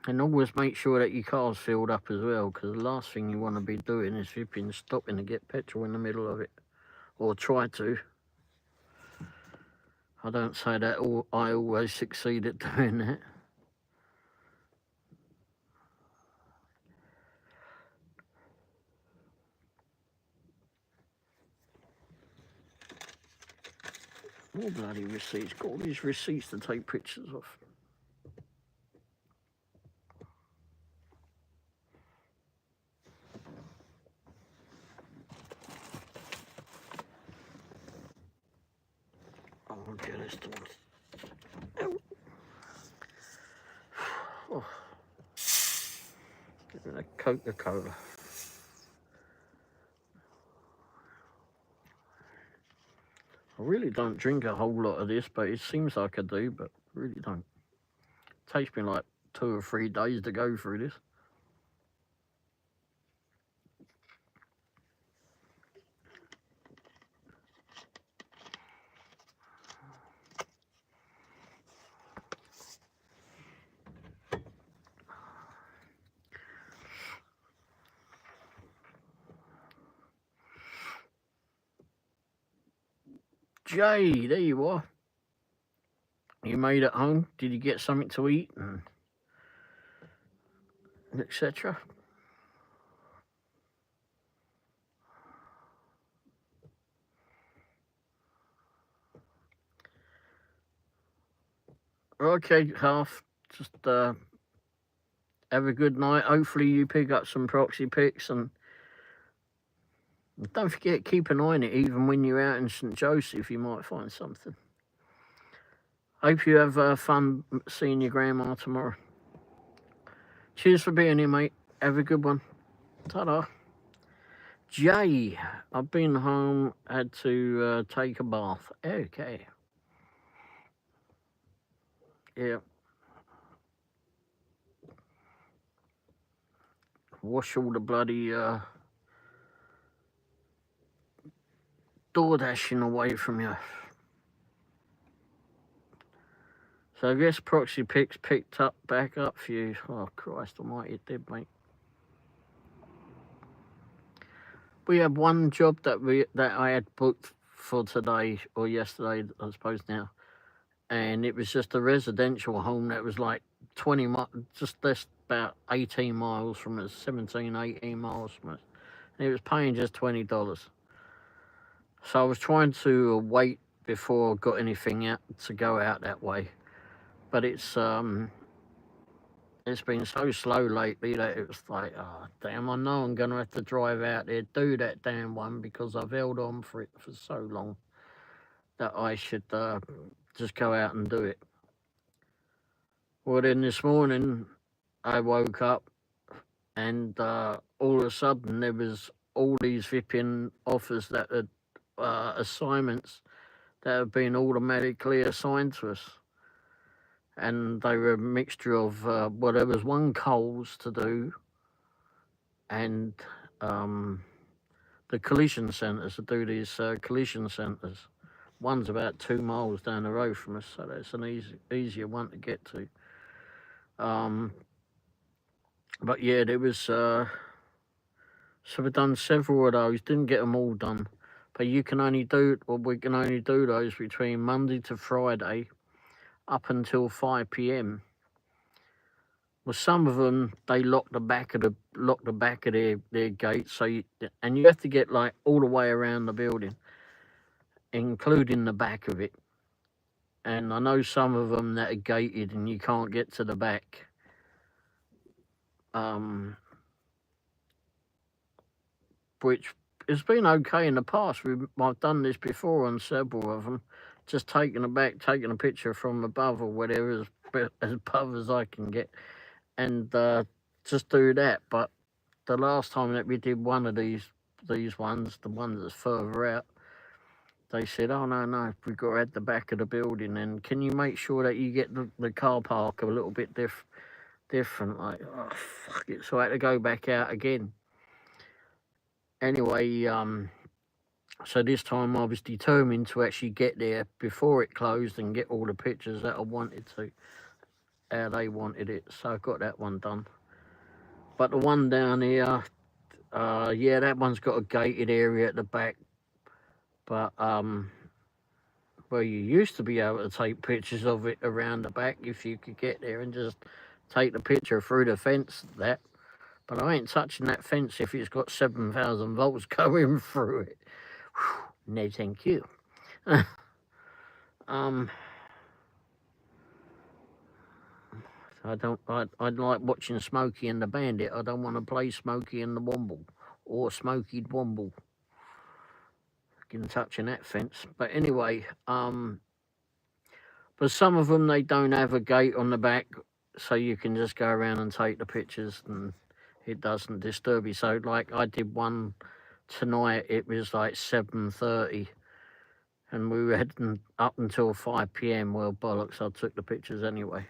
And always make sure that your car's filled up as well, because the last thing you want to be doing is flipping stopping to get petrol in the middle of it, or try to. I don't say that I always succeed at doing that. More bloody receipts. Got all these receipts to take pictures of. I'll get this done. Oh. Give me a Coca-Cola. I really don't drink a whole lot of this, but it seems like I do, but really don't. It takes me like 2 or 3 days to go through this. Jay, there you are. You made it home. Did you get something to eat and etc.? Okay, Half. Just have a good night. Hopefully you pick up some ProxyPics, and don't forget, keep an eye on it. Even when you're out in St. Joseph, you might find something. Hope you have fun seeing your grandma tomorrow. Cheers for being here, mate. Have a good one. Ta-da. Jay, I've been home, had to take a bath. Okay. Yeah. Wash all the bloody door dashing away from you. So I guess ProxyPics picked back up for you. Oh, Christ almighty, it did, mate. We had one job that I had booked for today, or yesterday, I suppose now. And it was just a residential home that was like 20 miles, just about 18 miles from us, 17, 18 miles from us. And it was paying just $20. So I was trying to wait before I got anything out to go out that way. But it's been so slow lately that it was like, oh, damn, I know I'm going to have to drive out there, do that damn one, because I've held on for it for so long that I should just go out and do it. Well, then this morning I woke up and all of a sudden there was all these flipping offers that had assignments that have been automatically assigned to us. And they were a mixture of, well, there was one Coles to do, and the collision centres to do these collision centres. One's about 2 miles down the road from us, so that's an easier one to get to. But yeah, there was, so we've done several of those, didn't get them all done. But you can only do, or we can only do those between Monday to Friday up until 5 p.m. Well, some of them, they lock the back of their gate, so you have to get like all the way around the building, including the back of it. And I know some of them that are gated and you can't get to the back. Which has been okay in the past. I've done this before on several of them, just taking a picture from above or whatever, as above as I can get, and just do that. But the last time that we did one of these ones, the one that's further out, they said, oh, no, we've got to add the back of the building, and can you make sure that you get the car park a little bit different? Like, oh, fuck it. So I had to go back out again. Anyway, so this time I was determined to actually get there before it closed and get all the pictures that I wanted to, how they wanted it. So I got that one done. But the one down here, yeah, that one's got a gated area at the back. But, well, you used to be able to take pictures of it around the back if you could get there and just take the picture through the fence, that. But I ain't touching that fence if it's got 7,000 volts going through it. Whew, no, thank you. I'd like watching Smokey and the Bandit. I don't want to play Smokey and the Womble or Smokey'd Womble. Getting touching that fence. But anyway, But some of them, they don't have a gate on the back, so you can just go around and take the pictures and it doesn't disturb you. So like I did one tonight, it was like 7:30 and we were heading up until 5 p.m. Well, bollocks, I took the pictures anyway.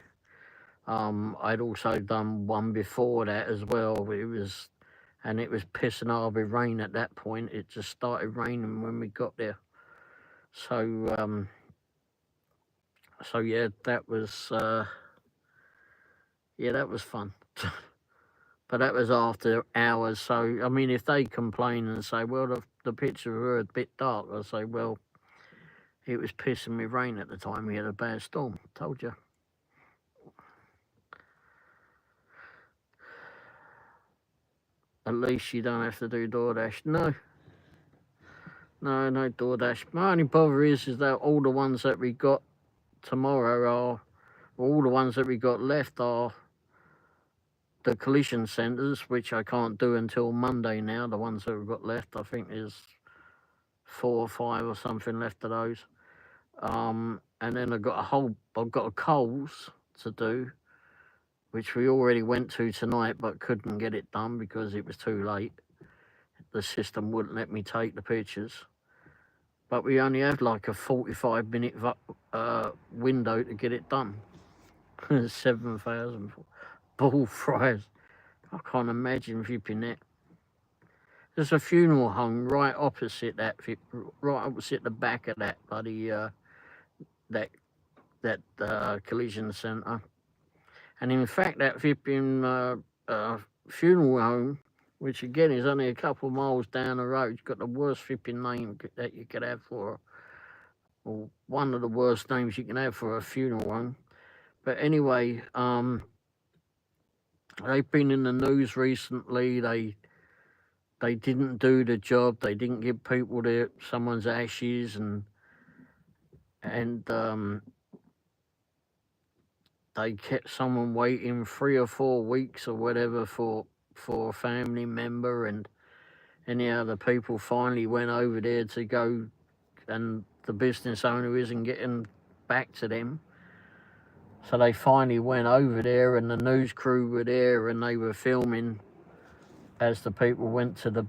I'd also done one before that as well. It was pissing hard with rain at that point. It just started raining when we got there. So so yeah, that was that was fun. But that was after hours. So I mean, if they complain and say, well, the pictures were a bit dark, I say, well, it was pissing with rain at the time. We had a bad storm. Told you. At least you don't have to do DoorDash. No DoorDash. My only bother is that all the ones that we got tomorrow all the ones that we got left are the collision centres, which I can't do until Monday now. The ones that we've got left, I think there's 4 or 5 or something left of those. And then I've got a Coles to do, which we already went to tonight, but couldn't get it done because it was too late. The system wouldn't let me take the pictures. But we only had like a 45-minute window to get it done. 7,000 bull fries. I can't imagine flipping that. There's a funeral home right opposite that, right opposite the back of that bloody that collision centre. And in fact, that flipping funeral home, which again is only a couple of miles down the road, got the worst flipping name that you could have for, or one of the worst names you can have for a funeral home. But anyway, they've been in the news recently. They didn't do the job. They didn't give people someone's ashes, and they kept someone waiting 3 or 4 weeks or whatever for a family member, and anyhow the people finally went over there to go, and the business owner isn't getting back to them. So they finally went over there, and the news crew were there, and they were filming as the people went to the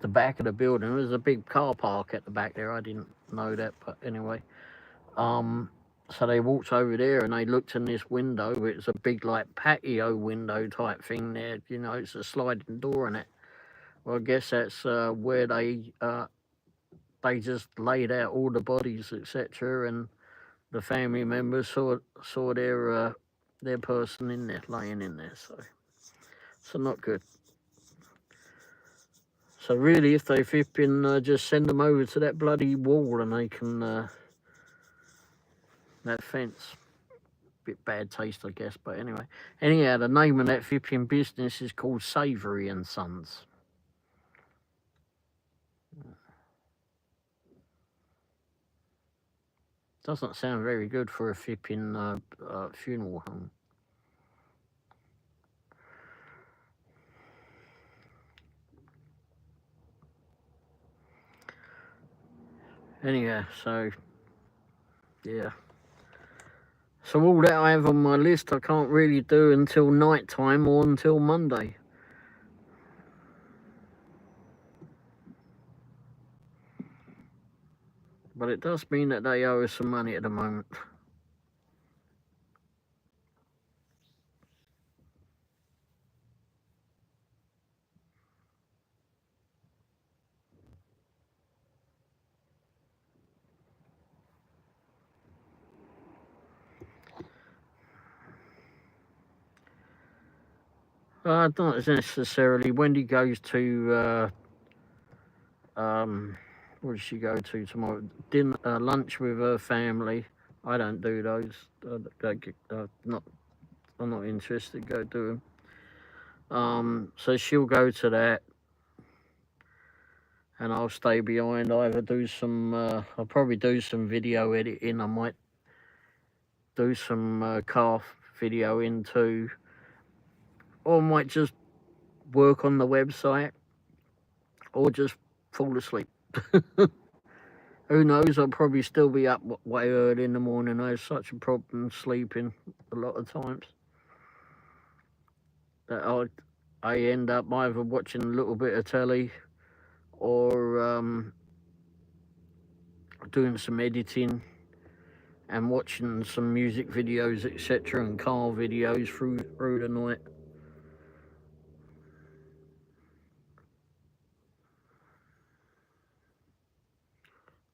back of the building. There was a big car park at the back there. I didn't know that, but anyway. So they walked over there and they looked in this window. It was a big like patio window type thing there. You know, it's a sliding door in it. Well, I guess that's where they just laid out all the bodies, etc., and the family members saw their person in there, laying in there. So not good. So really, if they flipping just send them over to that bloody wall and they can that fence. Bit bad taste, I guess, but anyway. Anyhow, the name of that flipping business is called Savoury and Sons. Doesn't sound very good for a flipping funeral home. Anyhow, so yeah. So all that I have on my list, I can't really do until night time or until Monday. But it does mean that they owe us some money at the moment. Not necessarily. Wendy goes to where does she go to tomorrow? Lunch with her family. I don't do those. I'm not interested. Go do them. So she'll go to that, and I'll stay behind. Either do some. I'll probably do some video editing. I might do some car video in too, or I might just work on the website, or just fall asleep. Who knows? I'll probably still be up way early in the morning. I have such a problem sleeping a lot of times that I end up either watching a little bit of telly or doing some editing and watching some music videos, etc., and car videos through the night.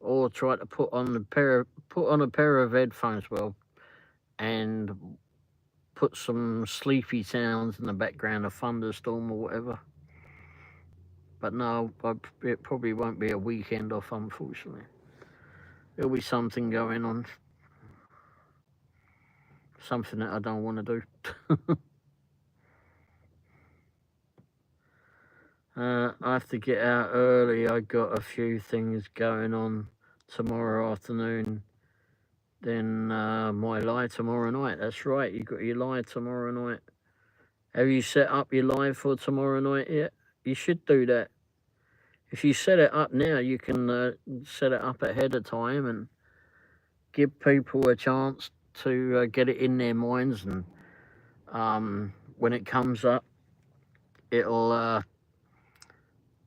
Or try to put on a pair of headphones, well, and put some sleepy sounds in the background, a thunderstorm or whatever. But no, it probably won't be a weekend off, unfortunately. There'll be something going on, something that I don't want to do. I have to get out early. I got a few things going on tomorrow afternoon. Then my live tomorrow night. That's right, you got your live tomorrow night. Have you set up your live for tomorrow night yet? You should do that. If you set it up now, you can set it up ahead of time and give people a chance to get it in their minds. And when it comes up, it'll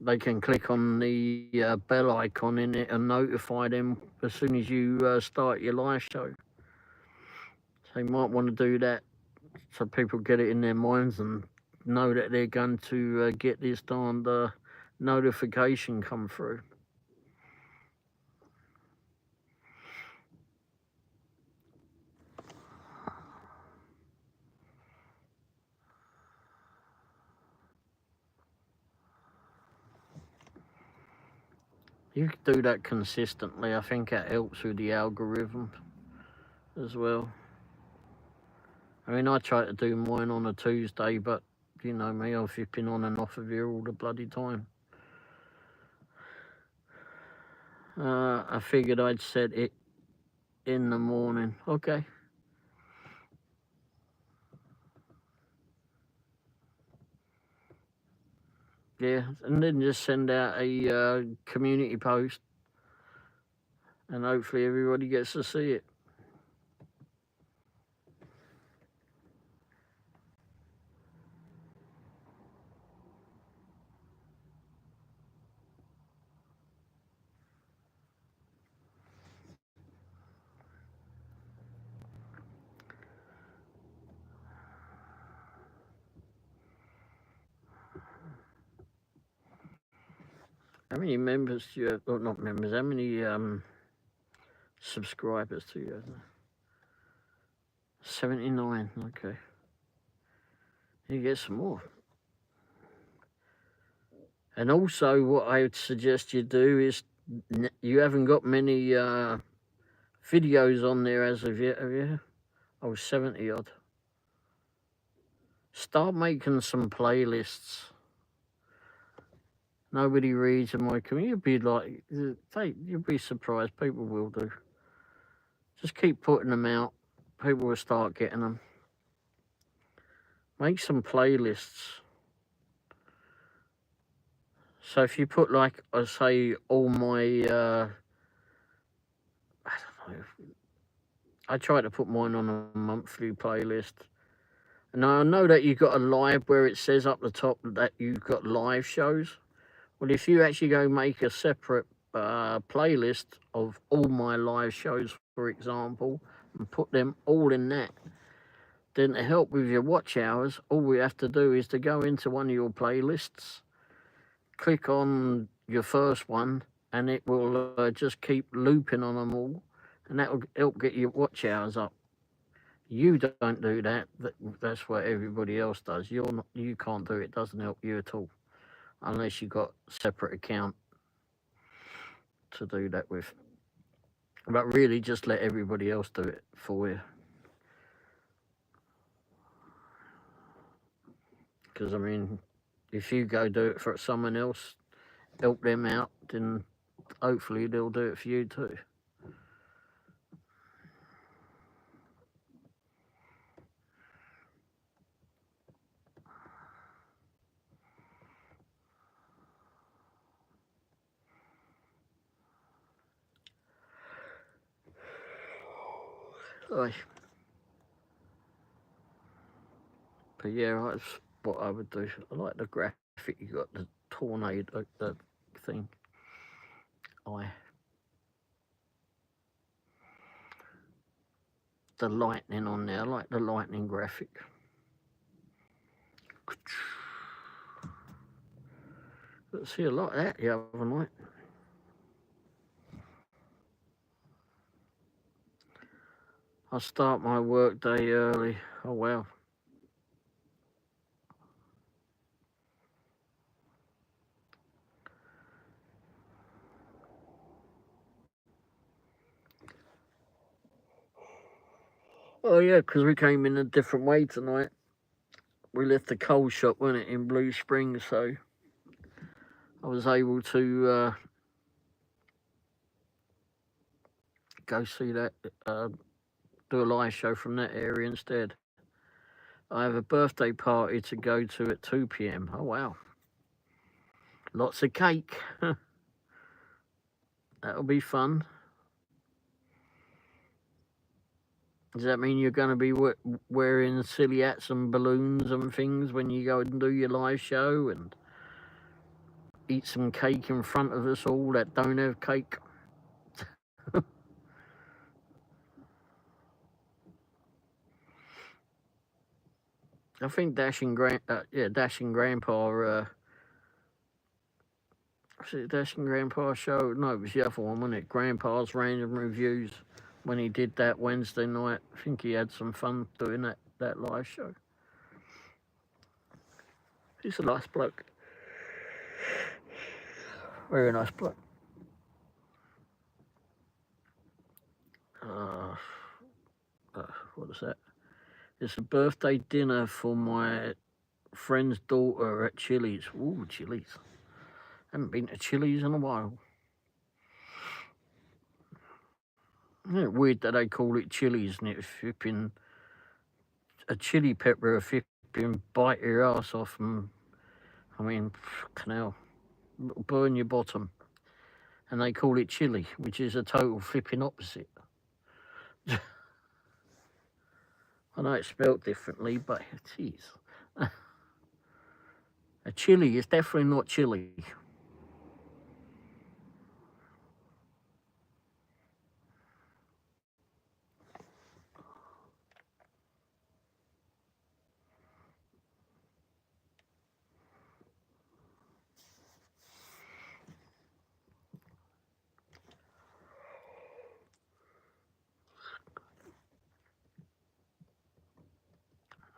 they can click on the bell icon in it and notify them as soon as you start your live show. So you might want to do that so people get it in their minds and know that they're going to get this darned notification come through. You can do that consistently. I think that helps with the algorithm as well. I mean, I try to do mine on a Tuesday, but you know me, I've been on and off of here all the bloody time. I figured I'd set it in the morning. Okay. Yeah, and then just send out a community post, and hopefully everybody gets to see it. How many members do you have? Well, not members. How many subscribers do you have? 79. Okay. You get some more. And also, what I would suggest you do is, you haven't got many videos on there as of yet, have you? Oh, 70 odd. Start making some playlists. Nobody reads in my community. You'll be surprised. People will do. Just keep putting them out. People will start getting them. Make some playlists. So if you put, like, I say, all my, I don't know. I try to put mine on a monthly playlist. Now, I know that you've got a live where it says up the top that you've got live shows. Well, if you actually go make a separate playlist of all my live shows, for example, and put them all in that, then to help with your watch hours, all we have to do is to go into one of your playlists, click on your first one, and it will just keep looping on them all, and that will help get your watch hours up. You don't do that. That's what everybody else does. You can't do it. It doesn't help you at all, unless you've got a separate account to do that with. But really, just let everybody else do it for you. Because, I mean, if you go do it for someone else, help them out, then hopefully they'll do it for you too. Aye. But yeah, that's what I would do. I like the graphic you got, the tornado, the thing. Aye. The lightning on there, I like the lightning graphic. Let's see a lot of that the other night. I start my work day early. Oh wow. Oh yeah, because we came in a different way tonight. We left the coal shop, wasn't it, in Blue Springs, so I was able to go see that, do a live show from that area instead. I have a birthday party to go to at 2 p.m. Oh wow. Lots of cake. That'll be fun. Does that mean you're going to be wearing silly hats and balloons and things when you go and do your live show and eat some cake in front of us all that don't have cake? I think Dashing Grandpa, was it Dashing Grandpa show? No, it was the other one, wasn't it? Grandpa's Random Reviews. When he did that Wednesday night, I think he had some fun doing that live show. He's a nice bloke. Very nice bloke. What is that? It's a birthday dinner for my friend's daughter at Chili's. Ooh, Chili's. Haven't been to Chili's in a while. Isn't it weird that they call it Chili's and it's flipping a chili pepper, a flipping bite your ass off, and I mean, canal, burn your bottom. And they call it chili, which is a total flipping opposite. I know it's spelled differently, but it is. A chili is definitely not chili.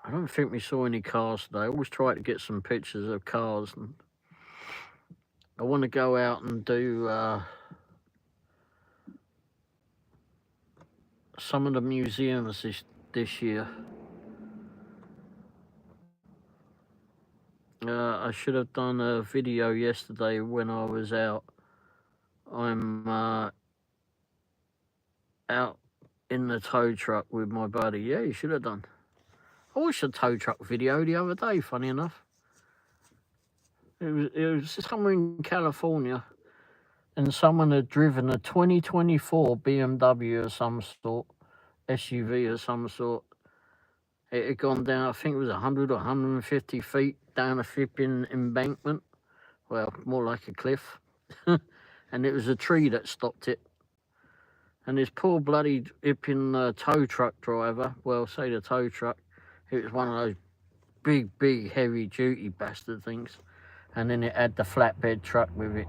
I don't think we saw any cars today. I always try to get some pictures of cars, and I want to go out and do some of the museums this year. I should have done a video yesterday when I was out. I'm out in the tow truck with my buddy. Yeah, you should have done. I watched a tow truck video the other day, funny enough. It was somewhere in California, and someone had driven a 2024 BMW of some sort, SUV of some sort. It had gone down, I think it was 100 or 150 feet down a flipping embankment. Well, more like a cliff. And it was a tree that stopped it. And this poor bloody hipping tow truck driver, well, say the tow truck, it was one of those big, heavy-duty bastard things. And then it had the flatbed truck with it.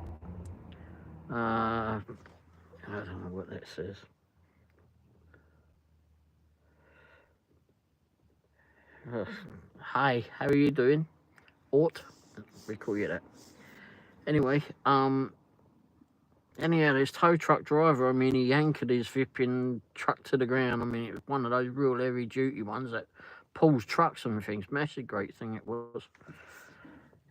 I don't know what that says. Hi, how are you doing? Ort? We call you that. Anyway, anyhow, this tow truck driver, I mean, he anchored his flipping truck to the ground. I mean, it was one of those real heavy-duty ones that pulls trucks and things. Massive great thing it was.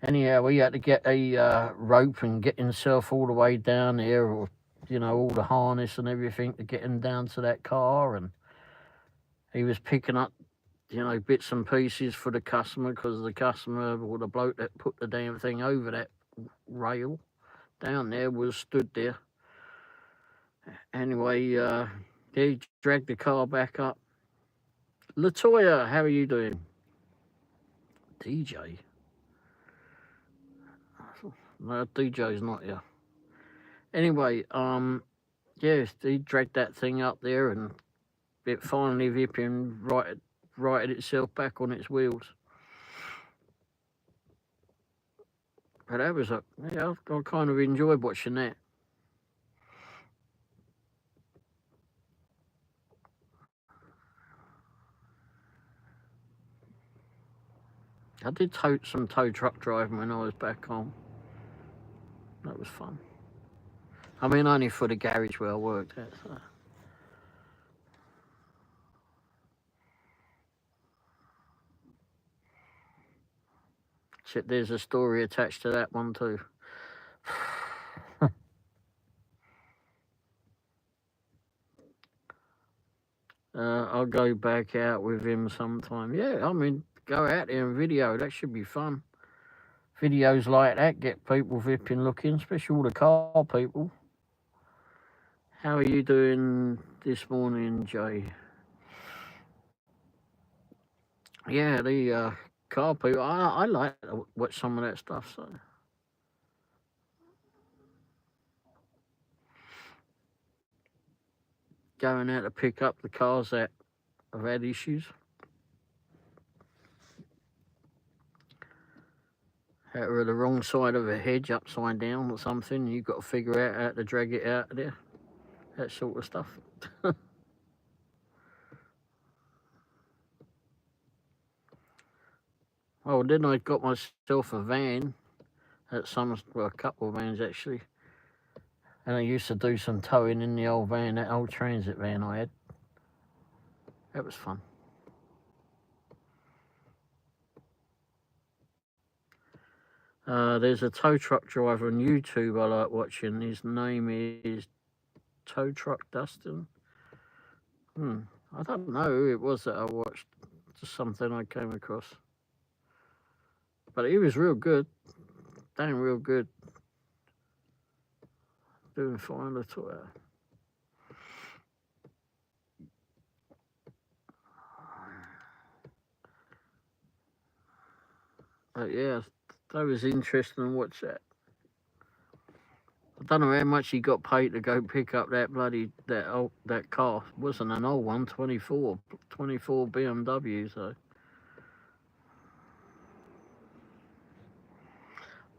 Anyhow, we had to get a rope and get himself all the way down there, or, you know, all the harness and everything to get him down to that car. And he was picking up, you know, bits and pieces for the customer, because the customer, or the bloke that put the damn thing over that rail down there, was stood there. Anyway, He dragged the car back up. Latoya, how are you doing? DJ? No, DJ's not here. Anyway, yes, he dragged that thing up there and it finally righted itself back on its wheels. But that was I kind of enjoyed watching that. I did some tow truck driving when I was back home. That was fun. I mean, only for the garage where I worked at. So. Except there's a story attached to that one too. I'll go back out with him sometime. Yeah, I mean, go out there and video. That should be fun. Videos like that get people flipping looking, especially all the car people. How are you doing this morning, Jay? Yeah, the car people. I like to watch some of that stuff. So. Going out to pick up the cars that have had issues. That are the wrong side of a hedge, upside down or something. You've got to figure out how to drag it out of there. That sort of stuff. Well, then I got myself a van a couple of vans actually. And I used to do some towing in the old van, that old transit van I had. That was fun. There's a tow truck driver on YouTube I like watching. His name is Tow Truck Dustin. I don't know who it was that I watched. Just something I came across. But he was real good. Damn real good. Doing fine at all. But yeah, that was interesting to watch that. I don't know how much he got paid to go pick up that that car. It wasn't an old one, 24 BMW. So,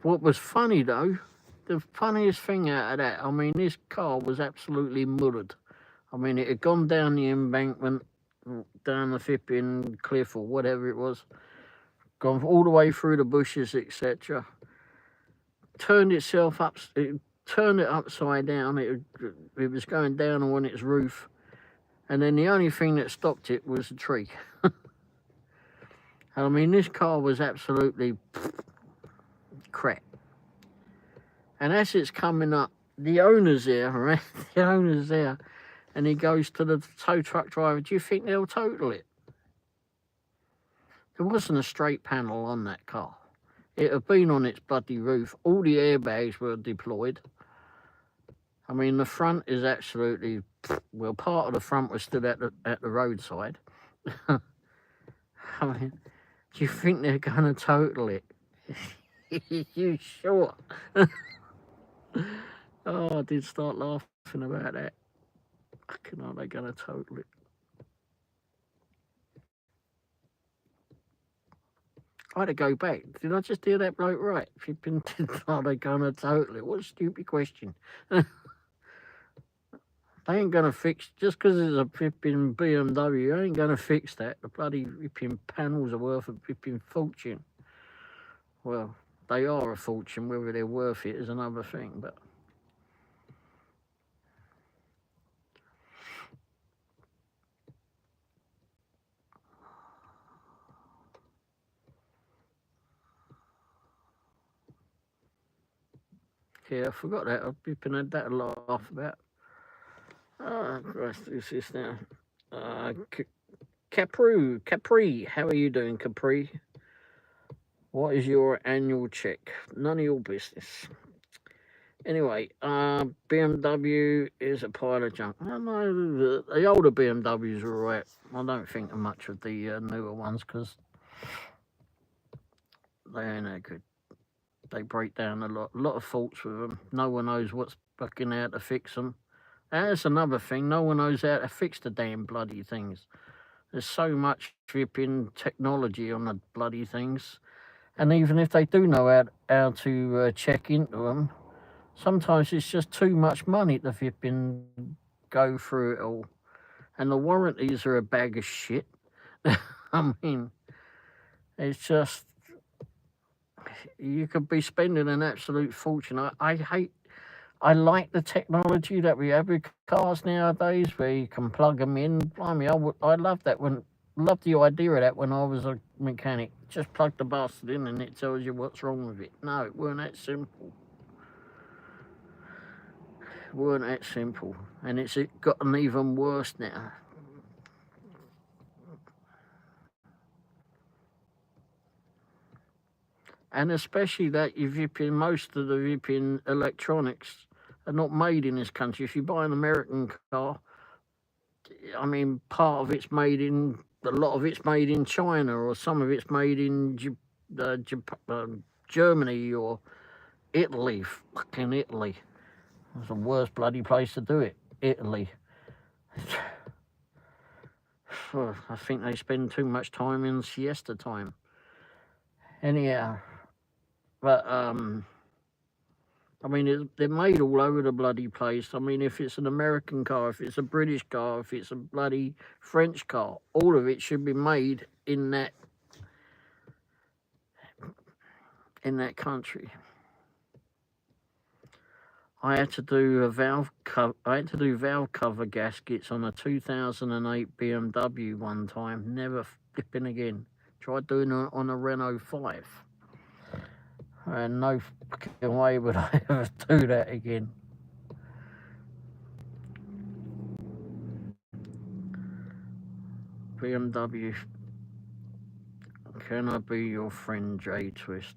what was funny though, the funniest thing out of that, I mean, this car was absolutely muddied. I mean, it had gone down the embankment, down the flipping cliff or whatever it was, gone all the way through the bushes, etc. Turned itself up. Turned it upside down. It was going down on its roof, and then the only thing that stopped it was a tree. I mean, this car was absolutely crap. And as it's coming up, the owner's there, right? The owner's there, and he goes to the tow truck driver. Do you think they'll total it? There wasn't a straight panel on that car. It had been on its bloody roof. All the airbags were deployed. I mean, the front is absolutely, well, part of the front was stood at the roadside. I mean, do you think they're going to total it? You sure? Oh, I did start laughing about that. Fucking are they going to total it? I had to go back. Did I just hear that bloke right? Are they going to total it? What a stupid question. They ain't going to fix, just because it's a flipping BMW, they ain't going to fix that. The bloody flipping panels are worth a flipping fortune. Well, they are a fortune. Whether they're worth it is another thing, but... Yeah, I forgot that. I've been had that a laugh about. Christ, who's this now? Capri, how are you doing, Capri? What is your annual check? None of your business. Anyway, BMW is a pile of junk. I know the older BMWs are alright. I don't think much of the newer ones because they ain't that good. They break down a lot of faults with them. No one knows what's fucking out to fix them. And that's another thing. No one knows how to fix the damn bloody things. There's so much flipping technology on the bloody things. And even if they do know how to check into them, sometimes it's just too much money to flipping go through it all. And the warranties are a bag of shit. I mean, it's just, you could be spending an absolute fortune. I like the technology that we have with cars nowadays where you can plug them in. I mean, I love that loved the idea of that when I was a mechanic. Just plug the bastard in and it tells you what's wrong with it. No, it weren't that simple. It weren't that simple. And it's gotten even worse now. And especially that most of the vipping electronics are not made in this country. If you buy an American car, I mean, a lot of it's made in China, or some of it's made in Germany or Italy. Fucking Italy. It's the worst bloody place to do it. Italy. I think they spend too much time in siesta time. Anyhow, but I mean, they're made all over the bloody place. I mean, if it's an American car, if it's a British car, if it's a bloody French car, all of it should be made in that country. I had to do valve cover gaskets on a 2008 BMW one time. Never flipping again. Tried doing it on a Renault 5. And no fucking way would I ever do that again. BMW. Can I be your friend, J Twist?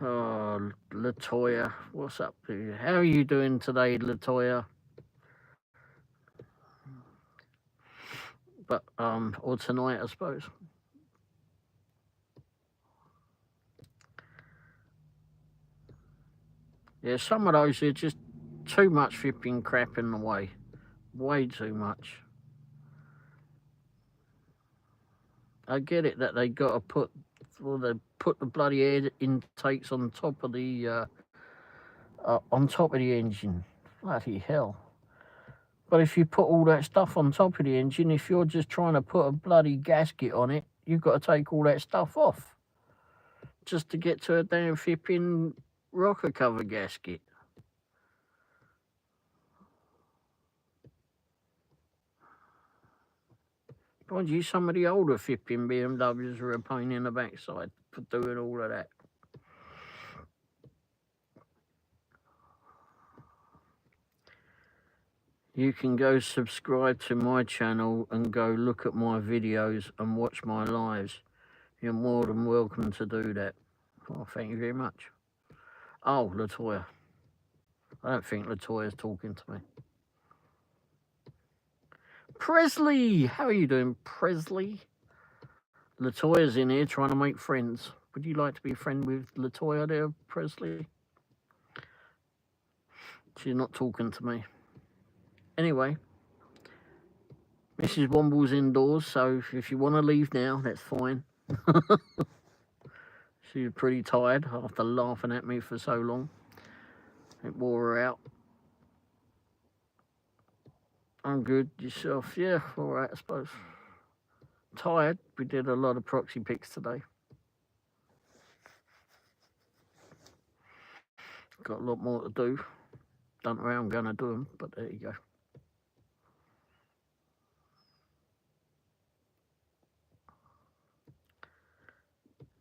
Oh, Latoya, what's up to you? How are you doing today, Latoya? But or tonight, I suppose. Yeah, some of those are just too much flipping crap in the way. Way too much. I get it that they got to put the bloody air intakes on top of the engine. Bloody hell. But if you put all that stuff on top of the engine, if you're just trying to put a bloody gasket on it, you've got to take all that stuff off just to get to a damn flipping rocker cover gasket. Mind you, some of the older flipping BMWs are a pain in the backside for doing all of that. You can go subscribe to my channel and go look at my videos and watch my lives. You're more than welcome to do that. Oh, thank you very much. Oh, Latoya. I don't think Latoya's talking to me. Presley! How are you doing, Presley? Latoya's in here trying to make friends. Would you like to be a friend with Latoya there, Presley? She's not talking to me. Anyway, Mrs. Womble's indoors, so if you want to leave now, that's fine. She was pretty tired after laughing at me for so long. It wore her out. I'm good. Yourself? Yeah, all right, I suppose. Tired. We did a lot of ProxyPics today. Got a lot more to do. Don't know how I'm going to do them, but there you go.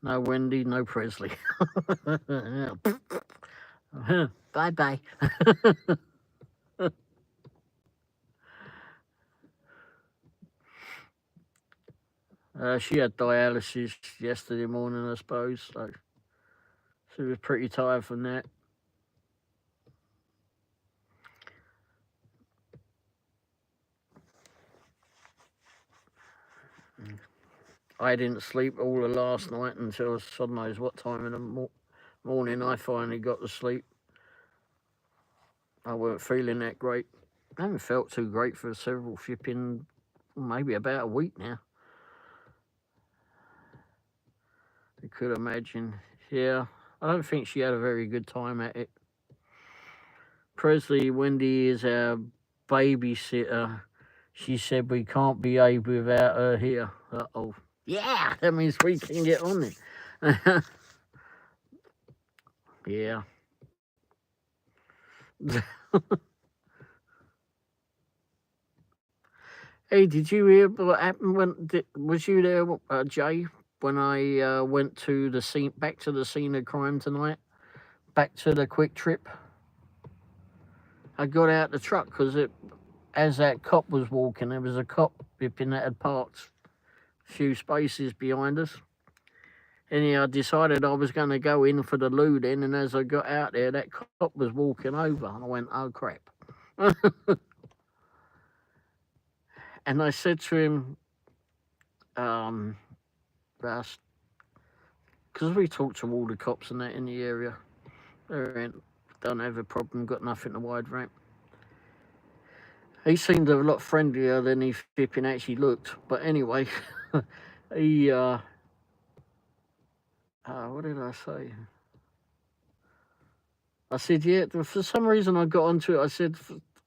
No Wendy, no Presley. Bye-bye. She had dialysis yesterday morning, I suppose, so she was pretty tired from that. I didn't sleep all of last night until God knows what time in the morning I finally got to sleep. I weren't feeling that great. I haven't felt too great for several flipping, maybe about a week now. You could imagine. Yeah, I don't think she had a very good time at it. Presley, Wendy is our babysitter. She said we can't behave without her here. Uh-oh. Yeah, that means we can get on it. Yeah. Hey, did you hear what happened was you there, Jay, when I went to the scene, back to the scene of crime tonight? Back to the quick trip? I got out the truck because as that cop was walking, there was a cop whipping that had parked a few spaces behind us. Anyhow, I decided I was going to go in for the loo then, and as I got out there, that cop was walking over. I went, oh, crap. And I said to him, because we talked to all the cops and that in the area. They don't have a problem, got nothing to hide, right? He seemed a lot friendlier than he flipping actually looked. But anyway, he, what did I say? I said, yeah, for some reason I got onto it. I said,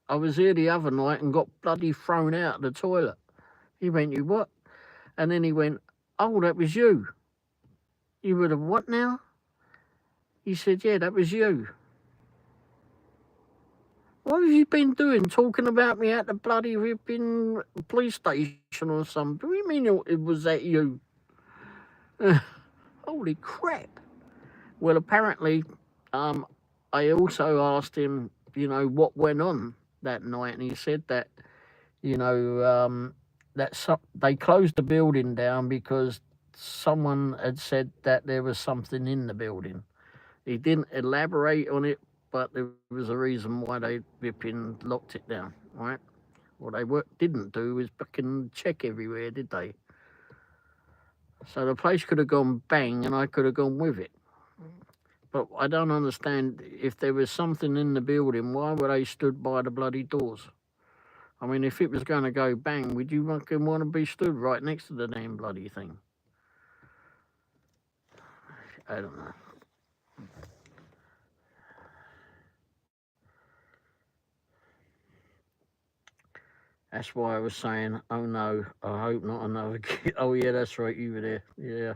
I was here the other night and got bloody thrown out of the toilet. He went, you what? And then he went, oh, that was you. You would have what now? He said, yeah, that was you. What have you been doing, talking about me at the bloody ripping police station or something? What do you mean it was that you? Holy crap. Well, apparently, I also asked him, what went on that night, and he said that, they closed the building down because someone had said that there was something in the building. He didn't elaborate on it, but there was a reason why they flipping locked it down, right? What they didn't do was fucking check everywhere, did they? So the place could have gone bang and I could have gone with it. But I don't understand, if there was something in the building, why were they stood by the bloody doors? I mean, if it was going to go bang, would you fucking want to be stood right next to the damn bloody thing? I don't know. That's why I was saying, oh no, I hope not another kid. Oh yeah, that's right, you were there. Yeah.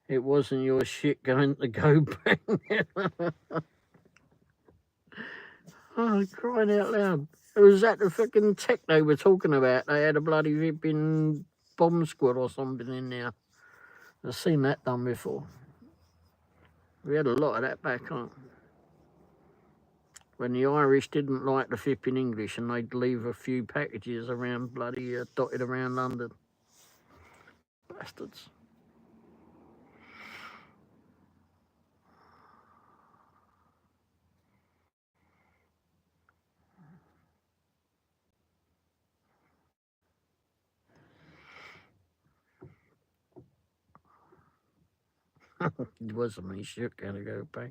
It wasn't your shit going to go bang. Oh, crying out loud. It was that the fucking tech they were talking about. They had a bloody ripping bomb squad or something in there. I've seen that done before. We had a lot of that back on. When the Irish didn't like the flipping English and they'd leave a few packages around bloody dotted around London. Bastards. It wasn't me shit going to go back.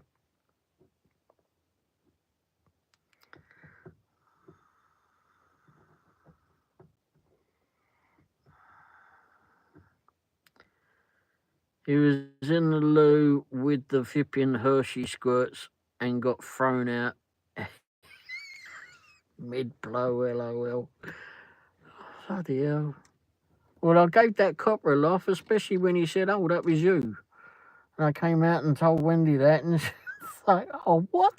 He was in the loo with the flipping Hershey squirts and got thrown out mid-blow, LOL. Bloody hell. Well, I gave that copper a laugh, especially when he said, oh, that was you. And I came out and told Wendy that, and she's like, oh, what?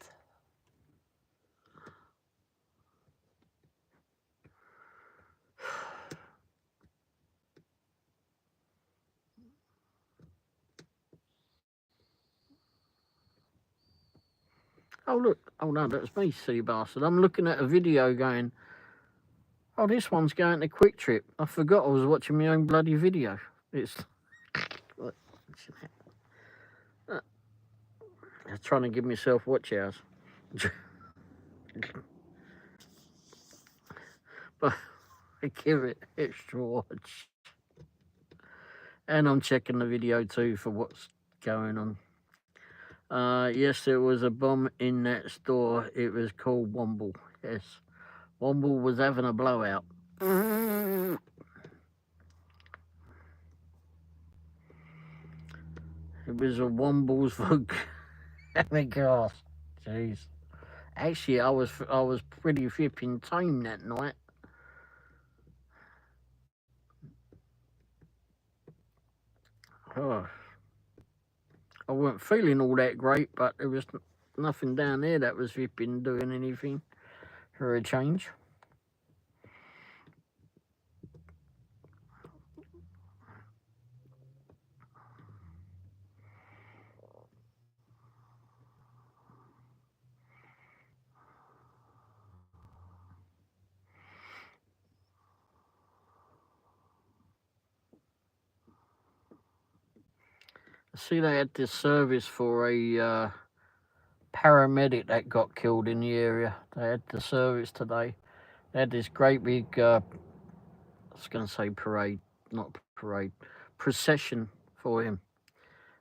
Oh, look. Oh, no, that's me, silly bastard. I'm looking at a video going, oh, this one's going to Quick Trip. I forgot I was watching my own bloody video. It's... I'm trying to give myself watch hours. But I give it extra watch. And I'm checking the video too for what's going on. Yes, there was a bomb in that store. It was called Womble. Yes, Womble was having a blowout. It was a Womble's volcanic gas. Jeez. Actually, I was pretty flipping tame that night. Oh, I weren't feeling all that great, but there was nothing down there that was flipping doing anything for a change. See, they had this service for a paramedic that got killed in the area. They had the service today. They had this great big, I was going to say parade, not parade, procession for him.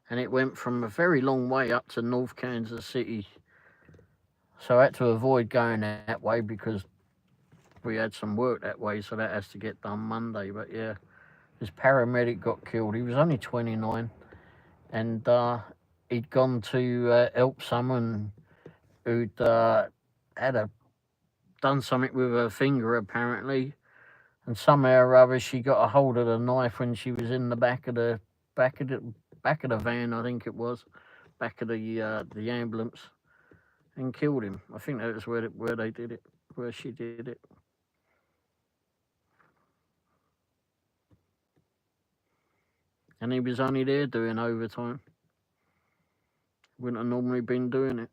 And it went from a very long way up to North Kansas City. So I had to avoid going that way because we had some work that way, so that has to get done Monday. But yeah, this paramedic got killed. He was only 29, and he'd gone to help someone who'd done something with her finger apparently, and somehow or other she got a hold of the knife when she was in the back of the van, I think it was, back of the ambulance, and killed him. I think that was where they did it, where she did it. And he was only there doing overtime. Wouldn't have normally been doing it.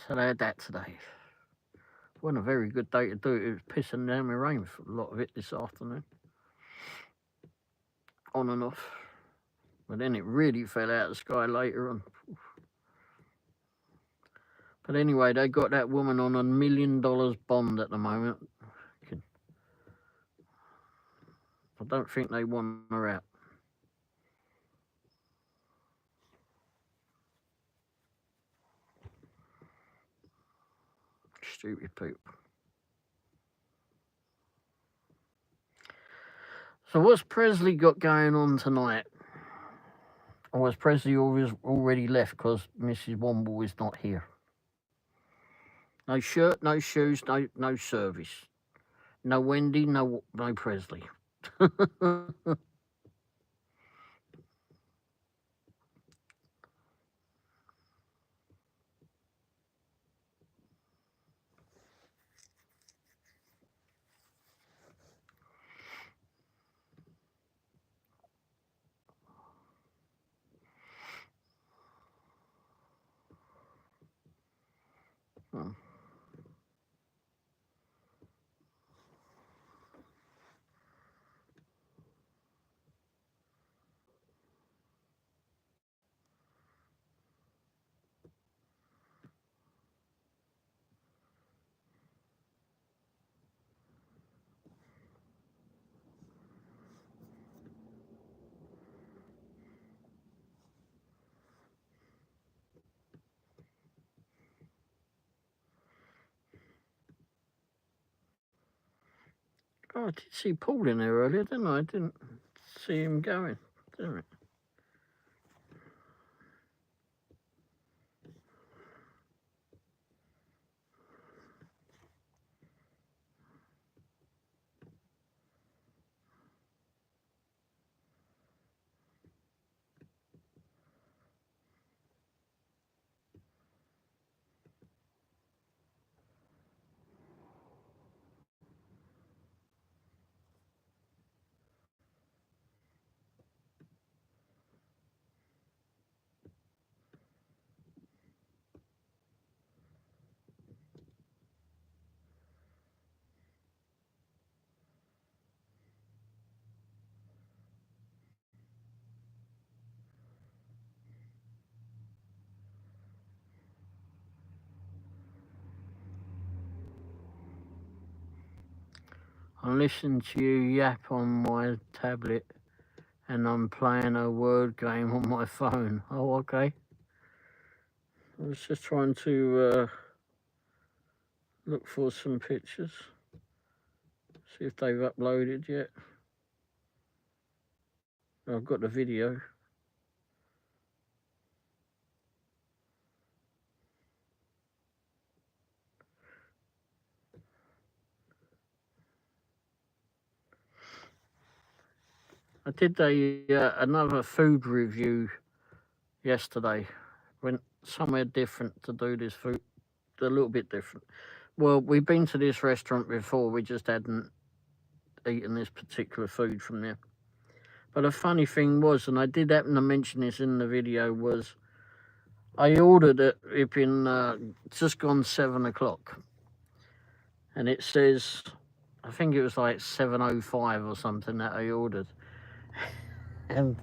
So they had that today. Wasn't a very good day to do it. It was pissing down with rain for a lot of it this afternoon. On and off. But then it really fell out of the sky later on. But anyway, they got that woman on $1 million bond at the moment. I don't think they want her out. Stupid people. So what's Presley got going on tonight? Or has Presley already left because Mrs. Womble is not here? No shirt, no shoes, no service. No Wendy, no Presley. Hmm. Oh, I did see Paul in there earlier, didn't I? I didn't see him going, didn't I? I'm listening to you yap on my tablet and I'm playing a word game on my phone. Oh, okay. I was just trying to look for some pictures. See if they've uploaded yet. I've got the video. I did another food review yesterday. Went somewhere different to do this food, a little bit different. Well, we've been to this restaurant before, we just hadn't eaten this particular food from there. But the funny thing was, and I did happen to mention this in the video, was I ordered it been just gone 7 o'clock. And it says, I think it was like 7:05 or something that I ordered. And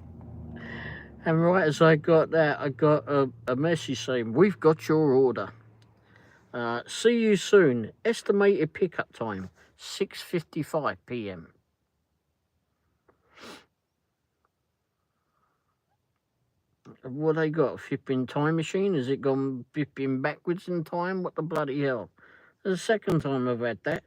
right as I got that, I got a message saying, "We've got your order. See you soon. Estimated pickup time, 6:55 p.m. What they got? A flipping time machine? Has it gone flipping backwards in time? What the bloody hell? It's the second time I've had that.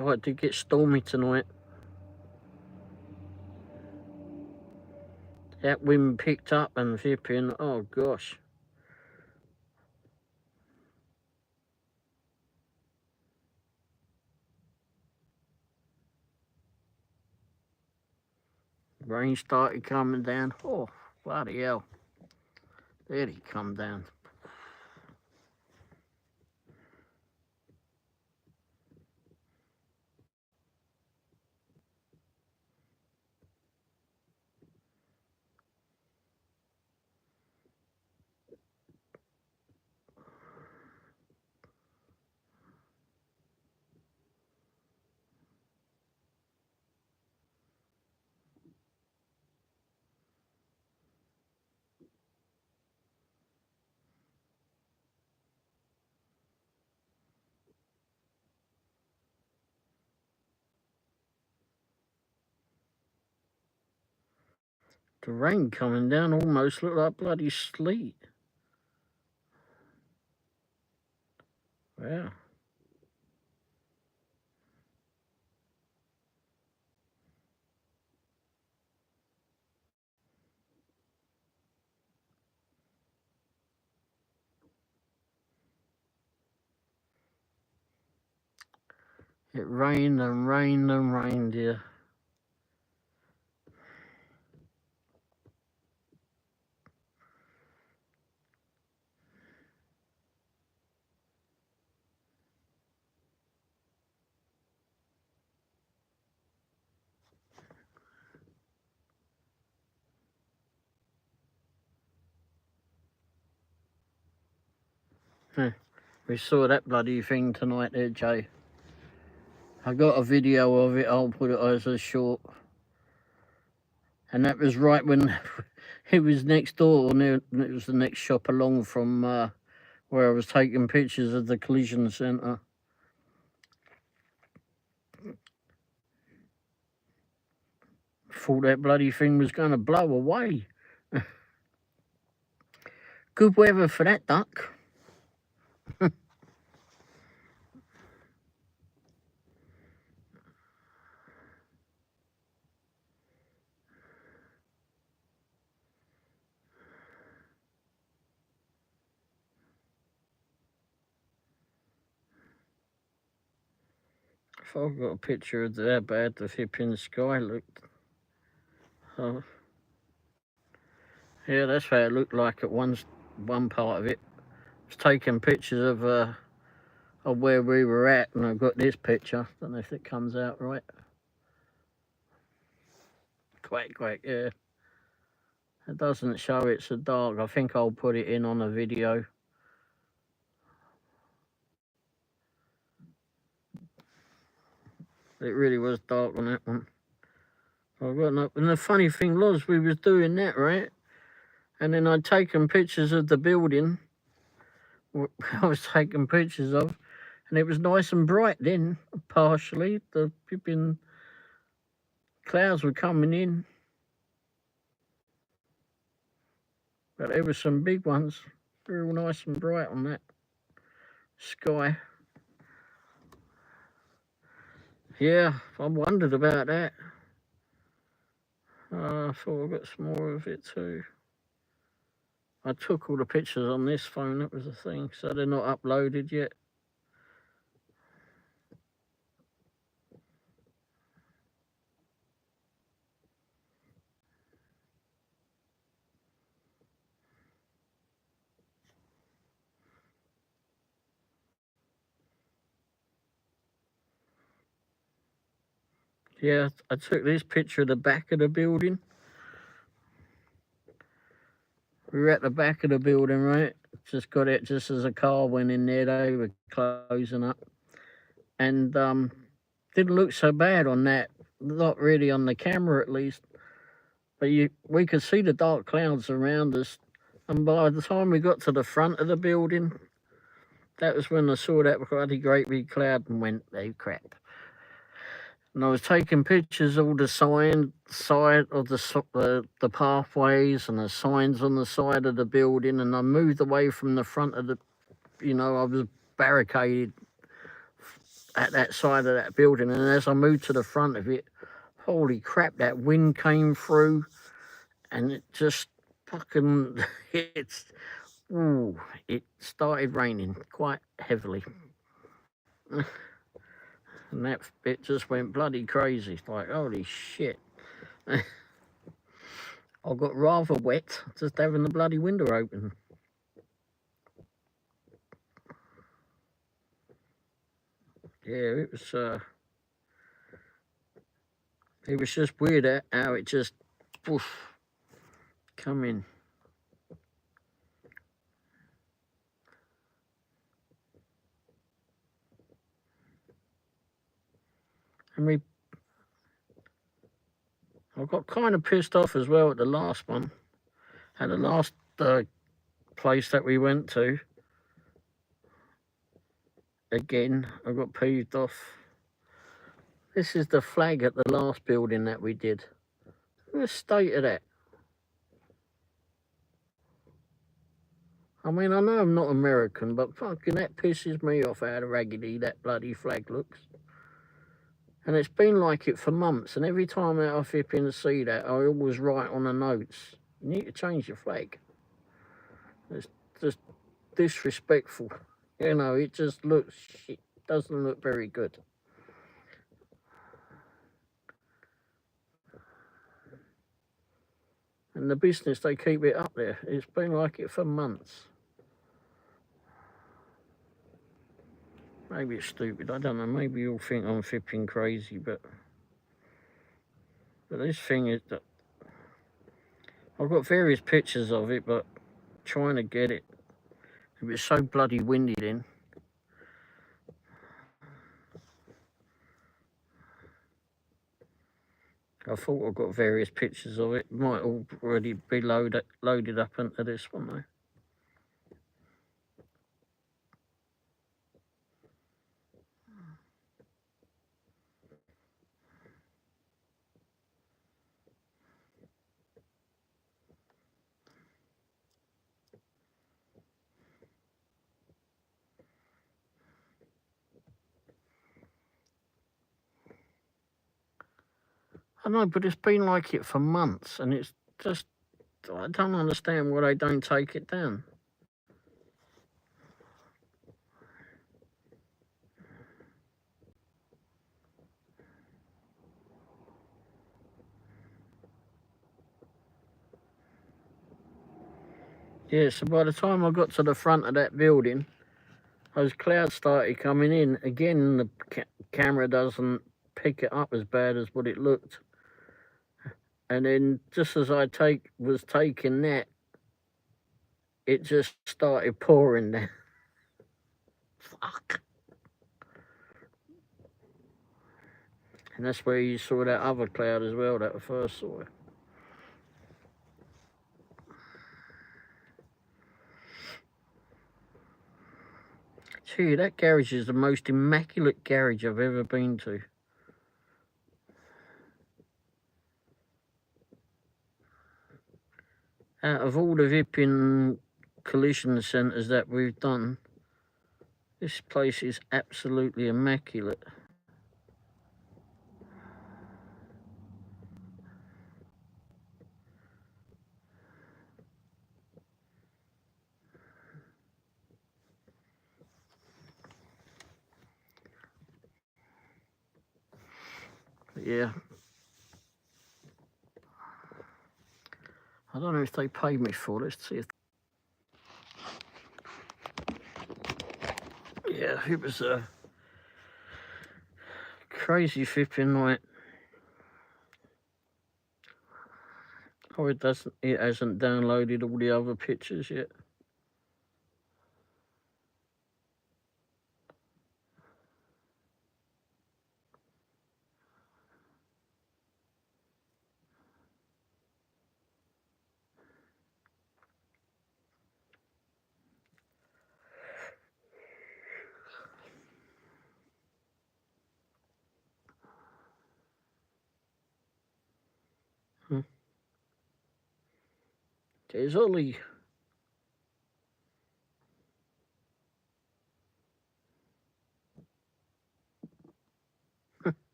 Oh, it did get stormy tonight. That wind picked up and flipping, oh gosh. Rain started coming down. Oh, bloody hell. There he come down. The rain coming down almost looked like bloody sleet. Wow. It rained and rained and rained here. We saw that bloody thing tonight there, Jay. I got a video of it, I'll put it as a short. And that was right when it was next door, and it was the next shop along from where I was taking pictures of the collision centre. Thought that bloody thing was going to blow away. Good weather for that duck. If I've got a picture of how bad the flipping sky looked. Oh. Yeah, that's how it looked like at one part of it. I was taking pictures of where we were at, and I've got this picture. Don't know if it comes out right. Quack, quack, yeah. It doesn't show it so dark. I think I'll put it in on a video. It really was dark on that one. I got up, and the funny thing was, we was doing that, right? And then I'd taken pictures of the building. I was taking pictures of, and it was nice and bright then. Partially, the flipping clouds were coming in, but there were some big ones, real nice and bright on that sky. Yeah, I wondered about that. I thought I got some more of it too. I took all the pictures on this phone, that was the thing, so they're not uploaded yet. Yeah, I took this picture of the back of the building. We were at the back of the building, right? Just got it just as a car went in there. They were closing up. And didn't look so bad on that. Not really on the camera, at least. But we could see the dark clouds around us. And by the time we got to the front of the building, that was when I saw that bloody great big cloud and went, oh crap. And I was taking pictures of all the side of the pathways and the signs on the side of the building. And I moved away from the front of the, I was barricaded at that side of that building. And as I moved to the front of it, holy crap, that wind came through and it just fucking, it started raining quite heavily. And that bit just went bloody crazy. It's like, holy shit. I got rather wet just having the bloody window open. Yeah, it was just weird how it just poof, come in. And I got kind of pissed off as well at the last one. At the last place that we went to, again, I got peeved off. This is the flag at the last building that we did. What's the state of that? I mean, I know I'm not American, but fucking that pisses me off how raggedy that bloody flag looks. And it's been like it for months, and every time I flipping see that, I always write on the notes, you need to change your flag. It's just disrespectful. It just looks shit. Doesn't look very good. And the business, they keep it up there. It's been like it for months. Maybe it's stupid, I don't know. Maybe you'll think I'm flipping crazy, but this thing is that I've got various pictures of it, but trying to get it. It was so bloody windy then. I thought I got various pictures of it. Might already be loaded up into this one though. I know, but it's been like it for months, and it's just, I don't understand why they don't take it down. Yeah, so by the time I got to the front of that building, those clouds started coming in. Again, the camera doesn't pick it up as bad as what it looked. And then just as I was taking that, it just started pouring down. Fuck. And that's where you saw that other cloud as well, that I first saw it. Gee, that garage is the most immaculate garage I've ever been to. Out of all the Vipping collision centres that we've done, this place is absolutely immaculate. But yeah. I don't know if they paid me for it. Let's see if... Yeah, it was a crazy flipping night. Oh, it hasn't downloaded all the other pictures yet. There's Ollie.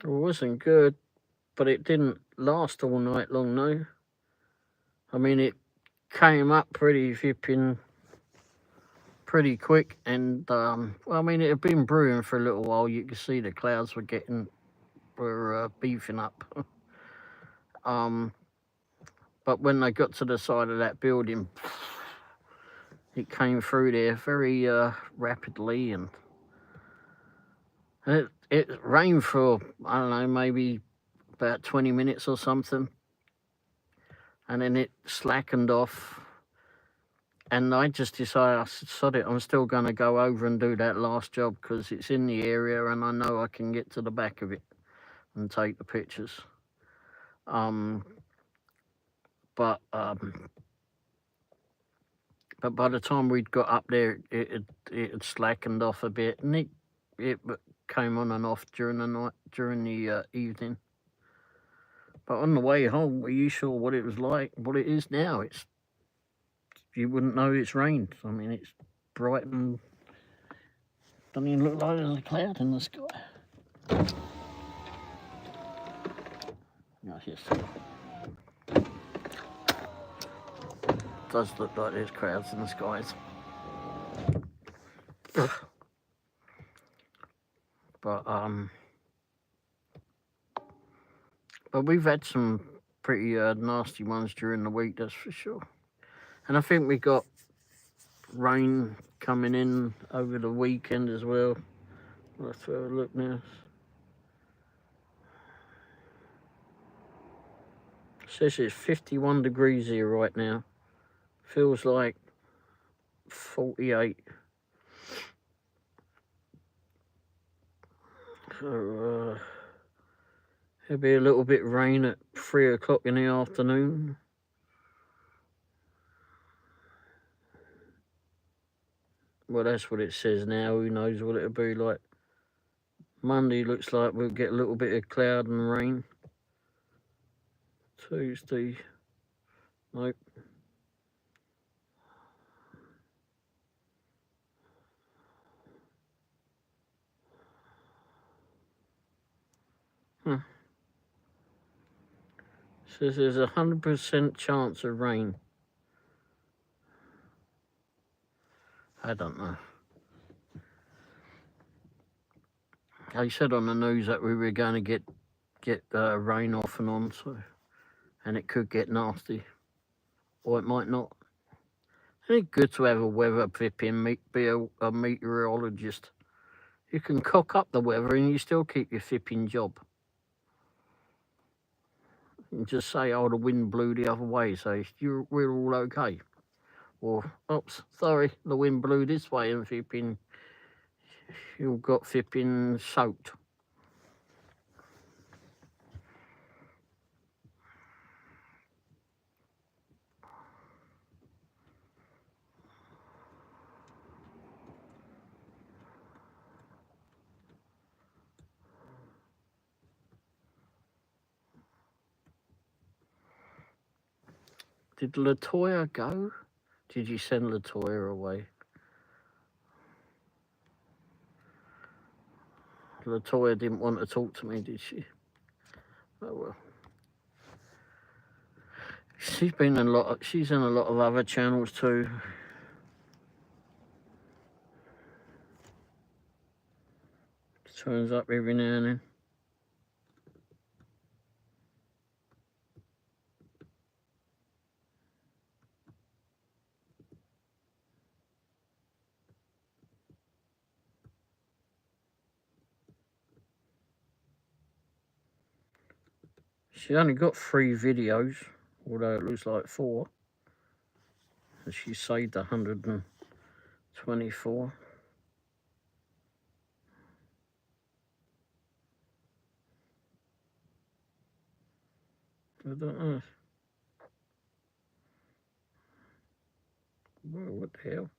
It wasn't good, but it didn't last all night long, no. I mean, it came up pretty flipping pretty quick, and well, I mean, it had been brewing for a little while. You could see the clouds were beefing up. But when they got to the side of that building, it came through there very rapidly, and it rained for, I don't know, maybe about 20 minutes or something, and then it slackened off. And I just decided, I said, sod it, I'm still going to go over and do that last job because it's in the area and I know I can get to the back of it and take the pictures. But by the time we'd got up there, it had slackened off a bit, and it came on and off during the night, during the evening. But on the way home, were you sure what it was like? What it is now? You wouldn't know it's rained. I mean, it's bright and doesn't even look like there's a cloud in the sky. No, yes. It does look like there's clouds in the skies. But we've had some pretty nasty ones during the week, that's for sure. And I think we got rain coming in over the weekend as well. Let's have a look now. It says it's 51 degrees here right now. Feels like 48. So there'll be a little bit of rain at 3 o'clock in the afternoon. Well, that's what it says now. Who knows what it'll be like. Monday looks like we'll get a little bit of cloud and rain. Tuesday, nope. Says there's 100% chance of rain. I don't know. They said on the news that we were going to get rain off and on, so, and it could get nasty, or it might not. It's good to have a weather flipping, be a meteorologist. You can cock up the weather and you still keep your flipping job. And just say, oh, the wind blew the other way, so we're all okay. Or, oops, sorry, the wind blew this way and flipping, you got flipping soaked. Did Latoya go? Did you send Latoya away? Latoya didn't want to talk to me, did she? Oh well. She's in a lot of other channels too. Turns up every now and then. She only got 3 videos, although it looks like 4. And she saved 124. I don't know. Whoa, what the hell?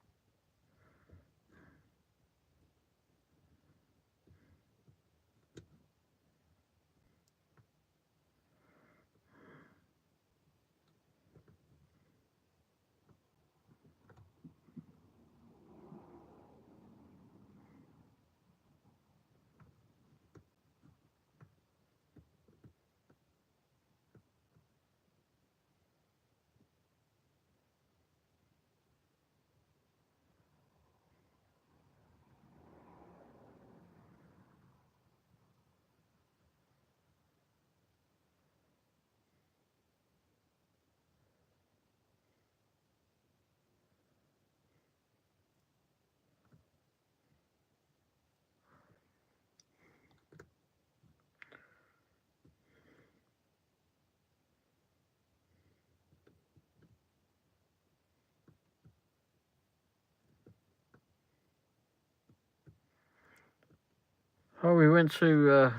Oh, we went to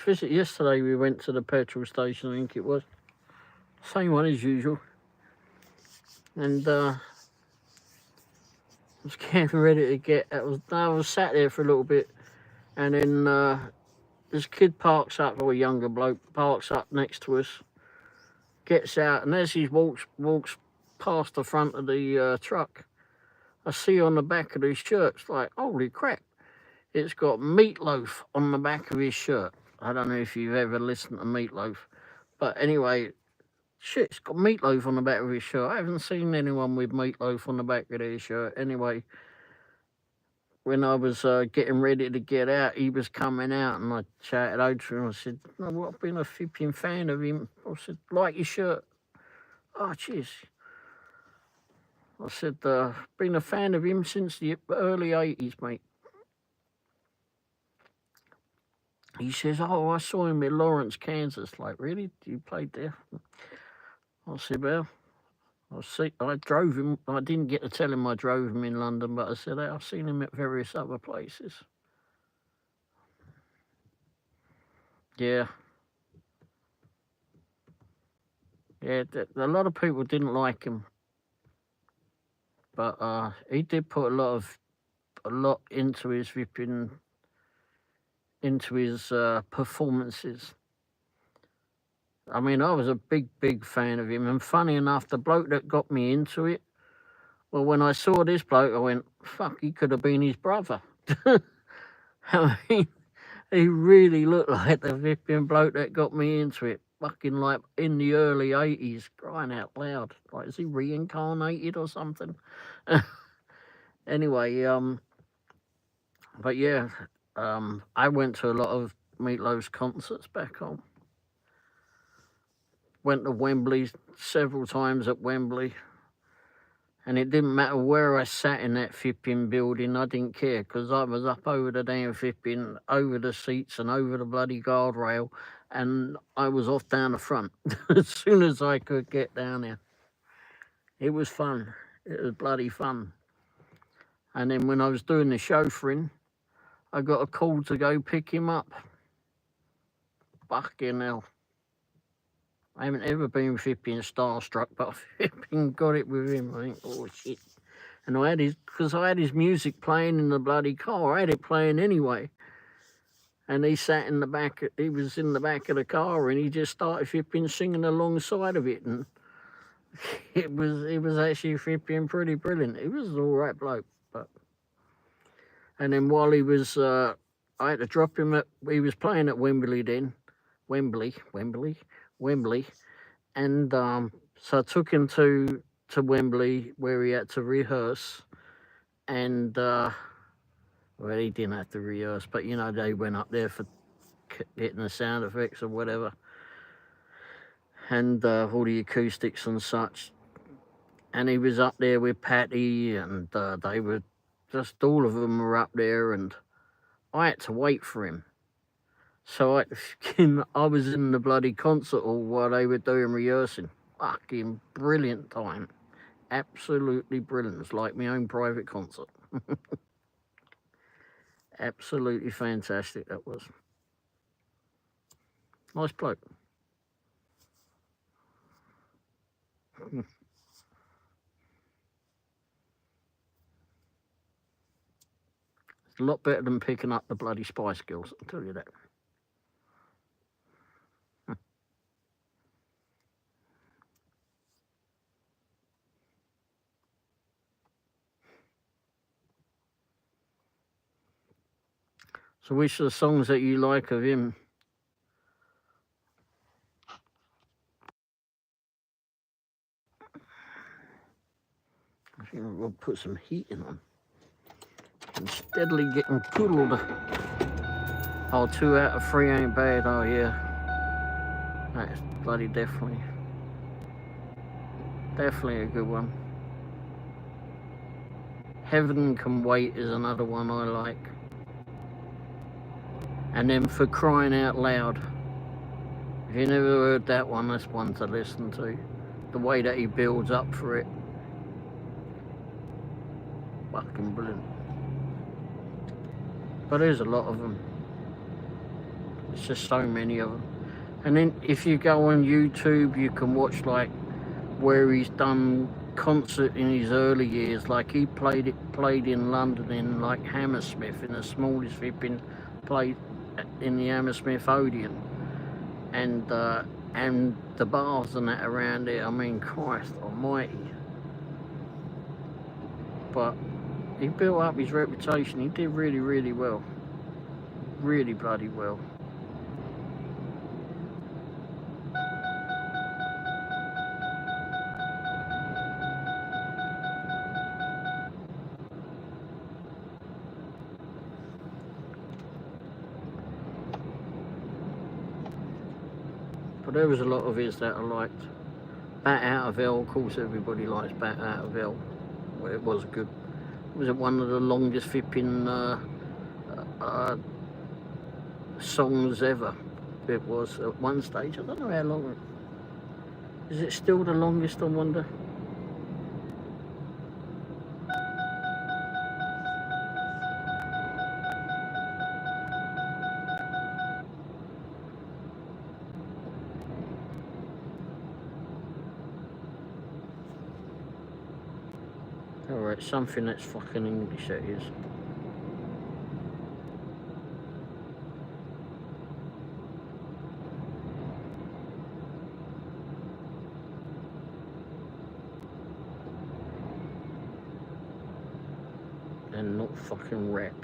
visit yesterday. We went to the petrol station, I think it was. Same one as usual. And was getting ready to get. I was sat there for a little bit, and then this kid parks up, or a younger bloke parks up next to us, gets out, and as he walks past the front of the truck, I see on the back of his shirt, it's like, holy crap, it's got Meatloaf on the back of his shirt. I don't know if you've ever listened to Meatloaf, but anyway, shit, it's got Meatloaf on the back of his shirt. I haven't seen anyone with Meatloaf on the back of their shirt. Anyway, when I was getting ready to get out, he was coming out, and I shouted out to him. I said, no, I've been a flipping fan of him. I said, like your shirt. Oh, cheers. I said, been a fan of him since the early 80s, mate. He says, oh, I saw him in Lawrence, Kansas. Like, really? You played there? I said, well, I drove him. I didn't get to tell him I drove him in London, but I said, I've seen him at various other places. Yeah. Yeah, a lot of people didn't like him. But he did put a lot of a lot into his performances. I mean, I was a big fan of him, and funny enough, the bloke that got me into it, well, when I saw this bloke, I went, fuck, he could have been his brother. I mean, he really looked like the flipping bloke that got me into it. Fucking like in the early 80s, crying out loud. Like, is he reincarnated or something? Anyway, but yeah, I went to a lot of Meatloaf's concerts back home. Went to Wembley several times at Wembley. And it didn't matter where I sat in that flipping building, I didn't care, because I was up over the damn flipping, over the seats and over the bloody guardrail, and I was off down the front as soon as I could get down there. It was fun. It was bloody fun. And then when I was doing the chauffeuring, I got a call to go pick him up. Fucking hell. I haven't ever been flipping starstruck, but I flipping got it with him. I think, oh shit. And I had because I had his music playing in the bloody car. I had it playing anyway. And he sat in the back, he was in the back of the car, and he just started flipping singing alongside of it. And it was actually flipping pretty brilliant. He was an all right bloke. And then while he was, I had to drop him he was playing at Wembley then. Wembley. And so I took him to Wembley where he had to rehearse. And, well, he didn't have to rehearse, but, you know, they went up there for getting the sound effects or whatever. And all the acoustics and such. And he was up there with Patty, and they were just, all of them were up there, and I had to wait for him. So I was in the bloody concert hall while they were doing rehearsing. Fucking brilliant time. Absolutely brilliant. It's like my own private concert. Absolutely fantastic, that was. Nice bloke. It's a lot better than picking up the bloody Spice Girls, I'll tell you that. So which are the songs that you like of him? I think we'll put some heating on. I'm steadily getting cooled. Oh, 2 out of 3 ain't bad. Oh, yeah. That's bloody definitely a good one. Heaven Can Wait is another one I like. And then For Crying Out Loud. If you never heard that one, that's one to listen to. The way that he builds up for it. Fucking brilliant. But there's a lot of them. It's just so many of them. And then if you go on YouTube, you can watch like where he's done concert in his early years. Like he played in London in like Hammersmith, in the smallest flipping place in the Hammersmith Odeon. And the bars and that around there, I mean, Christ almighty. But he built up his reputation. He did really, really well. Really bloody well. But there was a lot of his that I liked. Bat Out of Hell, of course everybody likes Bat Out of Hell. Well, it was good. Was it one of the longest flipping songs ever? It was at one stage. I don't know how long. Is it still the longest, I wonder? Alright, something that's fucking English, that is. and not fucking rap.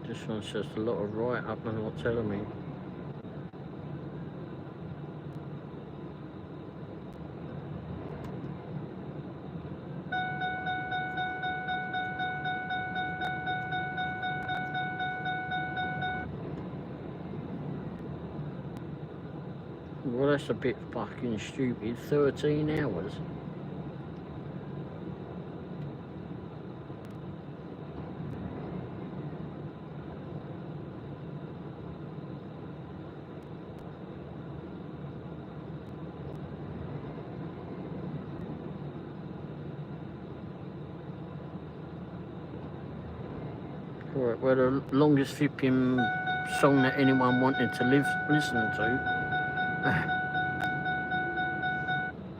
This one's just a lot of write up and not telling me. Well, that's a bit fucking stupid. 13 hours. Right, well, the longest flipping song that anyone wanted to listen to.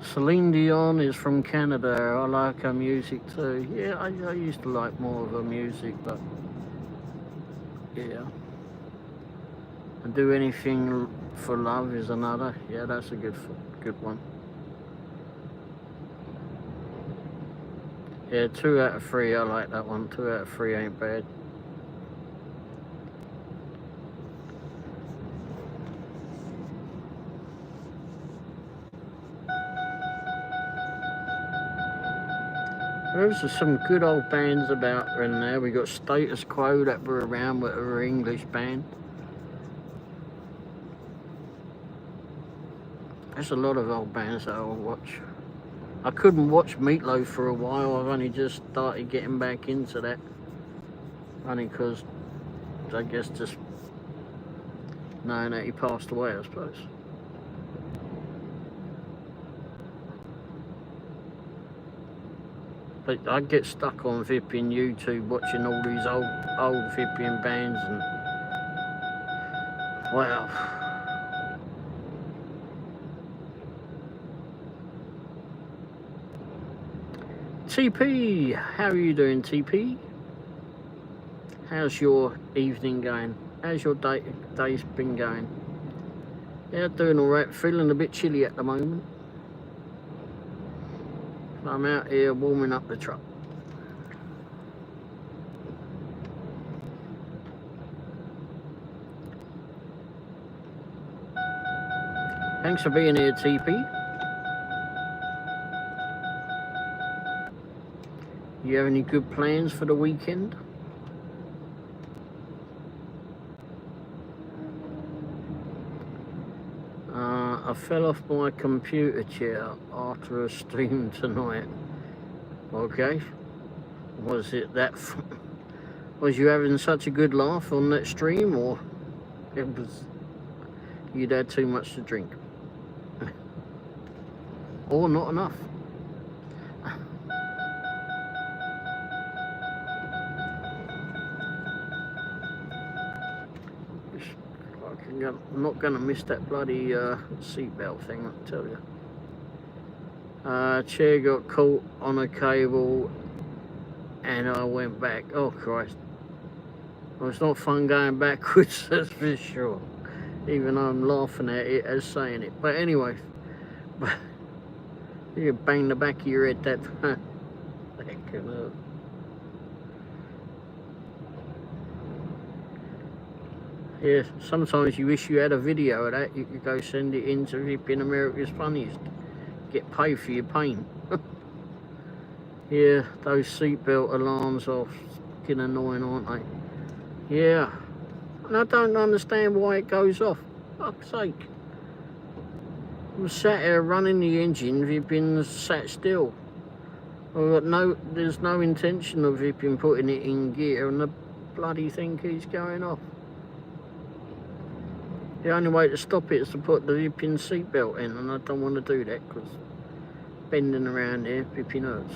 Celine Dion is from Canada. I like her music too. Yeah, I used to like more of her music, but yeah. And Do Anything for Love is another. Yeah, that's a good one. Yeah, 2 out of 3. I like that one. 2 out of 3 ain't bad. Those are some good old bands about in there. We got Status Quo that were around, with an English band. There's a lot of old bands that I'll watch. I couldn't watch Meatloaf for a while. I've only just started getting back into that. Only because, I guess, just knowing that he passed away, I suppose. But I get stuck on flipping YouTube watching all these old flipping bands and wow. TP, how are you doing, TP? How's your evening going? How's your day's been going? Yeah, doing all right. Feeling a bit chilly at the moment. I'm out here warming up the truck. Thanks for being here, TP. You have any good plans for the weekend? I fell off my computer chair after a stream tonight. Okay. Was it that? Was you having such a good laugh on that stream, or it was you'd had too much to drink? Or not enough? I'm not going to miss that bloody seatbelt thing, I tell you. Chair got caught on a cable and I went back. Oh Christ. Well, it's not fun going backwards, that's for sure. Even though I'm laughing at it as saying it. But anyway, you bang the back of your head, that can hurt. Yeah, sometimes you wish you had a video of that. You could go send it in to flipping America's Funniest. Get paid for your pain. Yeah, those seatbelt alarms are fucking annoying, aren't they? Yeah. And I don't understand why it goes off. Fuck's sake. I'm sat here running the engine, flipping sat still. There's no intention of flipping putting it in gear and the bloody thing keeps going off. The only way to stop it is to put the flipping seatbelt in, and I don't want to do that because bending around here flipping hurts.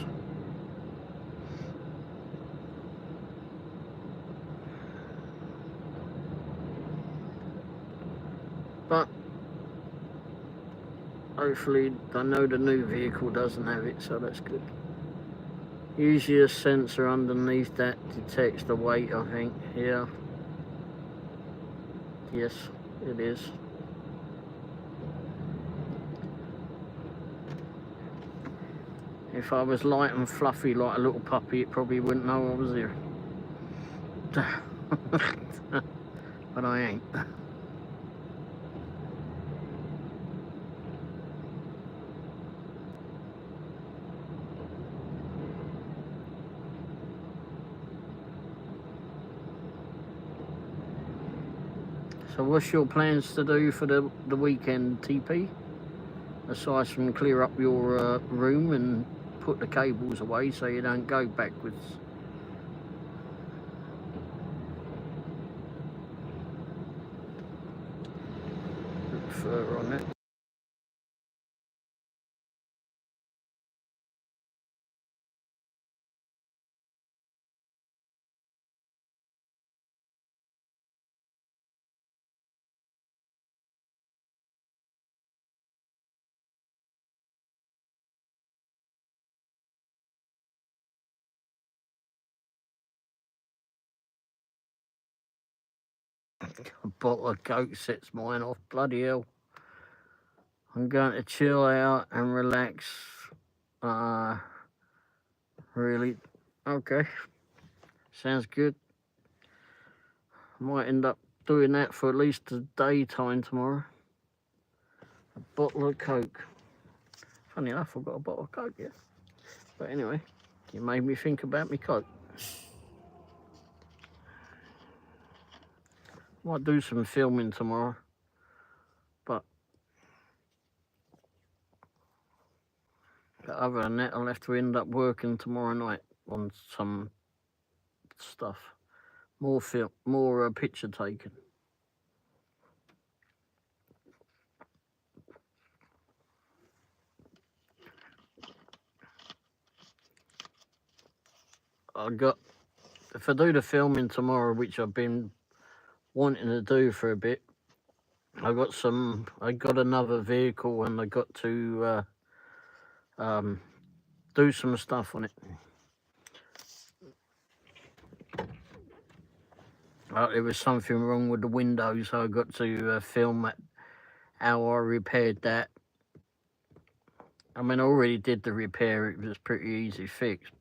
But hopefully, I know the new vehicle doesn't have it, so that's good. Usually a sensor underneath that detects the weight, I think. Yeah. Yes, it is. If I was light and fluffy like a little puppy, it probably wouldn't know I was here. But I ain't. So what's your plans to do for the weekend, TP? Aside from clear up your room and put the cables away so you don't go backwards. Look further on it. A bottle of Coke sets mine off. Bloody hell. I'm going to chill out and relax. Really? Okay. Sounds good. Might end up doing that for at least the daytime tomorrow. A bottle of Coke. Funny enough, I've got a bottle of Coke, yeah. But anyway, you made me think about me Coke. Might do some filming tomorrow. But other than that, I'll have to end up working tomorrow night on some stuff. More film, more picture taking. If I do the filming tomorrow, which I've been wanting to do for a bit, I got another vehicle and I got to do some stuff on it. There was something wrong with the window, so I got to film how I repaired that. I mean, I already did the repair, it was pretty easy fix.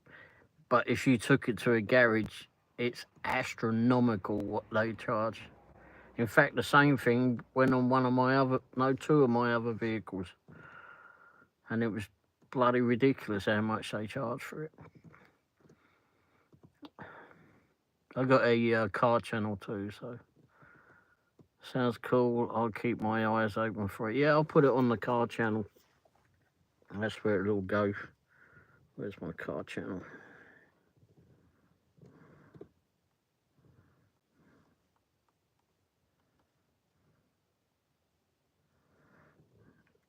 But if you took it to a garage, it's astronomical what they charge. In fact, the same thing went on two of my other vehicles. And it was bloody ridiculous how much they charge for it. I got a car channel too, so sounds cool. I'll keep my eyes open for it. Yeah, I'll put it on the car channel. That's where it'll go. Where's my car channel?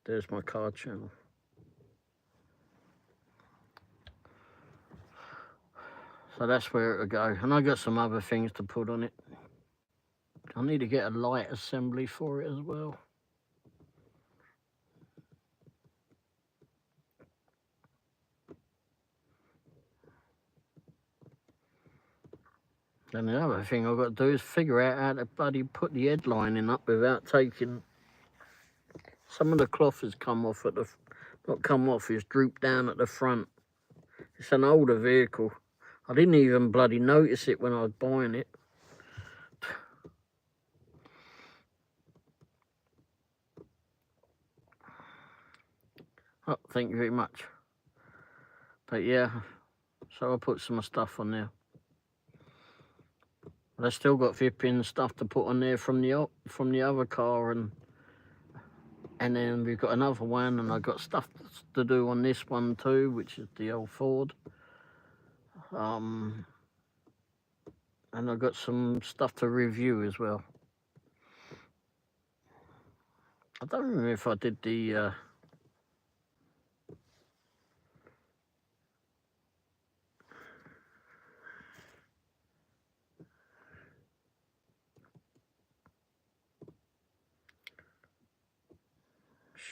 There's my car channel. So that's where it'll go. And I got some other things to put on it. I need to get a light assembly for it as well. And the other thing I've got to do is figure out how to bloody put the headlining up without taking... Some of the cloth has come off at the... Not come off, it's drooped down at the front. It's an older vehicle. I didn't even bloody notice it when I was buying it. Oh, thank you very much. But yeah, so I put some stuff on there. But I still got flipping stuff to put on there from the other car, and then we've got another one, and I got stuff to do on this one too, which is the old Ford. And I got some stuff to review as well. I don't remember if I did the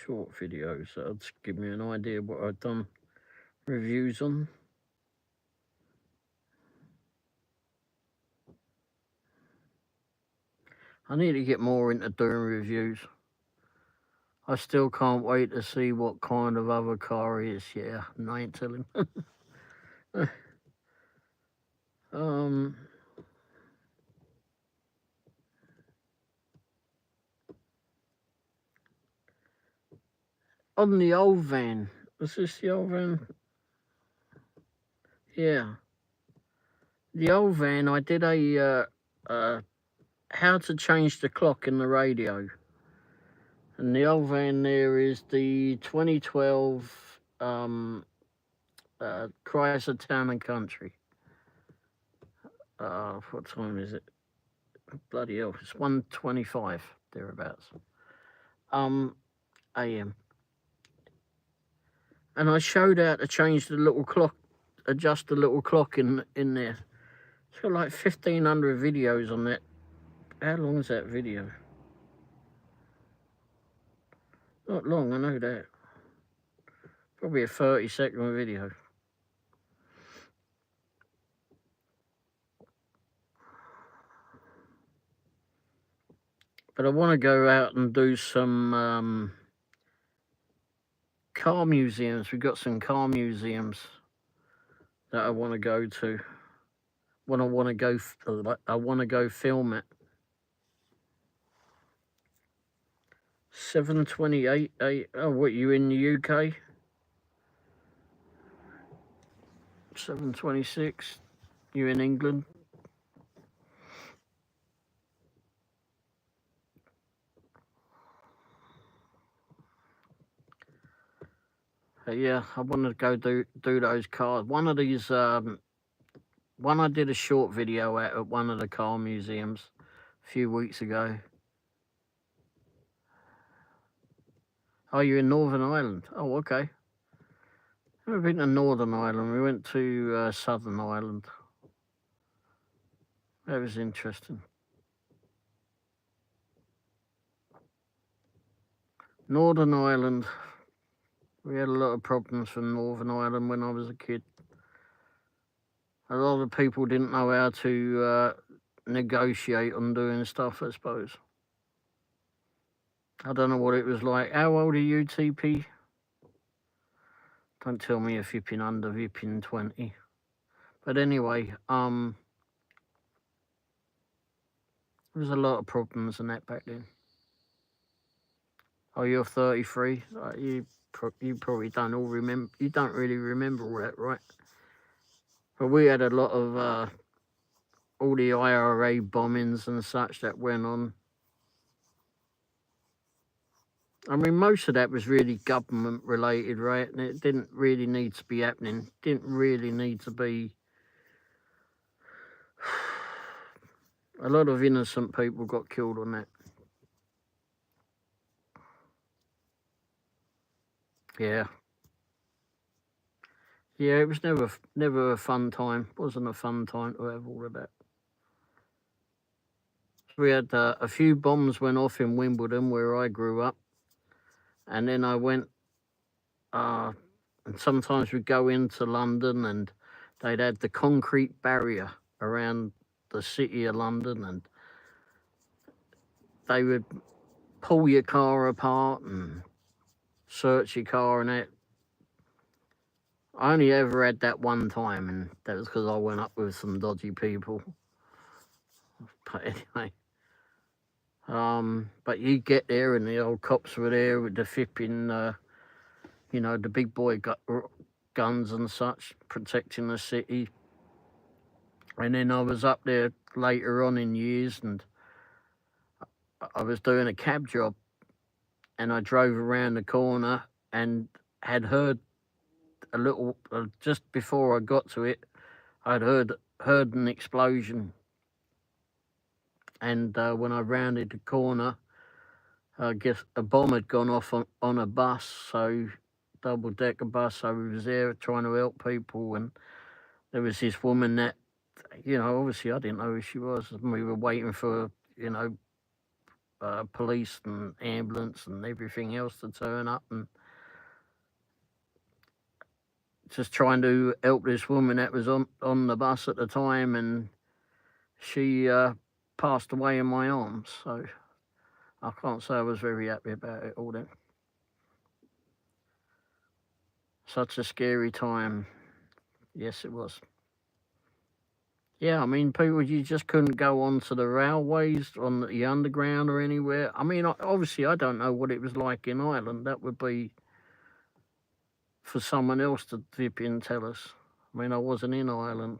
short videos. That'll give me an idea what I've done reviews on. I need to get more into doing reviews. I still can't wait to see what kind of other car he is. Yeah, I ain't telling. On the old van. Was this the old van? Yeah. The old van, I did a how to change the clock in the radio. And the old van there is the 2012 Chrysler Town and Country. What time is it? Bloody hell, it's 1:25 thereabouts. AM. And I showed how to change the little clock, adjust the little clock in there. It's got like 1,500 videos on that. How long is that video? Not long, I know that. Probably a 30-second video. But I want to go out and do some car museums. We've got some car museums that I want to go to. I want to go film it. 7:28. Oh, what, you in the UK? 7:26. You in England? Yeah, I want to go do those cars. One of these, one I did a short video at one of the car museums a few weeks ago. Oh, you're in Northern Ireland? Oh, okay. Never been to Northern Ireland. We went to Southern Ireland. That was interesting. Northern Ireland. We had a lot of problems from Northern Ireland when I was a kid. A lot of people didn't know how to negotiate on doing stuff, I suppose. I don't know what it was like. How old are you, TP? Don't tell me if you've been under, you've been 20. But anyway, there was a lot of problems in that back then. Oh, you're 33? You probably don't all remember. You don't really remember all that, right? But we had a lot of all the IRA bombings and such that went on. I mean, most of that was really government related, right? And it didn't really need to be happening. Didn't really need to be. A lot of innocent people got killed on that. Yeah. Yeah, it was never a fun time. Wasn't a fun time to have all of that. We had a few bombs went off in Wimbledon where I grew up. And then I went, and sometimes we'd go into London and they'd have the concrete barrier around the city of London, and they would pull your car apart and search your car and that. I only ever had that one time, and that was because I went up with some dodgy people. But anyway, but you get there and the old cops were there with the flipping, the big boy guns and such, protecting the city. And then I was up there later on in years, and I was doing a cab job, and I drove around the corner and had heard a little, just before I got to it, I'd heard an explosion. And when I rounded the corner, I guess a bomb had gone off on a bus, so double-decker bus. So we was there trying to help people, and there was this woman that, obviously I didn't know who she was, and we were waiting for, police and ambulance and everything else to turn up and just trying to help this woman that was on the bus at the time, and she passed away in my arms. So I can't say I was very happy about it all then. Such a scary time. Yes, it was. Yeah, I mean, people, you just couldn't go onto the railways, on the underground or anywhere. I mean, obviously, I don't know what it was like in Ireland. That would be for someone else to dip in and tell us. I mean, I wasn't in Ireland.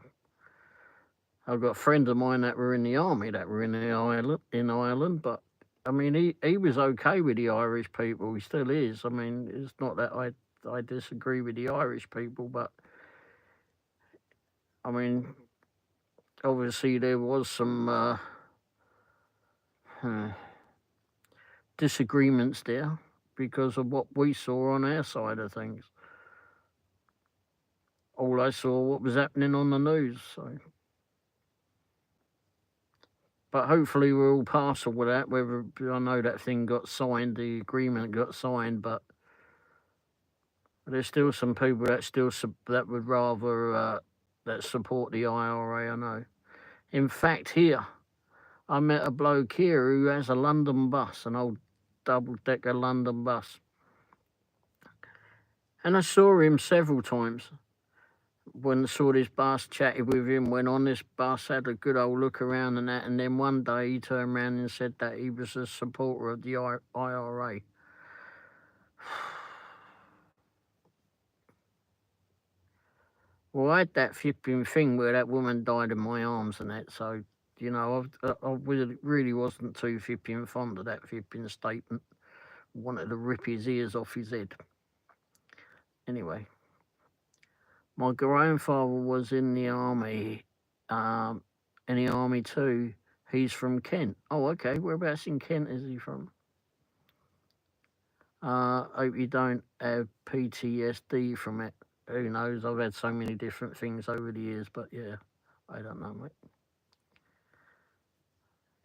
I've got friends of mine that were in the army that were in Ireland, but I mean, he was okay with the Irish people. He still is. I mean, it's not that I disagree with the Irish people, but I mean, obviously there was some disagreements there because of what we saw on our side of things. All I saw what was happening on the news. So, but hopefully we're all past all of that. Whether I know that thing got signed, the agreement got signed, but there's still some people that would rather that support the IRA. I know. In fact, here I met a bloke here who has a London bus, an old double-decker London bus, and I saw him several times. When I saw this bus, chatted with him, went on this bus, had a good old look around and that, and then one day he turned around and said that he was a supporter of the IRA. Well, I had that flipping thing where that woman died in my arms and that, so, you know, I really wasn't too flipping fond of that flipping statement. Wanted to rip his ears off his head. Anyway, my grandfather was in the army, too. He's from Kent. Oh, okay. Whereabouts in Kent is he from? Hope you don't have PTSD from it. Who knows? I've had so many different things over the years, but yeah, I don't know, mate.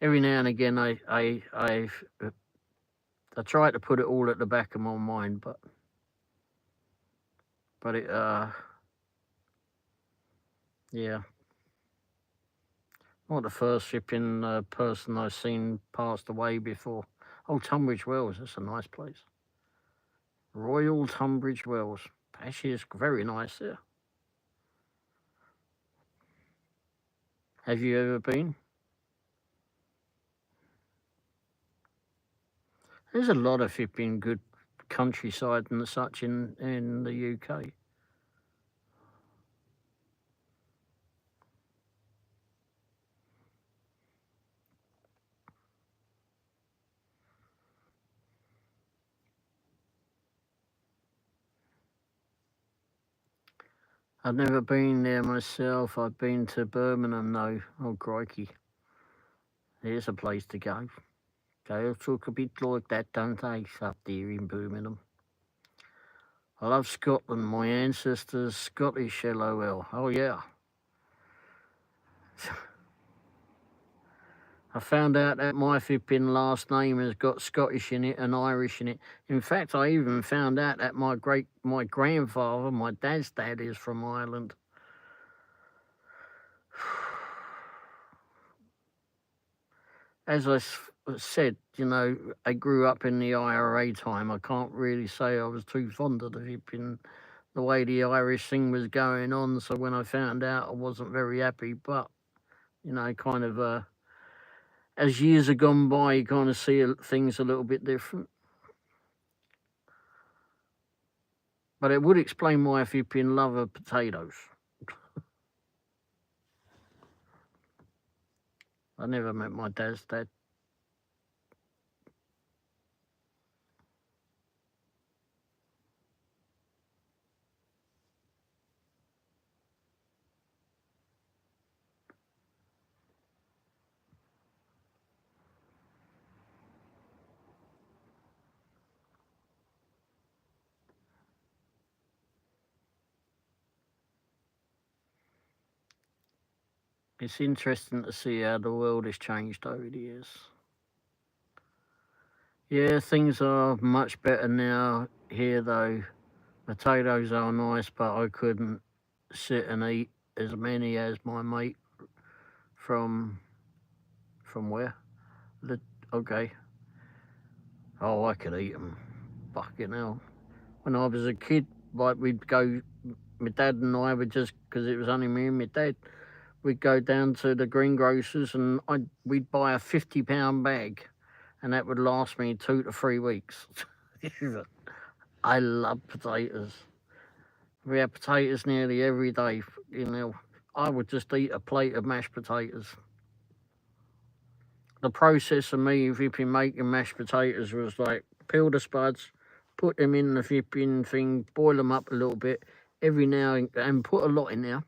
Every now and again, I try to put it all at the back of my mind, but it yeah. Not the first flipping person I've seen passed away before. Oh, Tunbridge Wells, that's a nice place. Royal Tunbridge Wells. Actually, it's very nice there. Have you ever been? There's a lot of flipping good countryside and such in the UK. I've never been there myself. I've been to Birmingham, though. Oh, crikey. There's a place to go. They all talk a bit like that, don't they, up there in Birmingham? I love Scotland. My ancestors, Scottish, LOL. Oh, yeah. I found out that my flipping last name has got Scottish in it and Irish in it. In fact, I even found out that my grandfather, my dad's dad, is from Ireland. As I said, you know, I grew up in the IRA time. I can't really say I was too fond of the way the Irish thing was going on. So when I found out, I wasn't very happy. But, you know, kind of as years have gone by, you kind of see things a little bit different. But it would explain why if you've been love of potatoes. I never met my dad's dad. It's interesting to see how the world has changed over the years. Yeah, things are much better now here though. Potatoes are nice, but I couldn't sit and eat as many as my mate from where? Okay. Oh, I could eat them. Fucking hell. When I was a kid, like we'd go, my dad and I would just, because it was only me and my dad, we'd go down to the greengrocers and we'd buy a £50 bag, and that would last me 2 to 3 weeks. I love potatoes. We had potatoes nearly every day. You know, I would just eat a plate of mashed potatoes. The process of me flipping making mashed potatoes was like peel the spuds, put them in the flipping thing, boil them up a little bit every now and put a lot in there.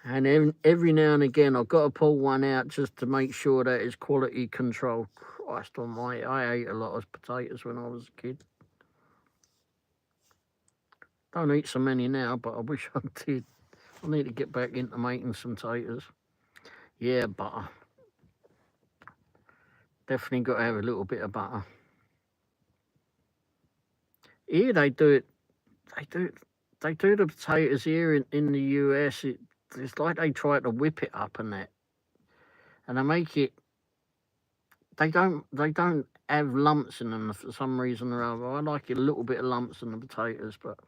And every now and again, I've got to pull one out just to make sure that it's quality control. Christ almighty, I ate a lot of potatoes when I was a kid. Don't eat so many now, but I wish I did. I need to get back into making some taters. Yeah, butter. Definitely got to have a little bit of butter. Here they do it. They do the potatoes here in the US. It's like they try to whip it up and that, and they make it. They don't have lumps in them for some reason or other. I like a little bit of lumps in the potatoes, but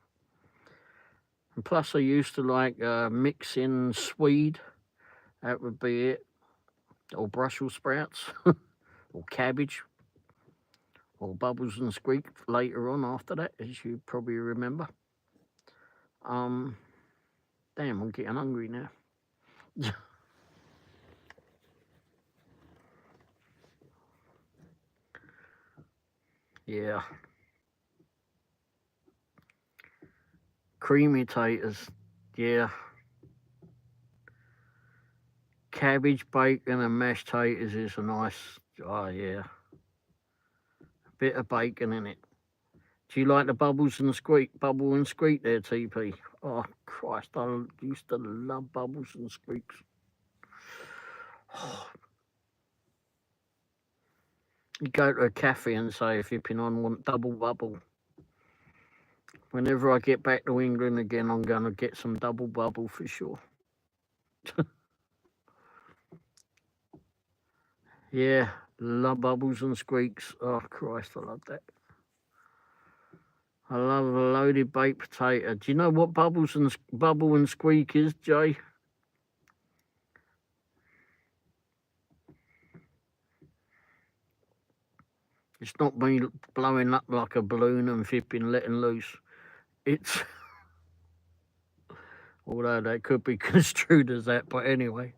and plus I used to like mix in swede. That would be it, or Brussels sprouts, or cabbage, or bubbles and squeak later on after that, as you probably remember. Damn, I'm getting hungry now. Yeah. Creamy taters, yeah. Cabbage, bacon and mashed taters is a nice, oh yeah. A bit of bacon in it. Do you like the bubble and squeak there, TP? Oh, Christ, I used to love bubbles and squeaks. You go to a cafe and say, if you're on, want double bubble. Whenever I get back to England again, I'm going to get some double bubble for sure. Yeah, love bubbles and squeaks. Oh, Christ, I love that. I love a loaded baked potato. Do you know what bubble and squeak is, Jay? It's not me blowing up like a balloon and flipping letting loose. It's, although that could be construed as that, but anyway.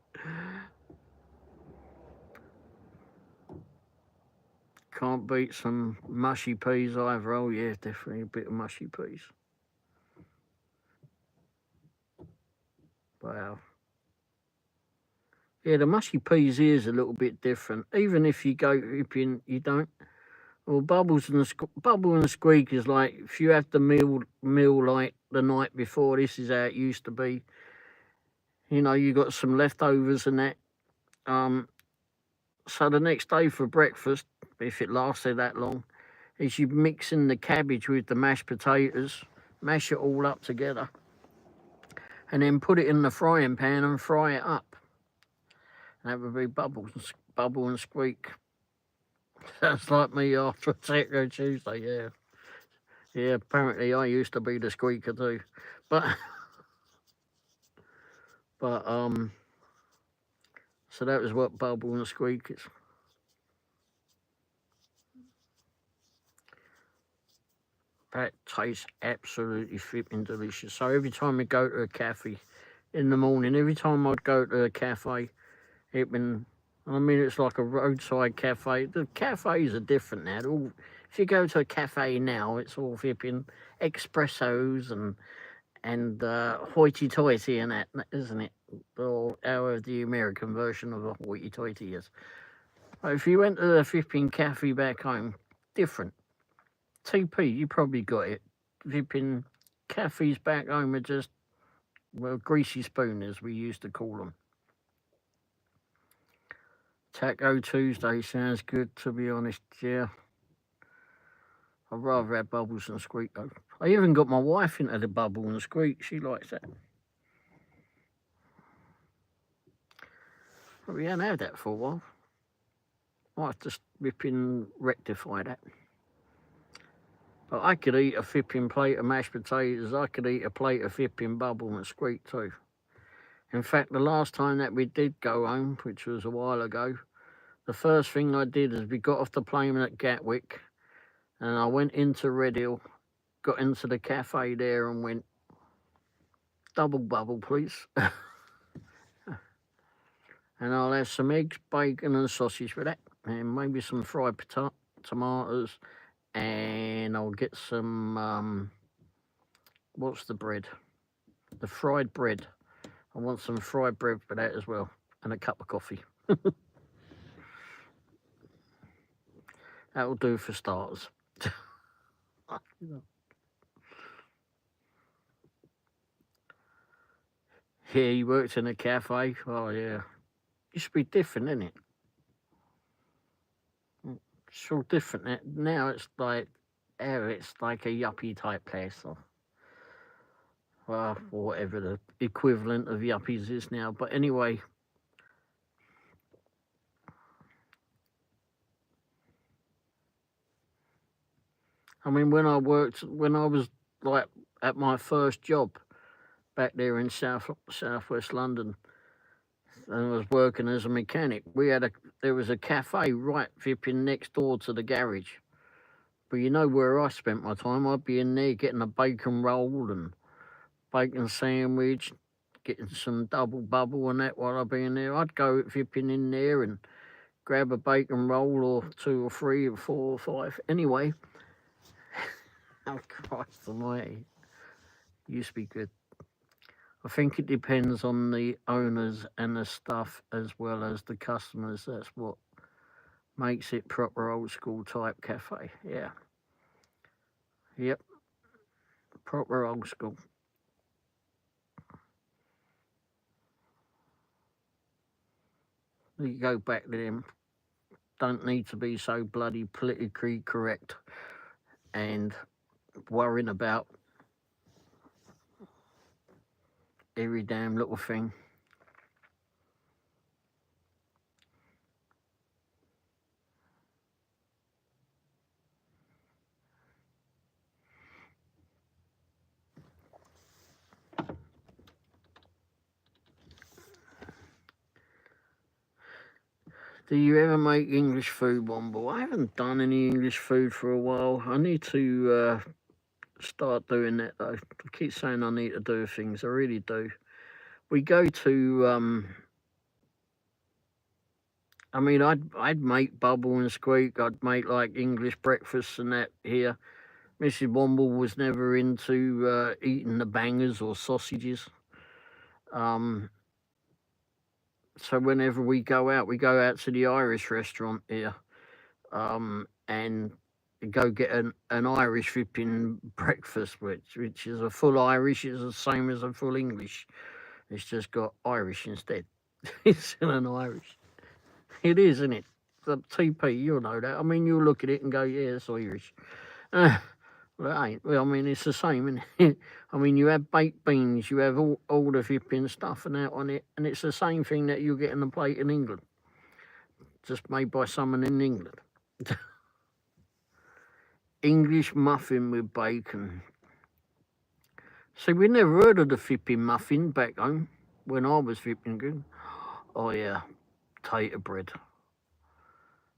Can't beat some mushy peas either. Oh yeah, definitely a bit of mushy peas. Wow. Yeah, the mushy peas here is a little bit different. Even if you go, you don't. Well, bubble and squeak is like if you have the meal like the night before. This is how it used to be. You know, you got some leftovers and that. So the next day for breakfast, if it lasted that long, is you mix in the cabbage with the mashed potatoes, mash it all up together, and then put it in the frying pan and fry it up. And that would be bubble and squeak. That's like me after Taco Tuesday, yeah. Yeah, apparently I used to be the squeaker too. But so that was what bubble and squeak is. That tastes absolutely flipping delicious. So every time I go to a cafe in the morning, every time I'd go to a cafe, I mean, it's like a roadside cafe. The cafes are different now. If you go to a cafe now, it's all flipping espressos and hoity-toity and that, isn't it? Or however the American version of a hoity-toity is. But if you went to the flipping cafe back home, different. TP, you probably got it. Flipping cafes back home are just, well, greasy spoon as we used to call them. Taco Tuesday sounds good, to be honest, yeah. I'd rather have bubbles than squeak, though. I even got my wife into the bubble and squeak. She likes that. But we hadn't had that for a while. Might have to rip in rectify that. But I could eat a flipping plate of mashed potatoes. I could eat a plate of flipping bubble and squeak too. In fact, the last time that we did go home, which was a while ago, the first thing I did is we got off the plane at Gatwick and I went into Red Hill, got into the cafe there and went, double bubble, please. And I'll have some eggs, bacon and sausage with that, and maybe some fried tomatoes, and I'll get some, what's the bread? The fried bread. I want some fried bread for that as well, and a cup of coffee. That'll do for starters. Yeah, he worked in a cafe. Oh, yeah. Used to be different, isn't it? It's all different. Now it's like a yuppie type place. Or, well, or whatever the equivalent of yuppies is now. But anyway. I mean, when I was like at my first job back there in southwest London, and I was working as a mechanic, there was a cafe right flipping next door to the garage. But you know where I spent my time? I'd be in there getting a bacon roll and bacon sandwich, getting some double bubble and that while I'd be in there. I'd go flipping in there and grab a bacon roll or 2 or 3 or 4 or 5. Anyway, oh Christ almighty, used to be good. I think it depends on the owners and the stuff as well as the customers. That's what makes it proper old school type cafe. Yeah. Yep. Proper old school. You go back to them. Don't need to be so bloody politically correct and worrying about every damn little thing. Do you ever make English food, Womble? I haven't done any English food for a while. I need to start doing that, though. I keep saying I need to do things. I really do. We go to, I mean, I'd make bubble and squeak. I'd make like English breakfasts and that here. Mrs. Womble was never into eating the bangers or sausages. So whenever we go out to the Irish restaurant here, and go get an Irish flipping breakfast, which is a full Irish. It's the same as a full English. It's just got Irish instead. It's in an Irish. It is, isn't it? The TP, you'll know that. I mean, you'll look at it and go, yeah, it's Irish. Well, it ain't. Well, I mean, it's the same, isn't it? I mean, you have baked beans, you have all the flipping stuff and out on it, and it's the same thing that you get in the plate in England, just made by someone in England. English muffin with bacon. See, we never heard of the flipping muffin back home when I was flipping good. Oh yeah, potato bread.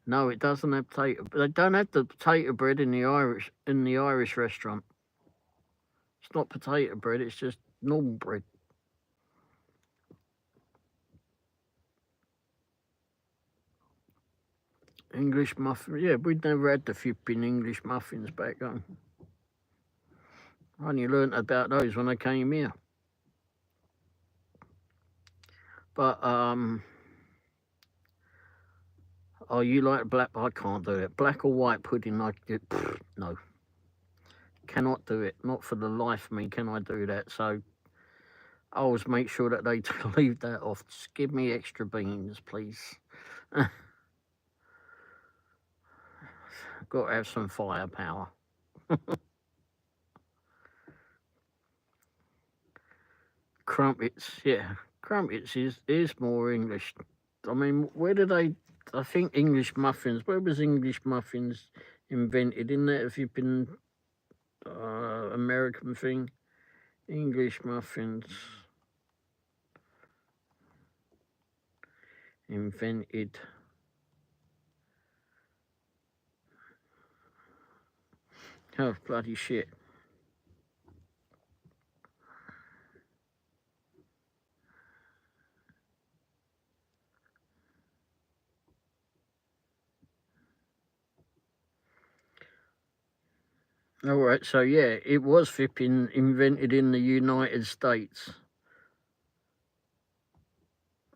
No, it doesn't have potato. They don't have the potato bread in the Irish restaurant. It's not potato bread. It's just normal bread. English muffin. Yeah, we'd never had the flipping English muffins back home. I only learnt about those when I came here. But oh, you like black? I can't do it. Black or white pudding? No, cannot do it. Not for the life of me can I do that. So I always make sure that they leave that off. Just give me extra beans, please. got to have some firepower. Crumpets, yeah. Crumpets is more English. I mean, where did they... I think English muffins. Where was English muffins invented? Isn't that if you've been American thing? English muffins invented. Oh, bloody shit. All right, so yeah, it was flipping invented in the United States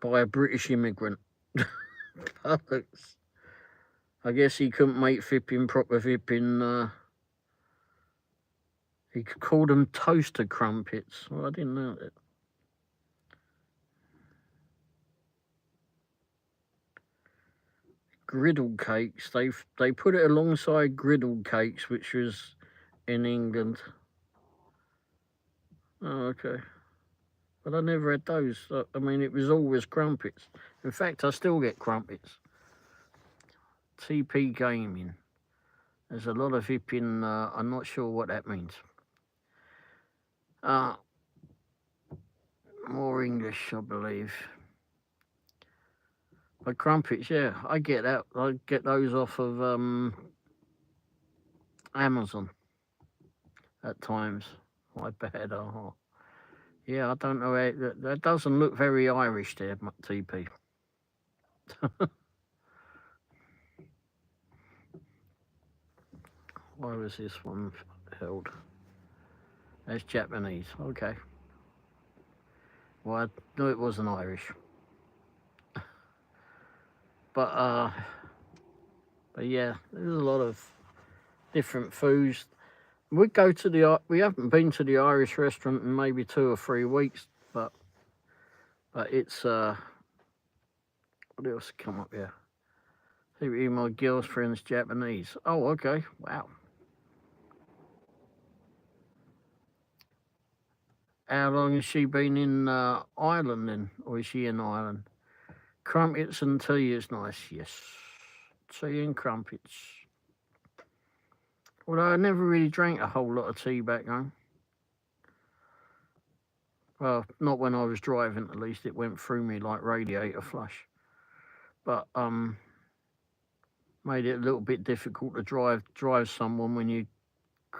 by a British immigrant. Bollocks. I guess he couldn't make flipping proper flipping. He called them toaster crumpets. Well, I didn't know that. Griddle cakes. They put it alongside griddle cakes, which was in England. Oh, okay. But I never had those. I mean, it was always crumpets. In fact, I still get crumpets. TP Gaming. There's a lot of flipping. I'm not sure what that means. More English, I believe. But crumpets, yeah, I get that. I get those off of Amazon at times. My bad. Yeah, I don't know how that doesn't look very Irish there, TP. Why was this one held? That's Japanese. Okay. Well, I knew it wasn't Irish. But yeah, there's a lot of different foods. We haven't been to the Irish restaurant in maybe 2 or 3 weeks, but it's what else come up here? See, my girlfriend's Japanese. Oh, okay. Wow. How long has she been in Ireland then? Or is she in Ireland? Crumpets and tea is nice, yes. Tea and crumpets. Although I never really drank a whole lot of tea back home. Well, not when I was driving, at least. It went through me like radiator flush. But made it a little bit difficult to drive someone when you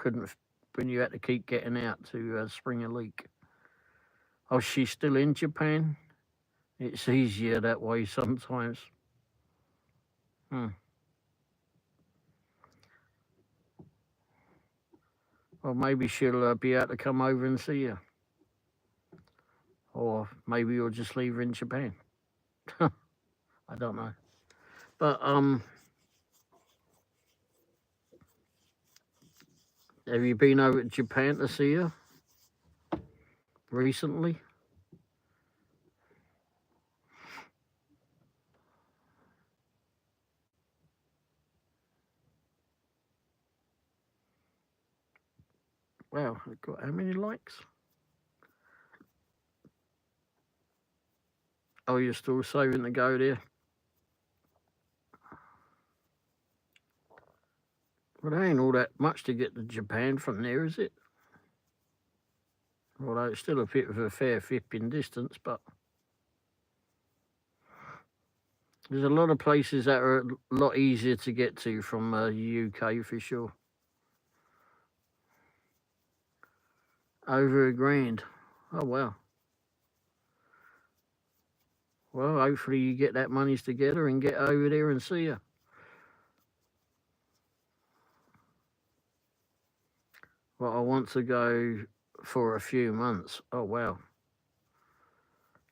had to keep getting out to spring a leak. Oh, she's still in Japan? It's easier that way sometimes. Well, maybe she'll be able to come over and see you. Or maybe you'll just leave her in Japan. I don't know. But, have you been over to Japan to see her recently? Wow, I've got how many likes? Oh, you're still saving to go there? Well, there ain't all that much to get to Japan from there, is it? Although it's still a bit of a fair flipping distance, but there's a lot of places that are a lot easier to get to from the UK for sure. Over $1,000. Oh, wow. Well, hopefully you get that monies together and get over there and see her. Well, I want to go for a few months. Oh, wow.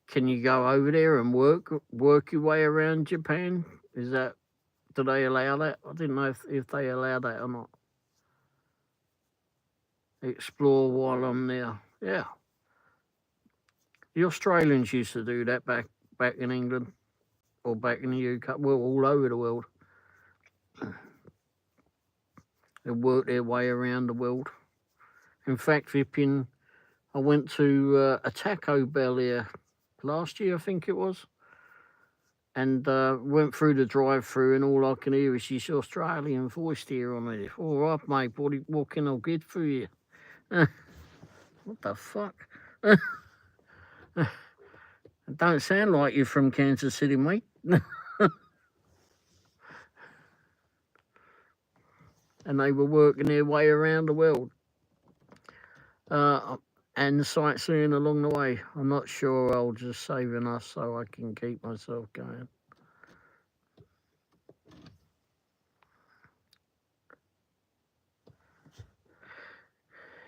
Can you go over there and work your way around Japan? Do they allow that? I didn't know if they allow that or not. Explore while I'm there. Yeah. The Australians used to do that back in England or back in the UK. Well, all over the world. They work their way around the world. In fact, flipping, I went to a Taco Bell here last year, I think it was, and went through the drive-through, and all I can hear is this Australian voice there on me. All right, mate, what can I get for you? What the fuck? It don't sound like you're from Kansas City, mate. And they were working their way around the world and sightseeing along the way. I'm not sure I'll just save enough so I can keep myself going.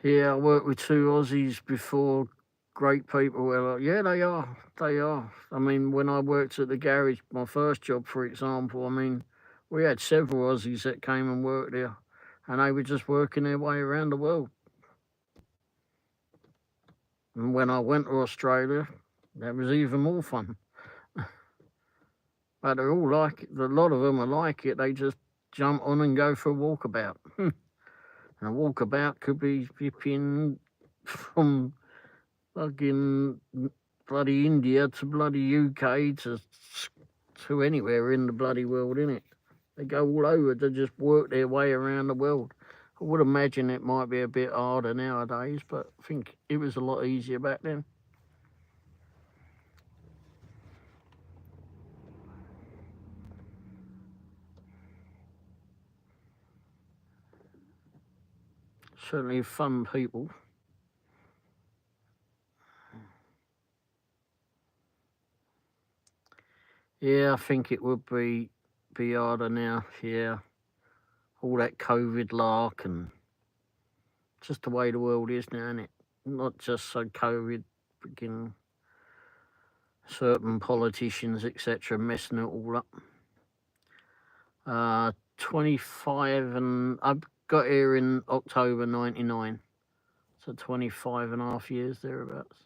Yeah, I worked with 2 Aussies before. Great people. Well, yeah, they are. They are. I mean, when I worked at the garage, my first job, for example, I mean, we had several Aussies that came and worked there, and they were just working their way around the world. And when I went to Australia, that was even more fun. But they're all like it. A lot of them are like it. They just jump on and go for a walkabout. And a walkabout could be flipping from fucking bloody India to bloody UK to anywhere in the bloody world, innit? They go all over to just work their way around the world. I would imagine it might be a bit harder nowadays, but I think it was a lot easier back then. Certainly fun people. Yeah, I think it would be harder now, yeah. All that COVID lark and just the way the world is now, isn't it? Not just so COVID, freaking certain politicians, etc., messing it all up. 25 and I got here in October 99, so 25 and a half years thereabouts.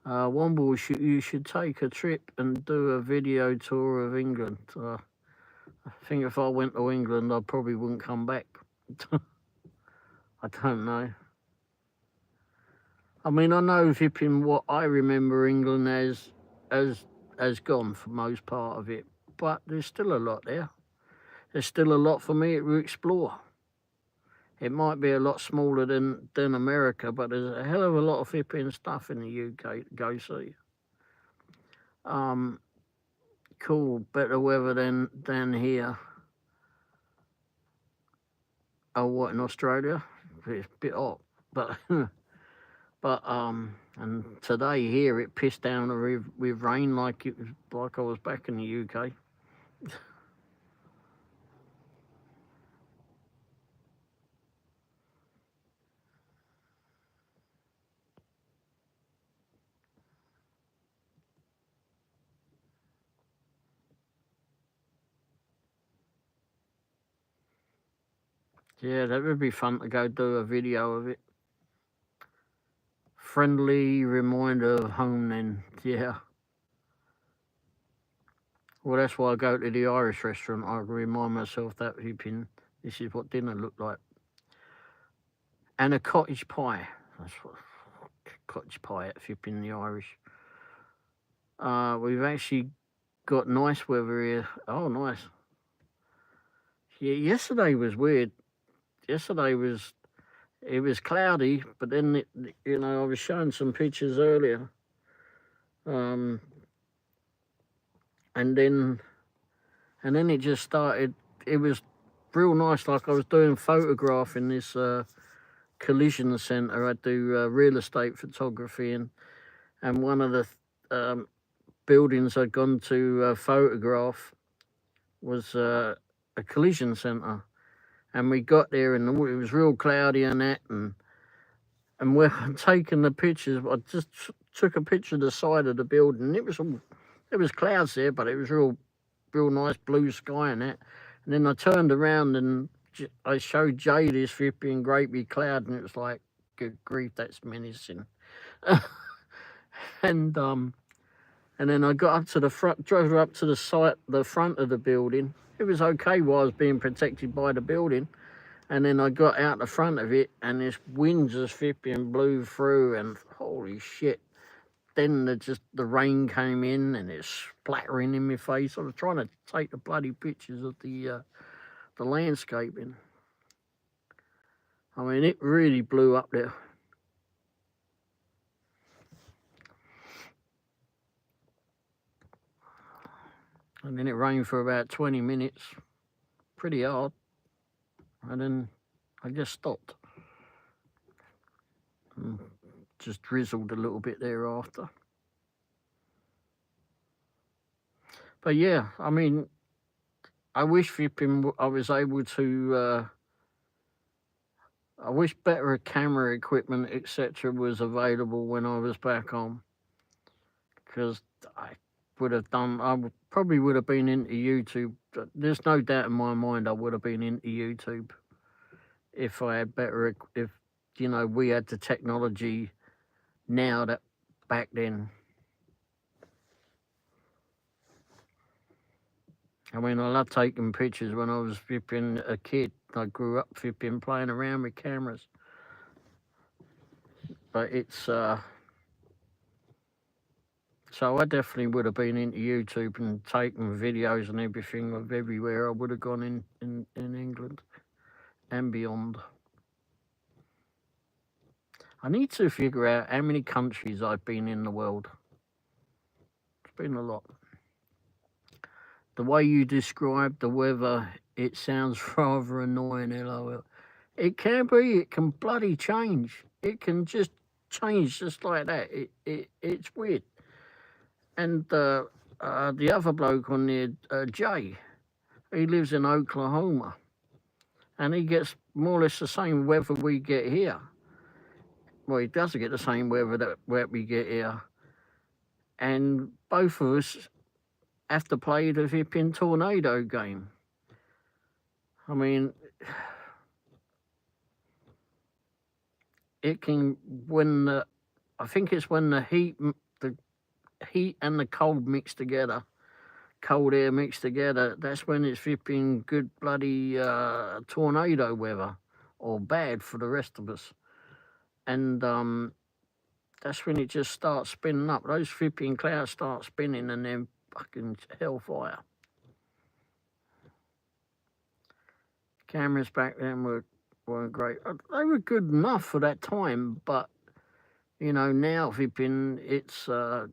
Womble, you should take a trip and do a video tour of England. I think if I went to England, I probably wouldn't come back. I don't know. I mean, I know flipping what I remember England as gone for most part of it, but there's still a lot there. There's still a lot for me to explore. It might be a lot smaller than America, but there's a hell of a lot of flipping stuff in the UK to go see. Cool, better weather than here. Oh, what, in Australia? It's a bit hot, but and today here it pissed down with rain like I was back in the UK. Yeah, that would be fun to go do a video of it. Friendly reminder of home then, yeah. Well, that's why I go to the Irish restaurant. I remind myself that this is what dinner looked like. And a cottage pie. That's what cottage pie at flipping the Irish. We've actually got nice weather here. Oh, nice. Yeah, yesterday was weird. Yesterday it was cloudy, but then I was showing some pictures earlier, and then it just started. It was real nice, like I was doing photographing this collision centre. I do real estate photography, and one of the buildings I'd gone to photograph was a collision centre. And we got there and it was real cloudy and that, and when I'm taking the pictures, I just took a picture of the side of the building. It was clouds there, but it was real nice blue sky and that. And then I turned around and I showed Jay this flipping great big cloud, and it was like, good grief, that's menacing. And And then I got up to the front, drove up to the front of the building. It was okay while I was being protected by the building. And then I got out the front of it, and this wind just flipping blew through, and holy shit. Then the rain came in, and it's splattering in my face. I was trying to take the bloody pictures of the landscaping. I mean, it really blew up there. And then it rained for about 20 minutes, pretty hard. And then I just stopped. And just drizzled a little bit thereafter. But yeah, I mean, I wish I was able to, I wish better camera equipment, etc. was available when I was back home. Because I probably would have been into YouTube. There's no doubt in my mind I would have been into YouTube if I had if you know, we had the technology now that back then. I mean, I love taking pictures when I was flipping a kid. I grew up flipping playing around with cameras. But it's so I definitely would have been into YouTube and taken videos and everything of everywhere I would have gone in England and beyond. I need to figure out how many countries I've been in the world. It's been a lot. The way you describe the weather, it sounds rather annoying, LOL. It can be, it can bloody change. It can just change just like that. It's weird. And the other bloke on there, Jay, he lives in Oklahoma. And he gets more or less the same weather we get here. Well, he doesn't get the same weather that we get here. And both of us have to play the flipping tornado game. I mean, it can, I think it's when the heat and the cold mix together, cold air mixed together, that's when it's flipping good bloody tornado weather, or bad for the rest of us. And that's when it just starts spinning up. Those flipping clouds start spinning, and then fucking hellfire. Cameras back then weren't great. They were good enough for that time, but you know, now flipping, it's I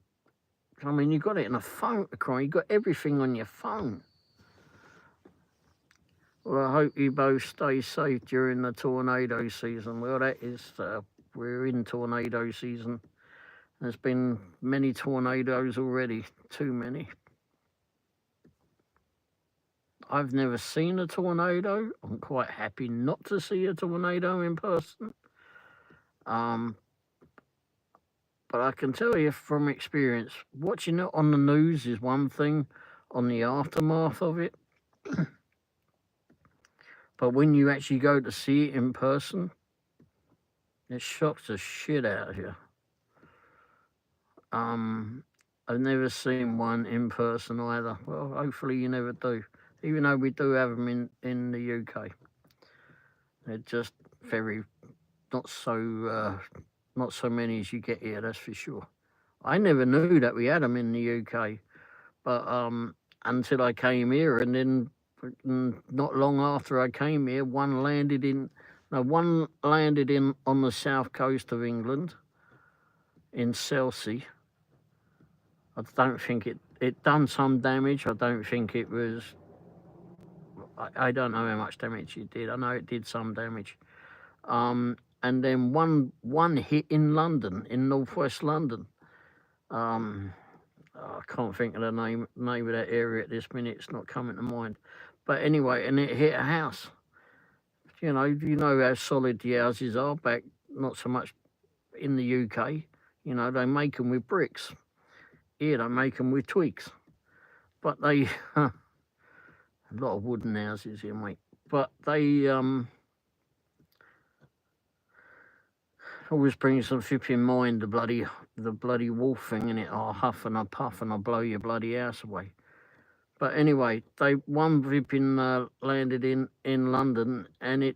mean, you got it in a phone, you got everything on your phone. Well, I hope you both stay safe during the tornado season. Well, that is, we're in tornado season. There's been many tornadoes already, too many. I've never seen a tornado. I'm quite happy not to see a tornado in person. But I can tell you from experience, watching it on the news is one thing, on the aftermath of it. But when you actually go to see it in person, it shocks the shit out of you. I've never seen one in person either. Well, hopefully you never do. Even though we do have them in the UK. They're just not so many as you get here, that's for sure. I never knew that we had them in the UK, but until I came here, and then not long after I came here, one landed on the south coast of England, in Chelsea. I don't think it done some damage. I don't think it was. I don't know how much damage it did. I know it did some damage. And then one hit in London, in northwest London. I can't think of the name of that area at this minute. It's not coming to mind. But anyway, and it hit a house. You know how solid the houses are back, not so much in the UK. You know, they make them with bricks. Here they make them with twigs. But they, a lot of wooden houses here, mate. But they, always brings some flip in mind the bloody wolf thing, innit? I'll huff and I'll puff and I'll blow your bloody house away. But anyway, one flipping landed in London, and it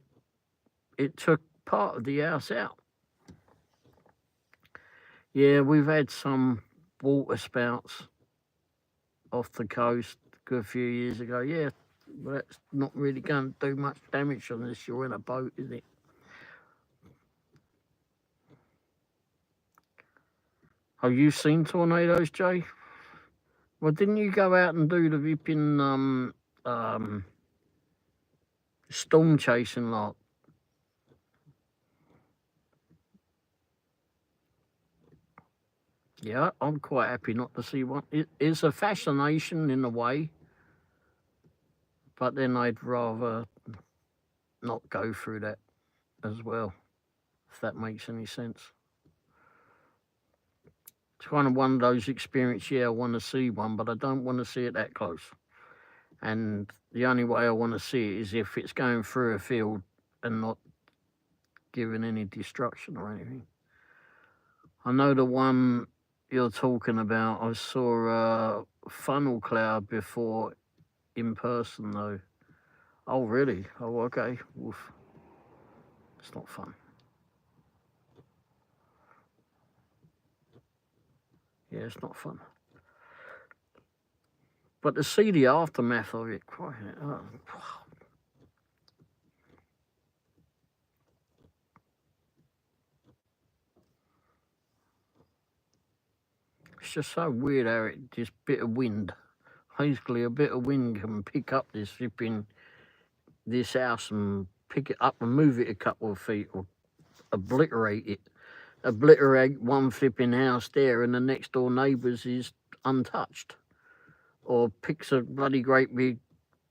took part of the house out. Yeah, we've had some water spouts off the coast a good few years ago. Yeah, but that's not really going to do much damage unless you're in a boat, is it? Have you seen tornadoes, Jay? Well, didn't you go out and do the flipping storm chasing lot? Yeah, I'm quite happy not to see one. It's a fascination in a way, but then I'd rather not go through that as well, if that makes any sense. It's kind of one of those experiences, yeah, I want to see one, but I don't want to see it that close. And the only way I want to see it is if it's going through a field and not giving any destruction or anything. I know the one you're talking about, I saw a funnel cloud before in person though. Oh really? Oh okay. Oof. It's not fun. Yeah, it's not fun. But to see the aftermath of it, it's just so weird how it just bit of wind. Basically, a bit of wind can pick up this house and pick it up and move it a couple of feet or obliterate it. Obliterate one flipping house there and the next door neighbours is untouched. Or picks a bloody great big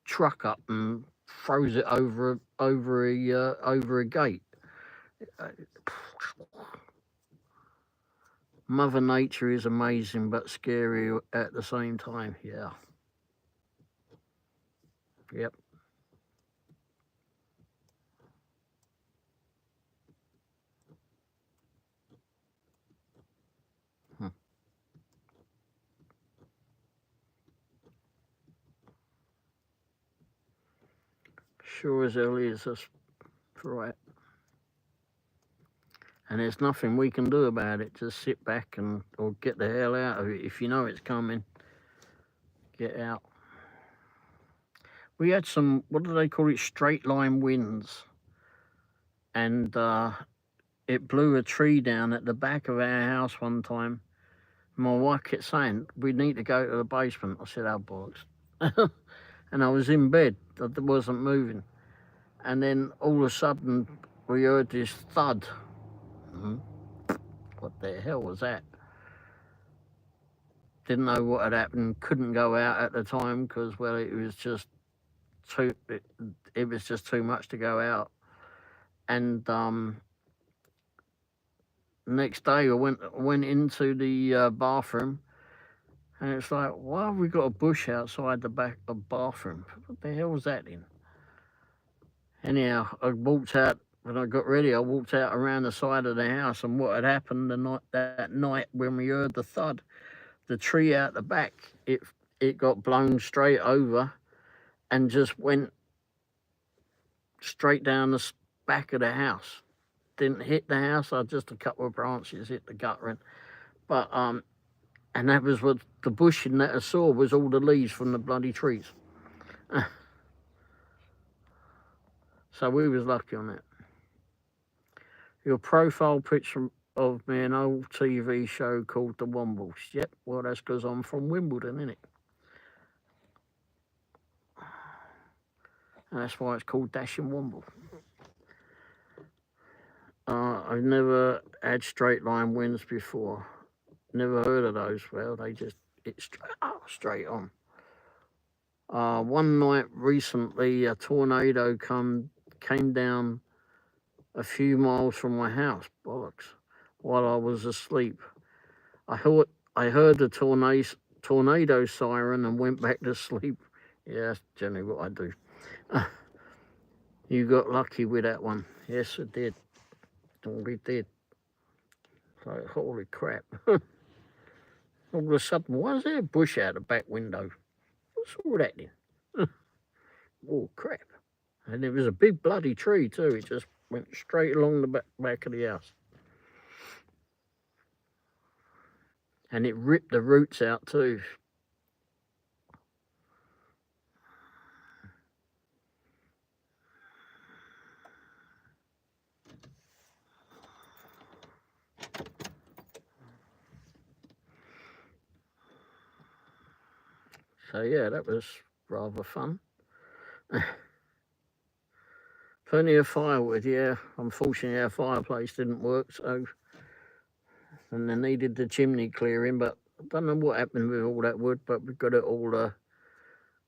truck up and throws it over a gate. Mother Nature is amazing but scary at the same time. Yeah. Yep. Sure as hell is, that's right. And there's nothing we can do about it. Just sit back or get the hell out of it. If you know it's coming, get out. We had some, what do they call it, straight line winds. And it blew a tree down at the back of our house one time. My wife kept saying, we need to go to the basement. I said, oh, bollocks. And I was in bed. I wasn't moving. And then all of a sudden, we heard this thud. What the hell was that? Didn't know what had happened. Couldn't go out at the time because, well, it was just too much to go out. And next day, I went into the bathroom, and it's like, why have we got a bush outside the back of the bathroom? What the hell was that in? Anyhow, I walked out. When I got ready, I walked out around the side of the house, and what had happened that night when we heard the thud, the tree out the back, it got blown straight over and just went straight down the back of the house. Didn't hit the house, just a couple of branches hit the guttering. But and that was what the bushing that I saw was all the leaves from the bloody trees. So we was lucky on that. Your profile picture of me, an old TV show called The Womble. Yep, well, that's because I'm from Wimbledon, isn't it? And that's why it's called Dashing Womble. I've never had straight line winds before. Never heard of those. Well, it's straight on. One night recently, a tornado came down a few miles from my house, bollocks, while I was asleep. I heard the tornado siren and went back to sleep. Yeah, that's generally what I do. You got lucky with that one. Yes, it did. We did. Like, holy crap. All of a sudden, why is there a bush out the back window? What's all that then? Oh, crap. And it was a big bloody tree too. It just went straight along the back of the house. And it ripped the roots out too. So yeah, that was rather fun. Plenty of firewood, yeah. Unfortunately our fireplace didn't work, so and they needed the chimney clearing, but I don't know what happened with all that wood, but we got it all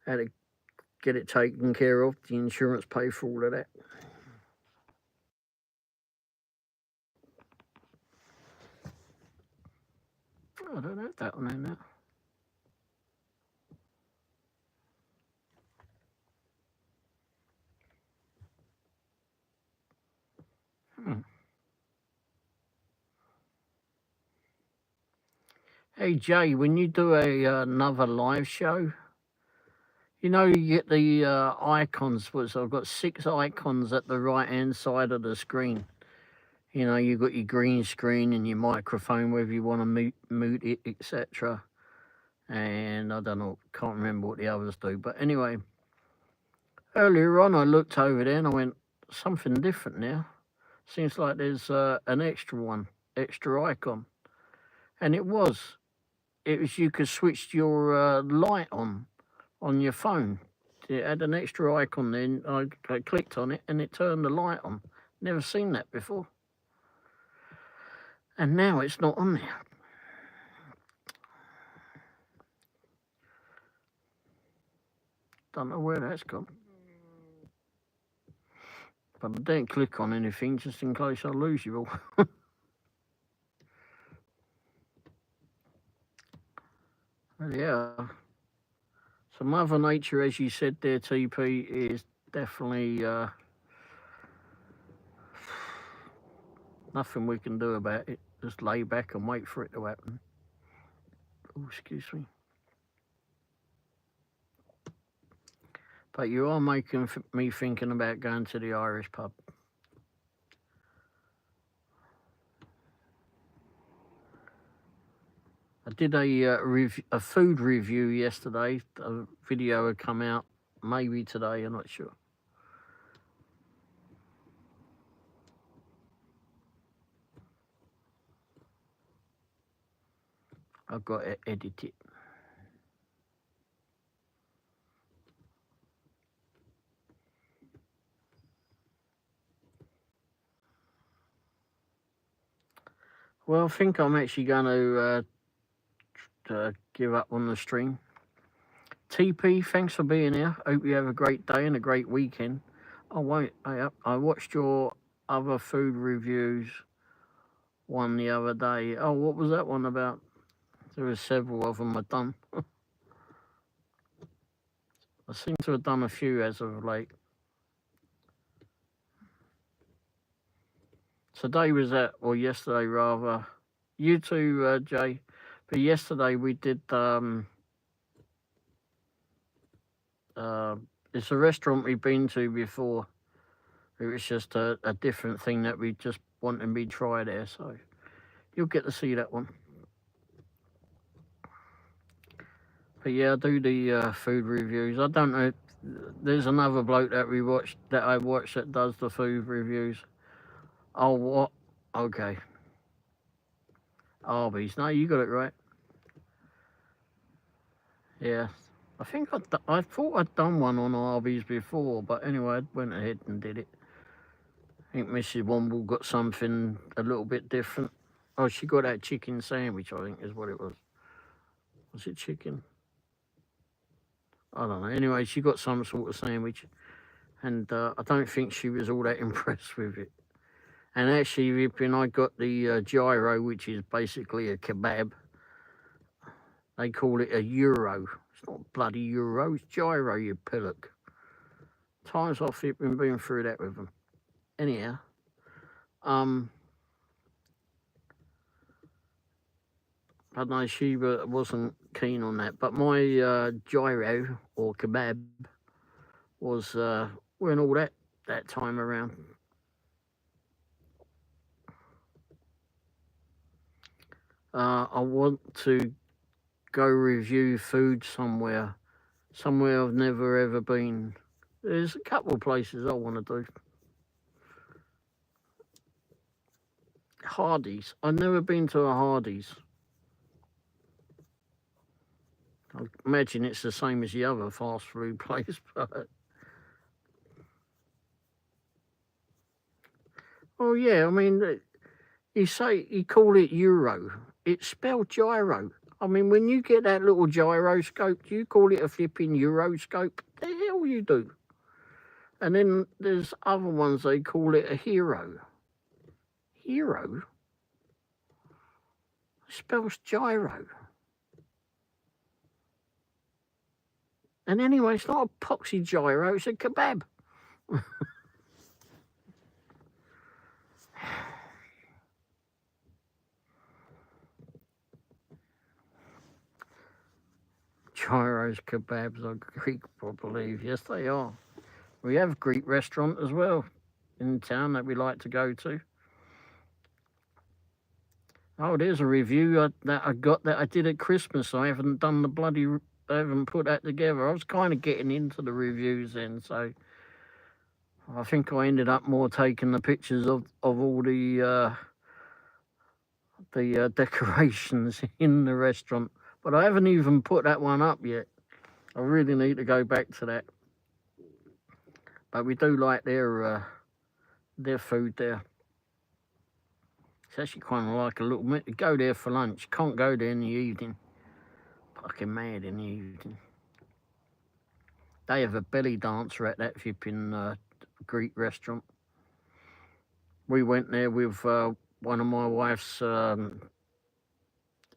had to get it taken care of. The insurance paid for all of that. I don't have that one in there. Hey Jay, when you do another live show, you know you get the icons. So I've got 6 icons at the right hand side of the screen. You know, you've got your green screen and your microphone, whether you want to mute it, etc. And I don't know, can't remember what the others do. But anyway, earlier on I looked over there and I went, something different now. Seems like there's an extra icon. And it was you could switch your light on your phone. It had an extra icon then. I clicked on it and it turned the light on. Never seen that before. And now it's not on there. Don't know where that's gone. But I didn't click on anything just in case I lose you all. Well, yeah. So Mother Nature, as you said there, TP, is definitely nothing we can do about it. Just lay back and wait for it to happen. Oh, excuse me. But you are making me thinking about going to the Irish pub. I did a food review yesterday. A video had come out maybe today, I'm not sure. I've got to edit it. Well, I think I'm actually going to give up on the stream. TP, thanks for being here. Hope you have a great day and a great weekend. Oh, wait, I watched your other food reviews one the other day. Oh, what was that one about? There were several of them I've done. I seem to have done a few as of late. Today was or yesterday rather. You too, Jay. But yesterday we did, it's a restaurant we've been to before. It was just a different thing that we just wanted to try there. So you'll get to see that one. But yeah, I do the food reviews. I don't know. There's another bloke that I watched that does the food reviews. Oh, what? Okay. Arby's. No, you got it right. Yeah. I think I thought I'd done one on Arby's before, but anyway, I went ahead and did it. I think Mrs. Womble got something a little bit different. Oh, she got that chicken sandwich, I think is what it was. Was it chicken? I don't know. Anyway, she got some sort of sandwich, and I don't think she was all that impressed with it. And actually, Rippin, I got the gyro, which is basically a kebab. They call it a euro. It's not bloody euro, it's gyro, you pillock. Times off it been being through that with them. Anyhow, But no, she wasn't keen on that. But my gyro or kebab was weren't all that time around. I want to go review food somewhere I've never ever been. There's a couple of places I want to do. Hardee's. I've never been to a Hardee's. I imagine it's the same as the other fast food place, but... Oh yeah, I mean, you call it Euro. It's spelled gyro. I mean, when you get that little gyroscope, do you call it a flipping Euroscope? The hell you do. And then there's other ones, they call it a hero. Hero? It spells gyro. And anyway, it's not a poxy gyro, it's a kebab. Gyros, kebabs are Greek, I believe. Yes, they are. We have a Greek restaurant as well in town that we like to go to. Oh, there's a review that I got that I did at Christmas. I haven't done the bloody... I haven't put that together. I was kind of getting into the reviews then, so... I think I ended up more taking the pictures of all the decorations in the restaurant. But I haven't even put that one up yet. I really need to go back to that. But we do like their food there. It's actually kind of like a little... Go there for lunch. Can't go there in the evening. Fucking mad in the evening. They have a belly dancer at that flipping Greek restaurant. We went there with one of my wife's...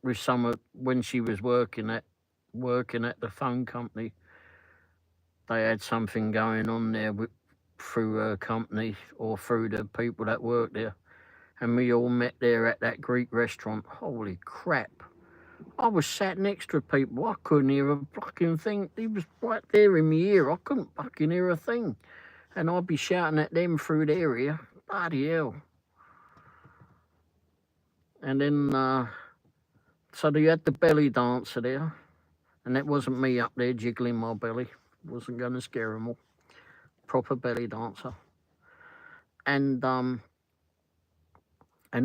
with some when she was working at the phone company. They had something going on there through her company or through the people that work there. And we all met there at that Greek restaurant. Holy crap. I was sat next to people. I couldn't hear a fucking thing. He was right there in my ear. I couldn't fucking hear a thing. And I'd be shouting at them through the area. Bloody hell. And then, so they had the belly dancer there. And that wasn't me up there jiggling my belly. Wasn't going to scare them all. Proper belly dancer. And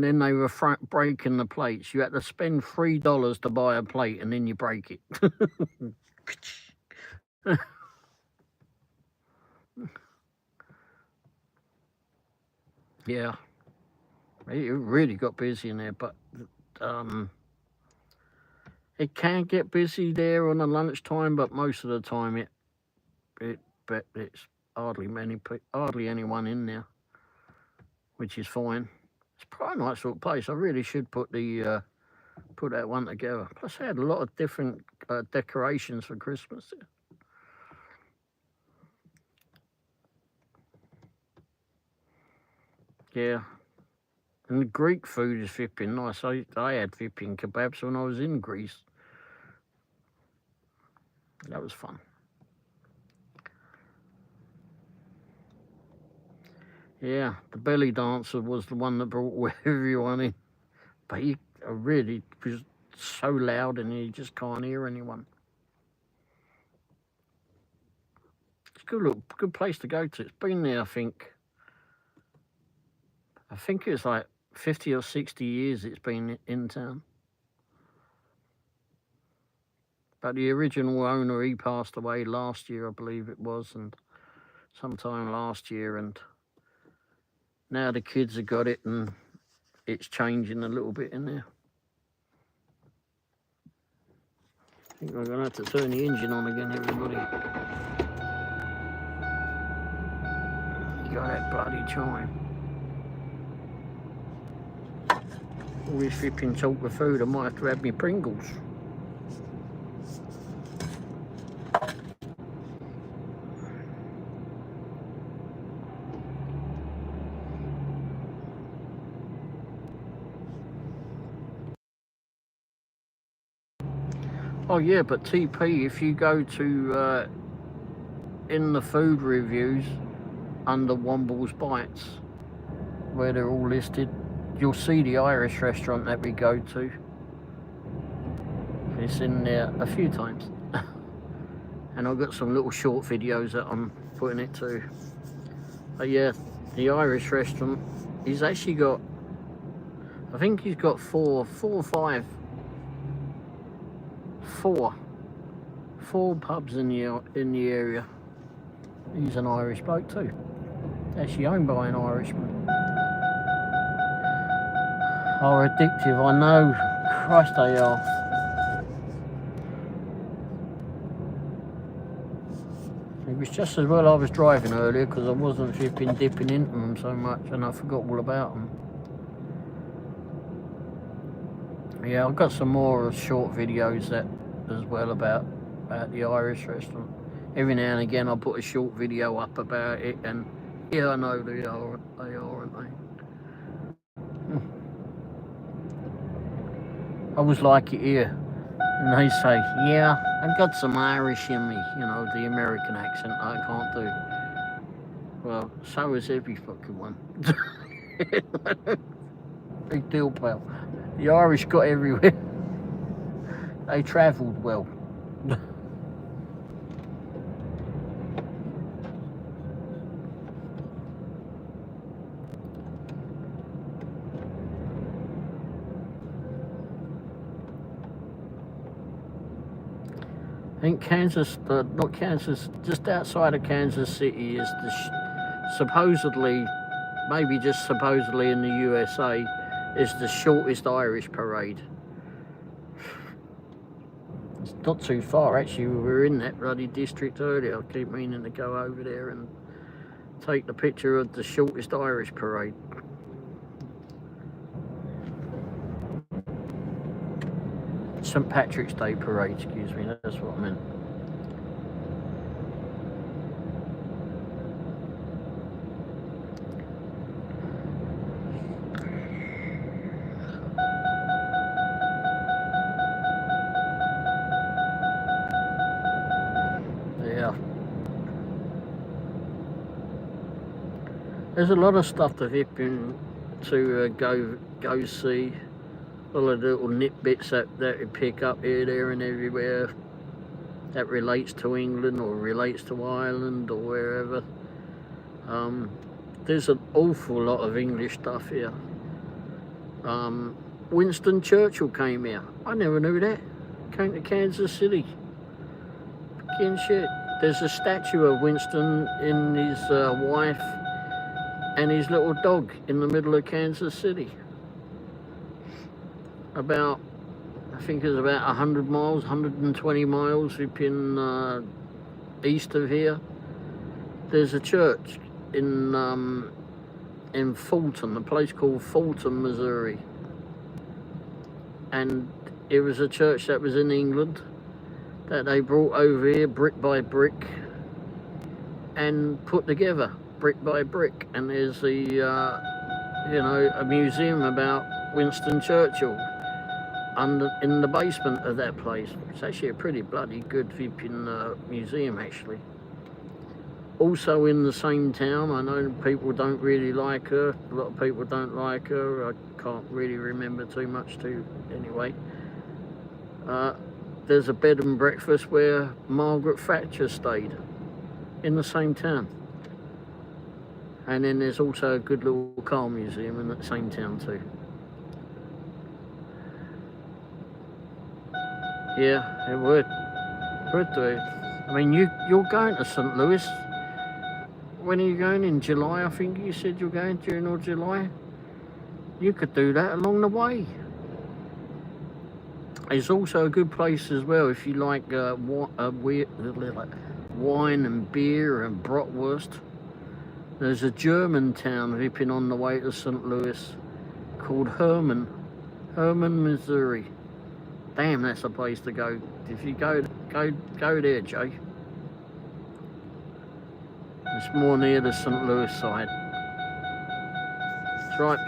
then they were breaking the plates. You had to spend $3 to buy a plate, and then you break it. Yeah, it really got busy in there, but it can get busy there on the lunchtime, but most of the time it's hardly anyone in there, which is fine. It's probably a nice little place. I really should put that one together. Plus, they had a lot of different decorations for Christmas. Yeah. And the Greek food is flipping nice. I had flipping kebabs when I was in Greece. That was fun. Yeah, the belly dancer was the one that brought everyone in. But he really was so loud and you just can't hear anyone. It's a good place to go to. It's been there, I think it's like 50 or 60 years it's been in town. But the original owner, he passed away last year, I believe it was, and sometime last year, and now the kids have got it and it's changing a little bit in there. I think I'm going to have to turn the engine on again, everybody. You got that bloody chime. All this flipping talk of food, I might have to have me Pringles. Oh yeah, but TP, if you go to in the food reviews under Womble's Bites, where they're all listed, you'll see the Irish restaurant that we go to. It's in there a few times. And I've got some little short videos that I'm putting it to. But yeah, the Irish restaurant, he's actually got, I think he's got four pubs in the area. He's an Irish bloke too. Actually owned by an Irishman. Are addictive, I know. Christ they are. It was just as well I was driving earlier because I wasn't dipping into them so much and I forgot all about them. Yeah, I've got some more short videos that as well about the Irish restaurant. Every now and again I put a short video up about it, and yeah, I know they are, aren't they? I always like it here. And they say, yeah, I've got some Irish in me, you know, the American accent I can't do. Well, so is every fucking one. Big deal, pal. The Irish got everywhere. They travelled well. I think Kansas, not Kansas, just outside of Kansas City is supposedly, maybe just supposedly in the USA, is the shortest Irish parade. It's not too far, actually. We were in that bloody district earlier. I keep meaning to go over there and take the picture of the shortest Irish parade. St. Patrick's Day parade, excuse me, that's what I meant. Yeah. There's a lot of stuff to hip in to go see. All of the little nitbits that you pick up here, there and everywhere that relates to England or relates to Ireland or wherever. There's an awful lot of English stuff here. Winston Churchill came here. I never knew that. Came to Kansas City. Fucking shit. There's a statue of Winston in his wife and his little dog in the middle of Kansas City. About, I think it's about 100 miles, 120 miles up in east of here. There's a church in Fulton, a place called Fulton, Missouri. And it was a church that was in England that they brought over here brick by brick and put together brick by brick. And there's a museum about Winston Churchill in the basement of that place. It's actually a pretty bloody good flipping museum, actually. Also in the same town, I know people don't really like her. A lot of people don't like her. I can't really remember too much anyway. There's a bed and breakfast where Margaret Thatcher stayed in the same town. And then there's also a good little car museum in that same town too. Yeah, it would do. I mean, you're going to St. Louis. When are you going? In July, I think you said you're going, June or July. You could do that along the way. It's also a good place as well if you like wine and beer and bratwurst. There's a German town ripping on the way to St. Louis called Herman, Missouri. Damn, that's a place to go. If you go there, Jay. It's more near the St. Louis side. It's right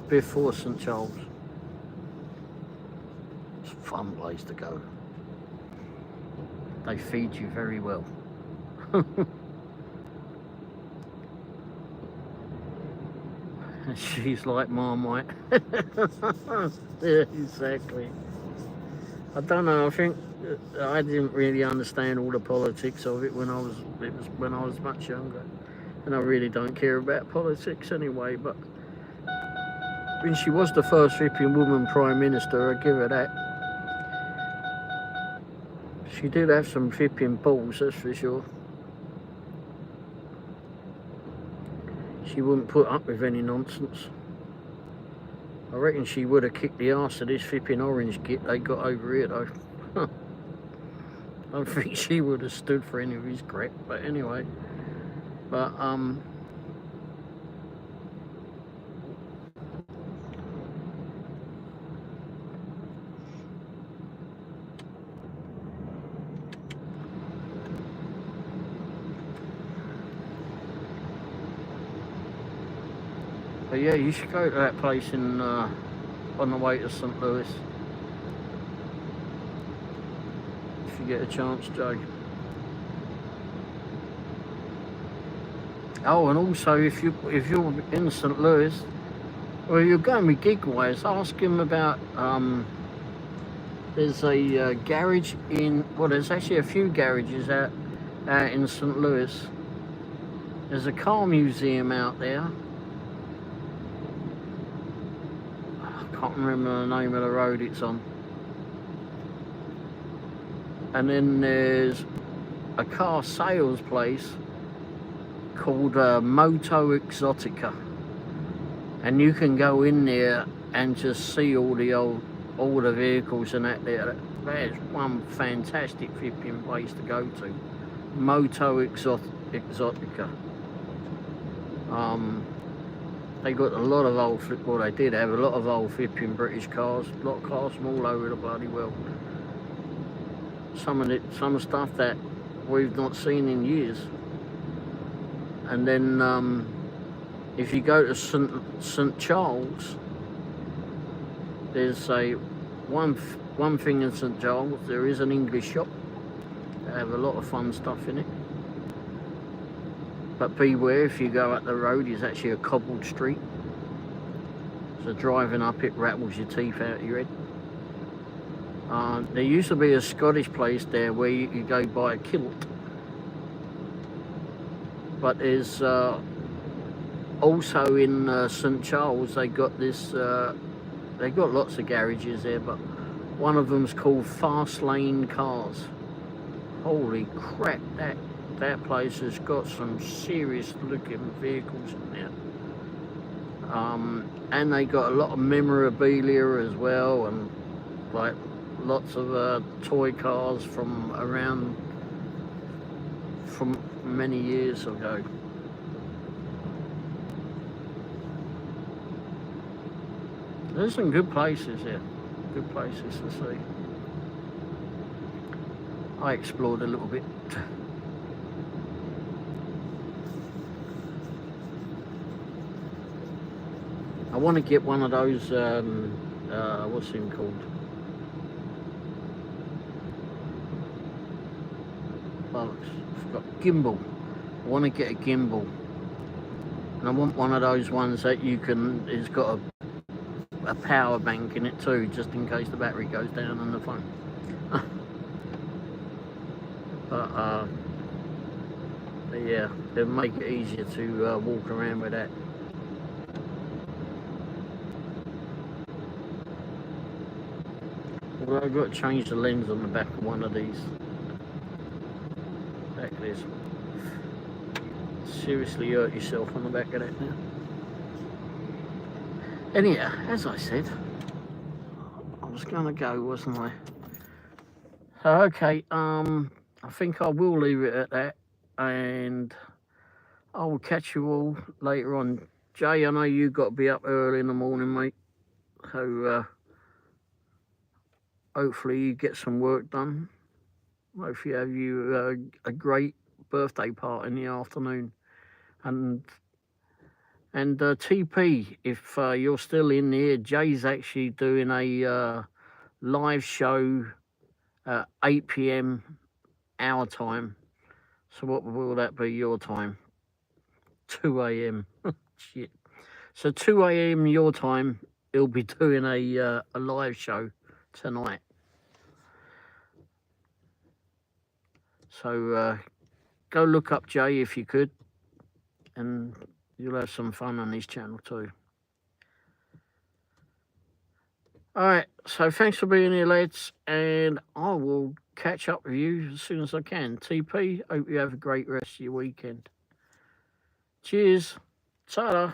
before St. Charles. It's fun place to go. They feed you very well. She's like Marmite. Yeah, exactly. I don't know. I think I didn't really understand all the politics of it when I was much younger, and I really don't care about politics anyway. But when she was the first flipping woman prime minister, I give her that. She did have some flipping balls, that's for sure. She wouldn't put up with any nonsense. I reckon she would have kicked the arse of this flipping orange git they got over here, though. I don't think she would have stood for any of his crap, but anyway. But yeah, you should go to that place in on the way to St. Louis if you get a chance, Joe. Oh, and also if you're in St. Louis, or you're going with gig-wise, ask him about there's a garage in, well, there's actually a few garages out in St. Louis. There's a car museum out there. I can't remember the name of the road it's on. And then there's a car sales place called Moto Exotica, and you can go in there and just see all the vehicles and that there. That's one fantastic flipping place to go to. Moto Exotica. They got a lot of old they did have a lot of old flipping British cars, a lot of cars from all over the bloody world. Some stuff that we've not seen in years. And then if you go to St. Charles, there's one thing in St. Charles. There is an English shop. They have a lot of fun stuff in it. But beware, if you go up the road, it's actually a cobbled street. So driving up it rattles your teeth out of your head. There used to be a Scottish place there where you could go buy a kilt. But there's also in St. Charles, they got this, they got lots of garages there, but one of them's called Fast Lane Cars. Holy crap, that place has got some serious looking vehicles in there. And they got a lot of memorabilia as well, and like lots of toy cars from many years ago. There's some good places here, good places to see. I explored a little bit. I want to get one of those, what's it called? Bollocks, I forgot. Gimbal. I want to get a gimbal. And I want one of those ones that it's got a power bank in it too, just in case the battery goes down on the phone. But yeah, it'll make it easier to walk around with that. Well, I've got to change the lens on the back of one of these. Like this. Seriously hurt yourself on the back of that now. Anyhow, as I said, I was going to go, wasn't I? So, okay, I think I will leave it at that, and I will catch you all later on. Jay, I know you've got to be up early in the morning, mate, so hopefully you get some work done. Hopefully you have a great birthday party in the afternoon. And TP, if you're still in here, Jay's actually doing a live show at 8 p.m. our time. So what will that be your time? 2 a.m. Shit. So 2 a.m. your time, he'll be doing a live show tonight. So go look up Jay if you could, and you'll have some fun on his channel too. All right, so thanks for being here, lads, and I will catch up with you as soon as I can. TP, hope you have a great rest of your weekend. Cheers. Ta-da.